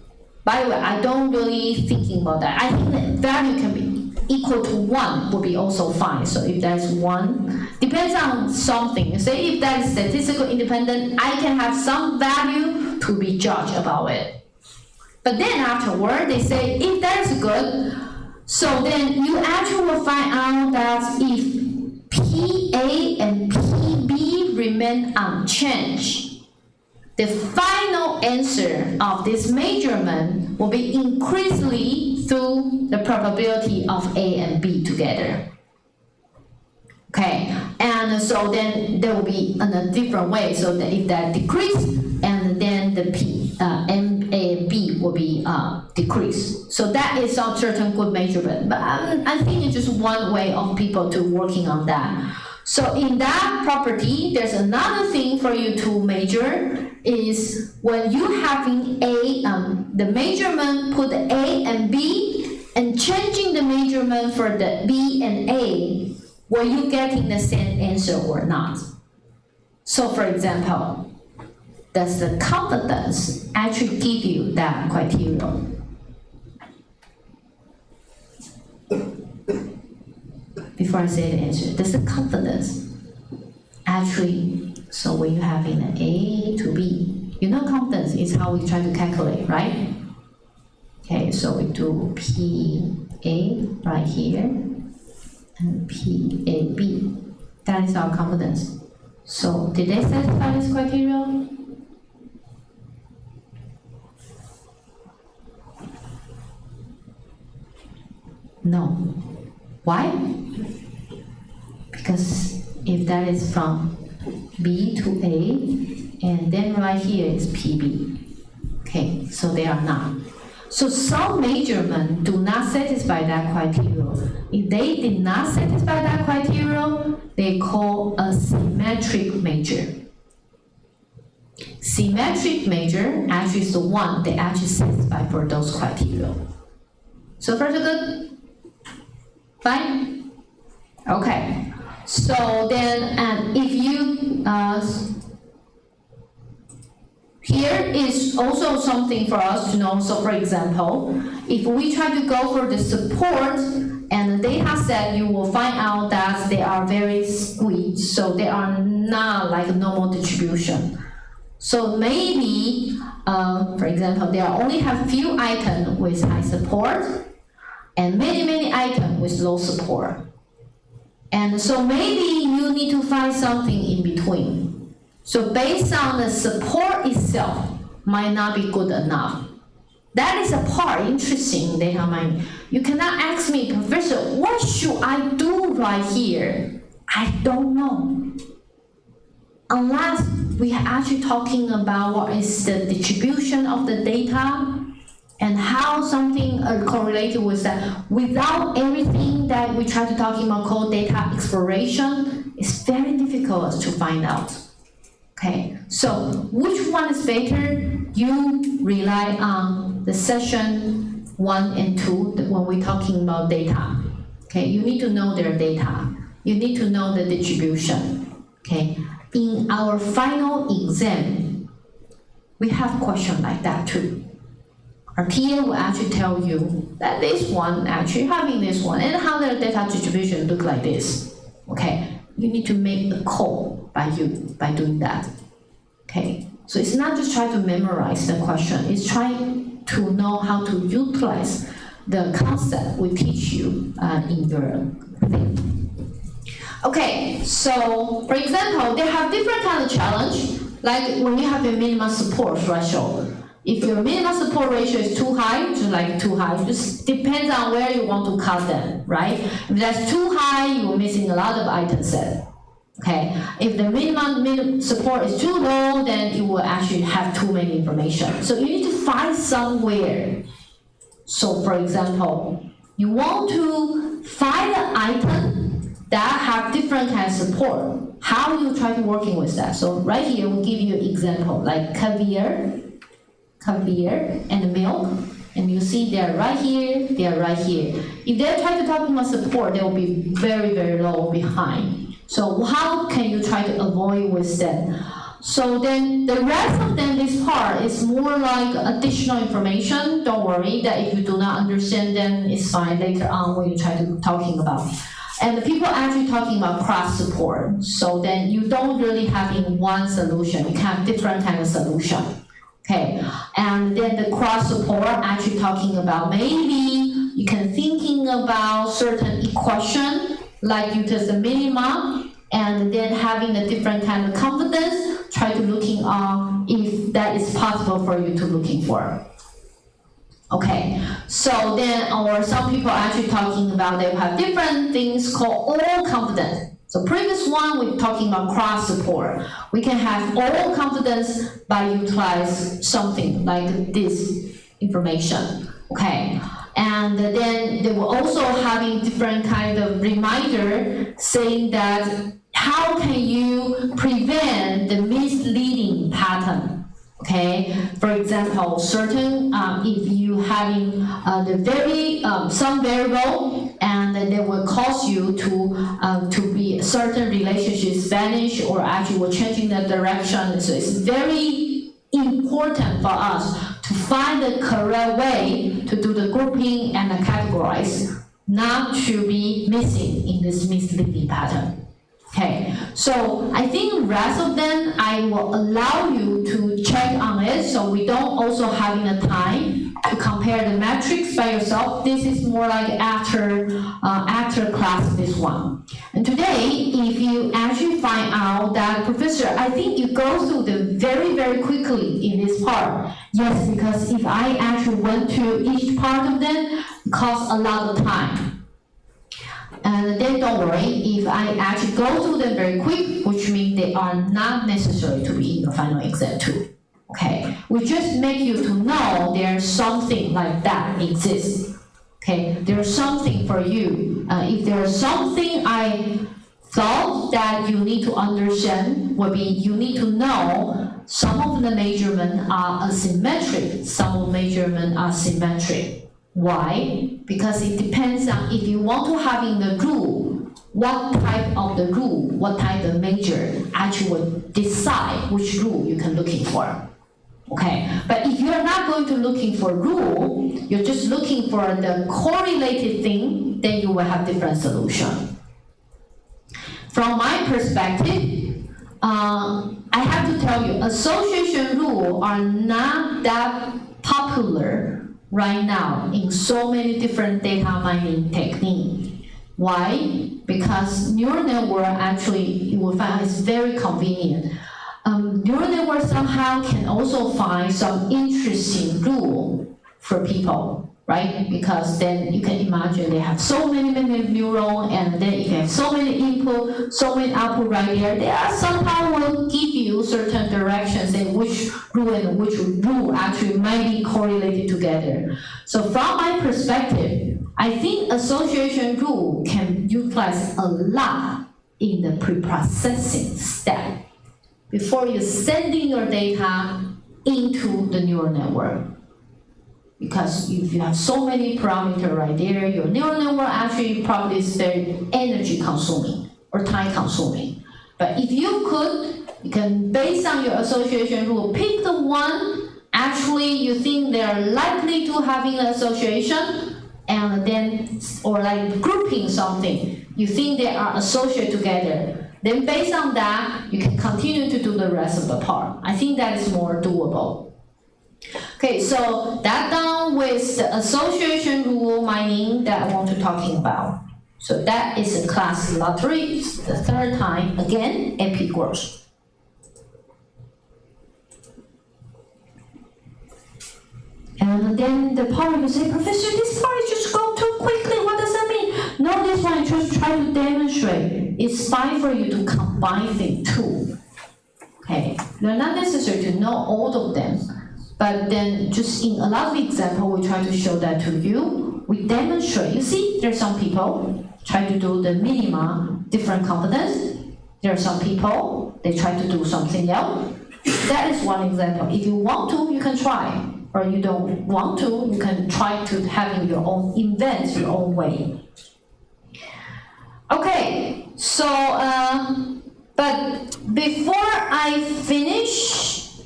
By the way, I don't really thinking about that. I think the value can be equal to 1 would be also fine. So if that's 1, depends on something. Say if that is statistically independent, I can have some value to be judged about it. But then afterward, they say if that is good, so then you actually will find out that if PA and PB remain unchanged, the final answer of this measurement will be increasingly through the probability of A and B together. Okay, and so then there will be in a different way. So that if that decrease, and then the M, A, and B will be decreased. So that is a certain good measurement. But I think it's just one way of people to working on that. So in that property, there's another thing for you to measure is when you having the measurement, put A and B, and changing the measurement for the B and A, were you getting the same answer or not? So for example, does the confidence actually give you that criteria? Before I say the answer, does the confidence actually, so when you're having an A to B, you know confidence is how we try to calculate, right? Okay, so we do PA right here and PAB. That is our confidence. So did they satisfy this criteria? No. Why? Because if that is from B to A, and then right here is PB. Okay, so they are not. So some measurement do not satisfy that criteria. If they did not satisfy that criteria, they call a symmetric measure. Symmetric measure actually is the one that actually satisfy for those criteria. So far so good? Fine? Okay. So then, if you, here is also something for us to know. So for example, if we try to go for the support and the data set, you will find out that they are very squeezed, so they are not like normal distribution. So maybe, for example, there only have few items with high support and many items with low support. And so maybe you need to find something in between. So based on the support itself might not be good enough. That is a part interesting in data mining. You cannot ask me, Professor, what should I do right here? I don't know. Unless we are actually talking about what is the distribution of the data and how something correlated with that. Without everything that we try to talk about called data exploration, it's very difficult to find out. Okay, so which one is better? You rely on the session 1 and 2 when we're talking about data. Okay, you need to know their data. You need to know the distribution. Okay, in our final exam, we have questions like that too. Our TA will actually tell you that this one actually having this one and how the data distribution look like this. Okay, you need to make a call by doing that. Okay, so it's not just trying to memorize the question, it's trying to know how to utilize the concept we teach you in your thing. Okay, so for example, they have different kind of challenge, like when you have a minimum support threshold. If your minimum support ratio is too high, just like too high, just depends on where you want to cut them, right? If that's too high, you're missing a lot of item set. Okay, if the minimum support is too low, then you will actually have too many information. So you need to find somewhere. So for example, you want to find an item that have different kind of support. How you try to working with that? So right here, we'll give you an example, like caviar and milk, and you see they're right here, they're right here. If they're trying to talk about support, they will be very low behind. So how can you try to avoid with them? So then the rest of them, this part is more like additional information. Don't worry that if you do not understand them, it's fine later on when you try to talking about. And the people actually talking about cross support. So then you don't really have in one solution, you can have different kind of solution. Okay, and then the cross support actually talking about maybe you can thinking about certain equation, like you test the minimum, and then having a different kind of confidence, try to looking on if that is possible for you to looking for. Okay, so then, or some people are actually talking about they have different things called all confidence. So previous one, we're talking about cross support. We can have all confidence by utilize something like this. information, okay? And then they were also having different kind of reminder saying that how can you prevent the misleading pattern, okay? For example, certain, if you having the very, some variable, and they will cause you to be a certain relationships vanish or actually we're changing the direction. So it's very important for us to find the correct way to do the grouping and the categorize, not to be missing in this misleading pattern. Okay, so I think rest of them I will allow you to check on it, so we don't also having a time to compare the metrics by yourself. This is more like after class, this one. And today, if you actually find out that, Professor, I think you go through them very, very quickly in this part. Yes, because if I actually went to each part of them, it costs a lot of time. And then don't worry, if I actually go through them very quick, which means they are not necessary to be in the final exam too. Okay, we just make you to know there's something like that exists. Okay, there's something for you. If there's something I thought that you need to understand, would be you need to know some of the measurements are asymmetric, some of the measurements are symmetric. Why? Because it depends on if you want to have in the rule, what type of the rule, what type of measure actually will decide which rule you can looking for. Okay, but if you're not going to looking for rule, you're just looking for the correlated thing, then you will have different solution. From my perspective, I have to tell you, association rules are not that popular right now in so many different data mining techniques. Why? Because neural network actually, you will find is very convenient. Neural network somehow can also find some interesting rule for people, right? Because then you can imagine they have so many neurons, and then you have so many input, so many output right there. They are somehow will give you certain directions and which rule and which rule actually might be correlated together. So from my perspective, I think association rule can utilize a lot in the pre-processing step before you're sending your data into the neural network. Because if you have so many parameters right there, your neural network actually probably is very energy consuming or time consuming. But if you can, based on your association rule, pick the one actually you think they are likely to having an association, and then, or like grouping something, you think they are associated together. Then based on that, you can continue to do the rest of the part. I think that is more doable. Okay, so that done with the association rule mining that I want to talking about. So that is a class lottery, the third time, again, AP course. And then the part you say, Professor, this part just go too quickly, what does that mean? No, this one I just try to demonstrate. It's fine for you to combine things too. Okay, you're not necessary to know all of them, but then just in a lot of examples, we try to show that to you. We demonstrate, you see, there's some people try to do the minima, different confidence. There are some people, they try to do something else. That is one example. If you want to, you can try. Or you don't want to, you can try to having your own, invent your own way. Okay, so, but before I finish,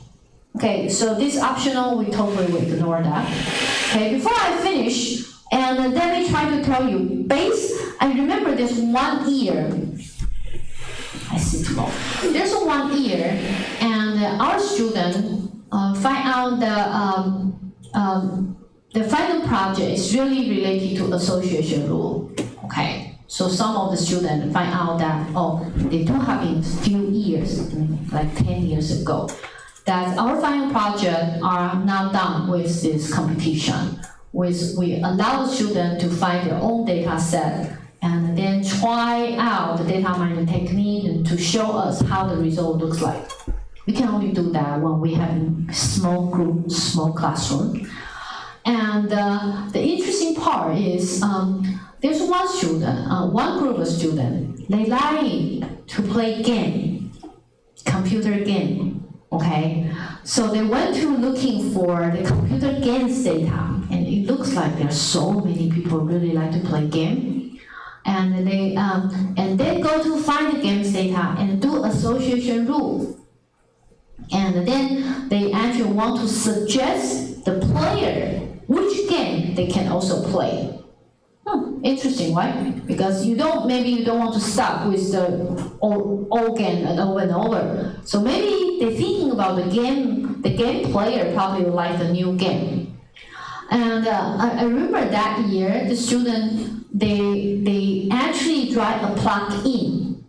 okay, so this optional, we totally will ignore that. Okay, before I finish, and let me try to tell you, I remember there's 1 year, I see too long. There's 1 year, and our student find out the final project is really related to association rule. Okay, so some of the students find out that, they do have in few years, like 10 years ago, that our final project are now done with this competition. We allow the student to find their own data set and then try out the data mining technique and to show us how the result looks like. We can only do that when we have small group, small classroom. And the interesting part is there's one student, one group of students, they like to play game, computer game, okay? So they went to looking for the computer games data, and it looks like there are so many people really like to play game. And they go to find the games data and do association rule. And then they actually want to suggest the player which game they can also play. Interesting, right? Because maybe you don't want to stop with the old game and over. So maybe they're thinking about the game player probably would like the new game. And I remember that year, the student, they actually drive a plug-in,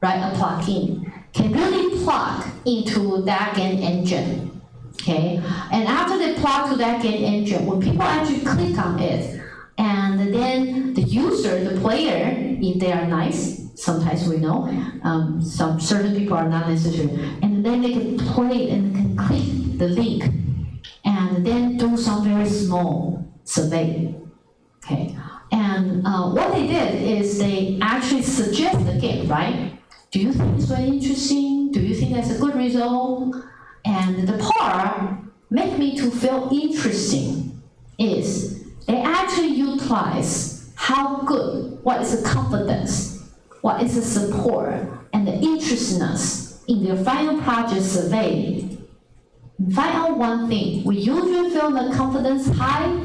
right? A plug-in can really plug into that game engine, okay? And after they plug to that game engine, when people actually click on it, and then the user, the player, if they are nice, sometimes we know, some certain people are not necessary, and then they can play and can click the link, and then do some very small survey, okay? And what they did is they actually suggest the game, right? Do you think it's very interesting? Do you think that's a good result? And the part make me to feel interesting is they actually utilize how good, what is the confidence, what is the support, and the interestedness in their final project survey. Find out one thing, we usually feel the confidence high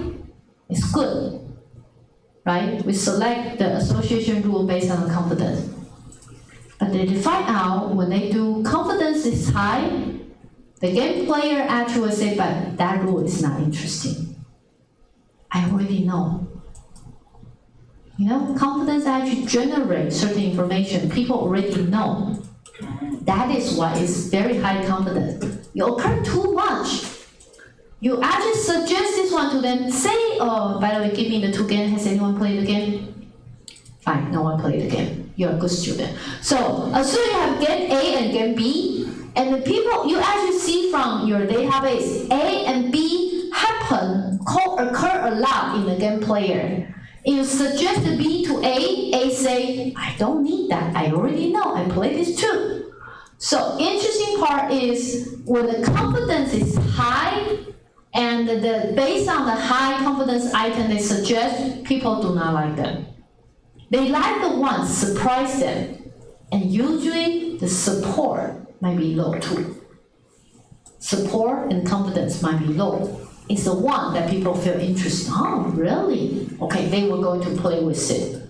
is good, right? We select the association rule based on the confidence. But they find out when they do confidence is high, the game player actually will say, but that rule is not interesting. I already know. Confidence actually generates certain information people already know. That is why it's very high confidence. You occur too much. You actually suggest this one to them, say, oh, by the way, give me the 2 games. Has anyone played the game? Fine, no one played the game. You're a good student. So, assume you have game A and game B, and the people you actually see from your database, A and B occur a lot in the game player. If you suggest the B to A say, I don't need that. I already know. I played this too. So, interesting part is when the confidence is high, and based on the high confidence item they suggest, people do not like them. They like the ones surprise them, and usually the support might be low too. Support and confidence might be low. It's the one that people feel interested. Oh, really? Okay, they were going to play with it.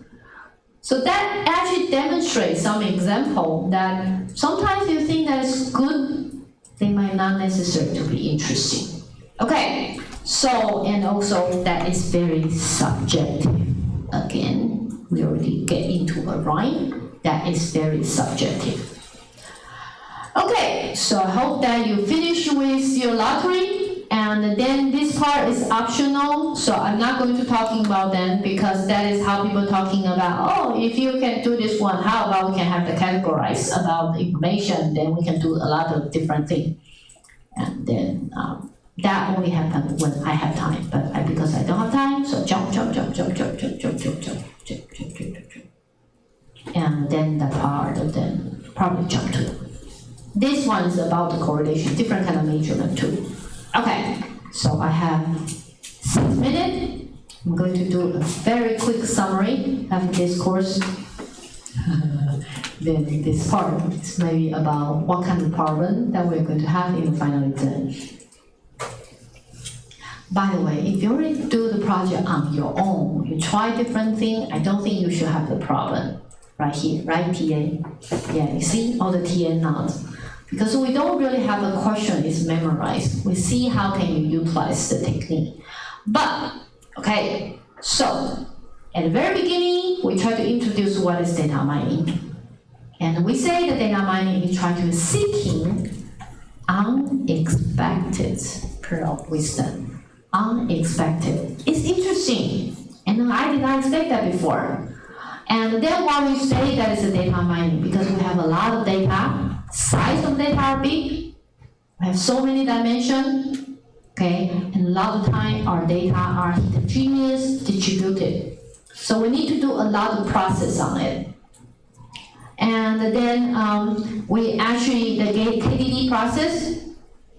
So that actually demonstrates some example that sometimes you think that is good, they might not necessarily to be interesting. Okay, so, and also that is very subjective. Again, we already get into a rhyme. That is very subjective. Okay, so I hope that you finish with your lottery. And then this part is optional, so I'm not going to talking about them because that is how people talking about, oh, if you can do this one, how about we can have the categorize about the information, then we can do a lot of different things. And then that only happens when I have time, but because I don't have time, so jump. And then the part, then probably jump to. This one is about the correlation, different kind of measurement too. Okay, so I have 6 minutes. I'm going to do a very quick summary of this course. Then this part is maybe about what kind of problem that we're going to have in the final exam. By the way, if you already do the project on your own, you try different things, I don't think you should have the problem. Right here, right, TA? Yeah, you see all the TA nods. Because we don't really have a question is memorized. We see how can you utilize the technique. But, okay, so at the very beginning, we try to introduce what is data mining. And we say that data mining is trying to seeking unexpected pearl of wisdom. Unexpected. It's interesting. And I did not expect that before. And then why we say that is a data mining? Because we have a lot of data. Size of data are big. We have so many dimensions. okay? And a lot of time our data are heterogeneous, distributed. So we need to do a lot of process on it. And then we actually, the KDD process,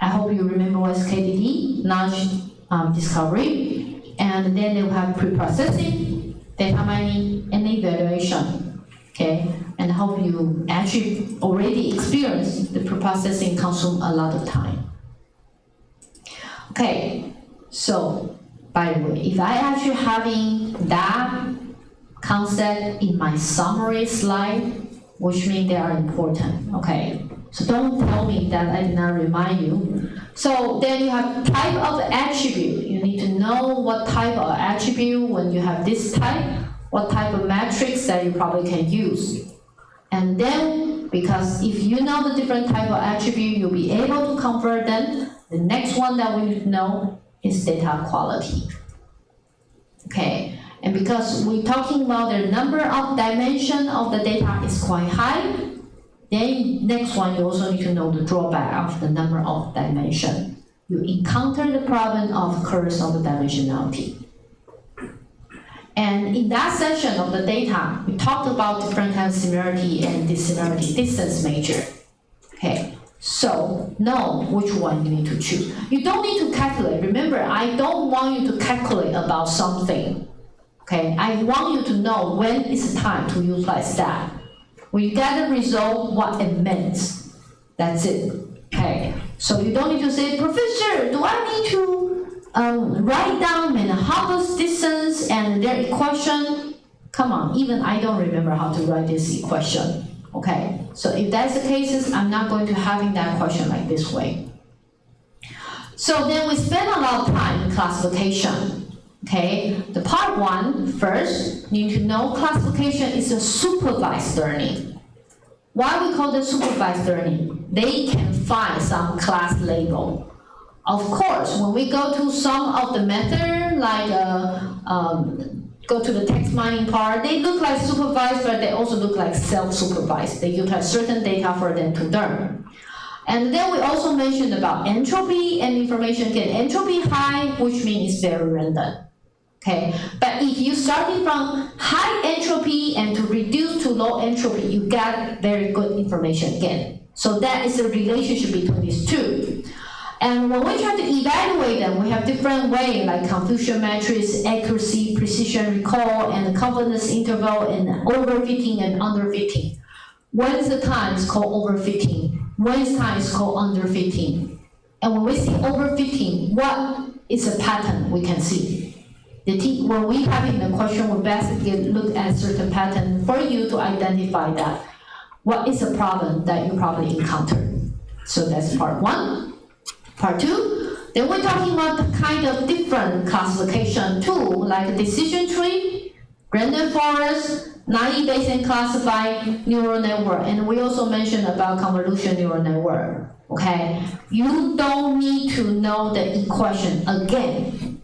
I hope you remember what's KDD, knowledge discovery. And then they will have pre-processing, data mining, and evaluation, okay? And I hope you actually already experienced the pre-processing consume a lot of time. Okay, so by the way, if I actually having that concept in my summary slide, which means they are important, okay? So don't tell me that I did not remind you. So then you have type of attribute. You need to know what type of attribute when you have this type, what type of metrics that you probably can use. And then, because if you know the different type of attribute, you'll be able to convert them. The next one that we need to know is data quality. Okay, and because we're talking about the number of dimension of the data is quite high, then next one you also need to know the drawback of the number of dimension. You encounter the problem of curse of the dimensionality. And in that section of the data, we talked about different kinds of similarity and dissimilarity, distance measure. Okay, so know which one you need to choose. You don't need to calculate. Remember, I don't want you to calculate about something. Okay, I want you to know when is the time to utilize that. When you get the result, what it means. That's it. Okay, so you don't need to say, Professor, do I need to write down Manhattan's distance and their equation? Come on, even I don't remember how to write this equation. Okay, so if that's the case, I'm not going to having that question like this way. So then we spend a lot of time in classification. Okay, the part one, first, you need to know classification is a supervised learning. Why we call it supervised learning? They can find some class label. Of course, when we go to some of the method, like go to the text mining part, they look like supervised, but they also look like self-supervised. They utilize certain data for them to learn. And then we also mentioned about entropy and information gain. Entropy high, which means it's very random. Okay, but if you starting from high entropy and to reduce to low entropy, you get very good information gain. So that is the relationship between these two. And when we try to evaluate them, we have different ways like confusion matrix, accuracy, precision recall, and confidence interval, and overfitting and underfitting. When is the time it's called overfitting? When is time it's called underfitting? And when we see overfitting, what is a pattern we can see? When we having the question, we basically look at certain pattern for you to identify that. What is a problem that you probably encounter? So that's part one. Part two, then we're talking about the kind of different classification tool, like decision tree, random forest, naive Bayesian classified neural network, and we also mentioned about convolution neural network. Okay, you don't need to know the equation again,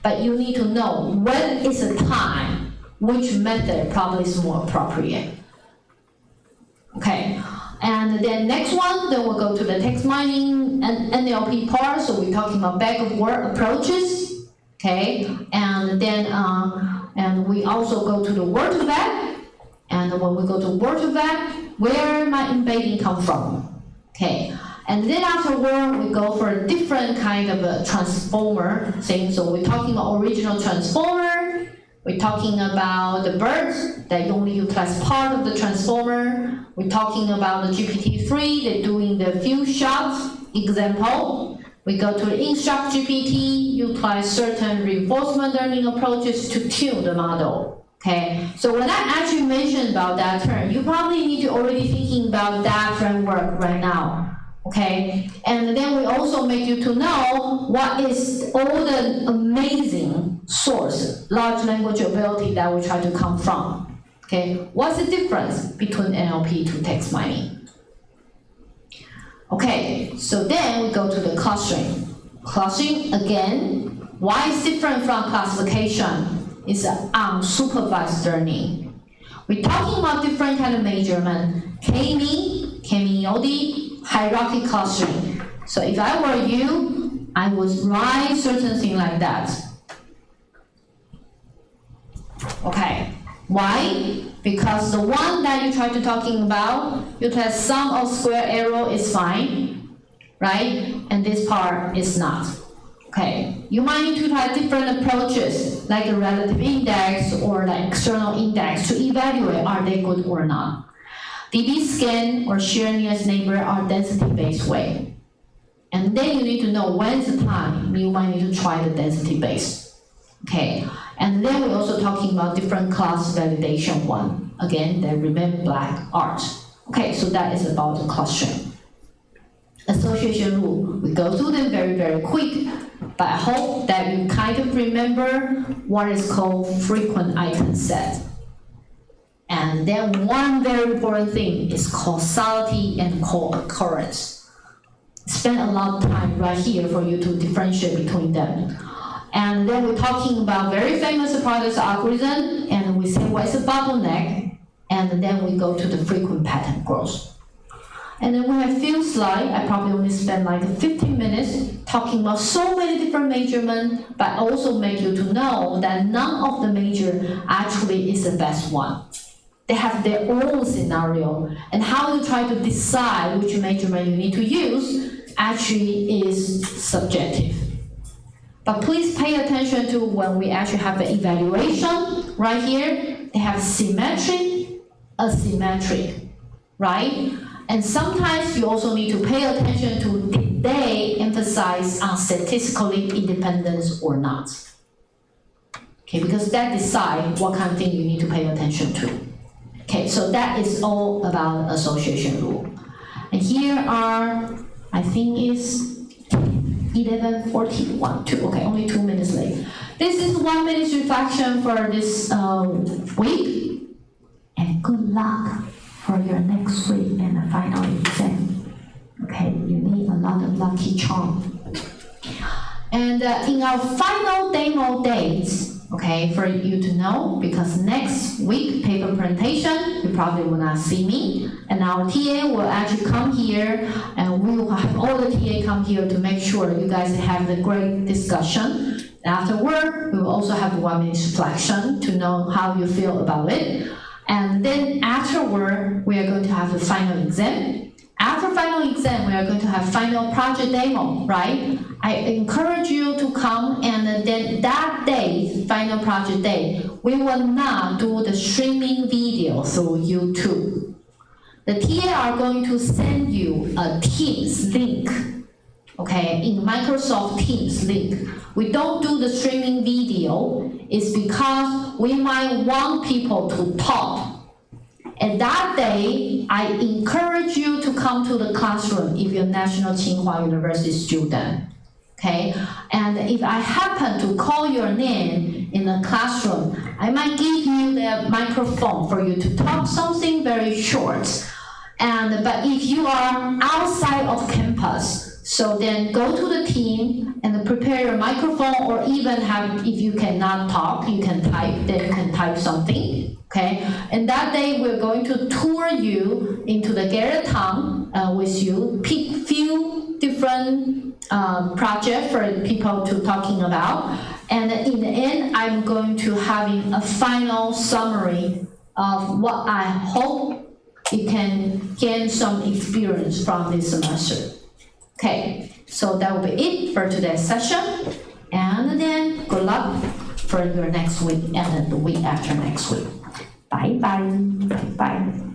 but you need to know when is the time, which method probably is more appropriate. Okay, and then next one, then we'll go to the text mining and NLP part. So we're talking about back-of-word approaches. Okay, and then and we also go to the word-to-vec. And when we go to word-to-vec, where my embedding come from? Okay. And then afterward, we go for a different kind of a transformer thing. So we're talking about original transformer. We're talking about the birds that only utilize part of the transformer. We're talking about the GPT-3, they're doing the few shots example. We go to the Instruct GPT, utilize certain reinforcement learning approaches to tune the model. Okay, so when I actually mentioned about that term, you probably need to already thinking about that framework right now. Okay, and then we also make you to know what is all the amazing source, large language ability that we try to come from. Okay, what's the difference between NLP to text mining? Okay, so then we go to the clustering. Clustering, again, why is different from classification? It's unsupervised learning. We're talking about different kind of measurement, K-mean, K-mean OD, hierarchy clustering. So if I were you, I would write certain thing like that. Okay, why? Because the one that you try to talking about, you tell sum of square arrow is fine, right? And this part is not. Okay, you might need to try different approaches, like a relative index or like external index to evaluate are they good or not. DB scan or share nearest neighbor are density-based way. And then you need to know when's the time you might need to try the density-based. Okay, and then we're also talking about different class validation one. Again, they remain black art. Okay, so that is about the clustering. Association rule, we go through them very, very quick, but I hope that you kind of remember what is called frequent item set. And then one very important thing is causality and co-occurrence. Spend a lot of time right here for you to differentiate between them. And then we're talking about very famous product algorithm, and we say what is a bottleneck, and then we go to the frequent pattern growth. And then we have few slides. I probably only spend like 15 minutes talking about so many different measurements, but also make you to know that none of the measure actually is the best one. They have their own scenario, and how you try to decide which measurement you need to use actually is subjective. But please pay attention to when we actually have the evaluation right here, they have symmetric, asymmetric, right? And sometimes you also need to pay attention to did they emphasize on statistically independence or not. Okay, because that decides what kind of thing you need to pay attention to. Okay, so that is all about association rule. And here are, I think is 11:41, okay, only 2 minutes late. This is 1 minute reflection for this week, and good luck for your next week and the final exam. Okay, you need a lot of lucky charm. And in our final demo dates, okay, for you to know, because next week, paper presentation, you probably will not see me, and our TA will actually come here, and we will have all the TA come here to make sure you guys have the great discussion. Afterward, we will also have 1 minute reflection to know how you feel about it. And then afterward, we are going to have the final exam. After final exam, we are going to have final project demo, right? I encourage you to come, and then that day, final project day, we will not do the streaming video through YouTube. The TA are going to send you a Teams link, okay, in Microsoft Teams link. We don't do the streaming video, it's because we might want people to talk. And that day, I encourage you to come to the classroom if you're National Tsinghua University student, okay? And if I happen to call your name in the classroom, I might give you the microphone for you to talk something very short. But if you are outside of campus, so then go to the team and prepare your microphone, or even have, if you cannot talk, you can type, then you can type something, okay? And that day, we're going to tour you into the Garrett Town with you, pick few different projects for people to talking about. And in the end, I'm going to having a final summary of what I hope you can gain some experience from this semester. Okay, so that will be it for today's session. And then good luck for your next week and then the week after next week. Bye bye. Bye bye.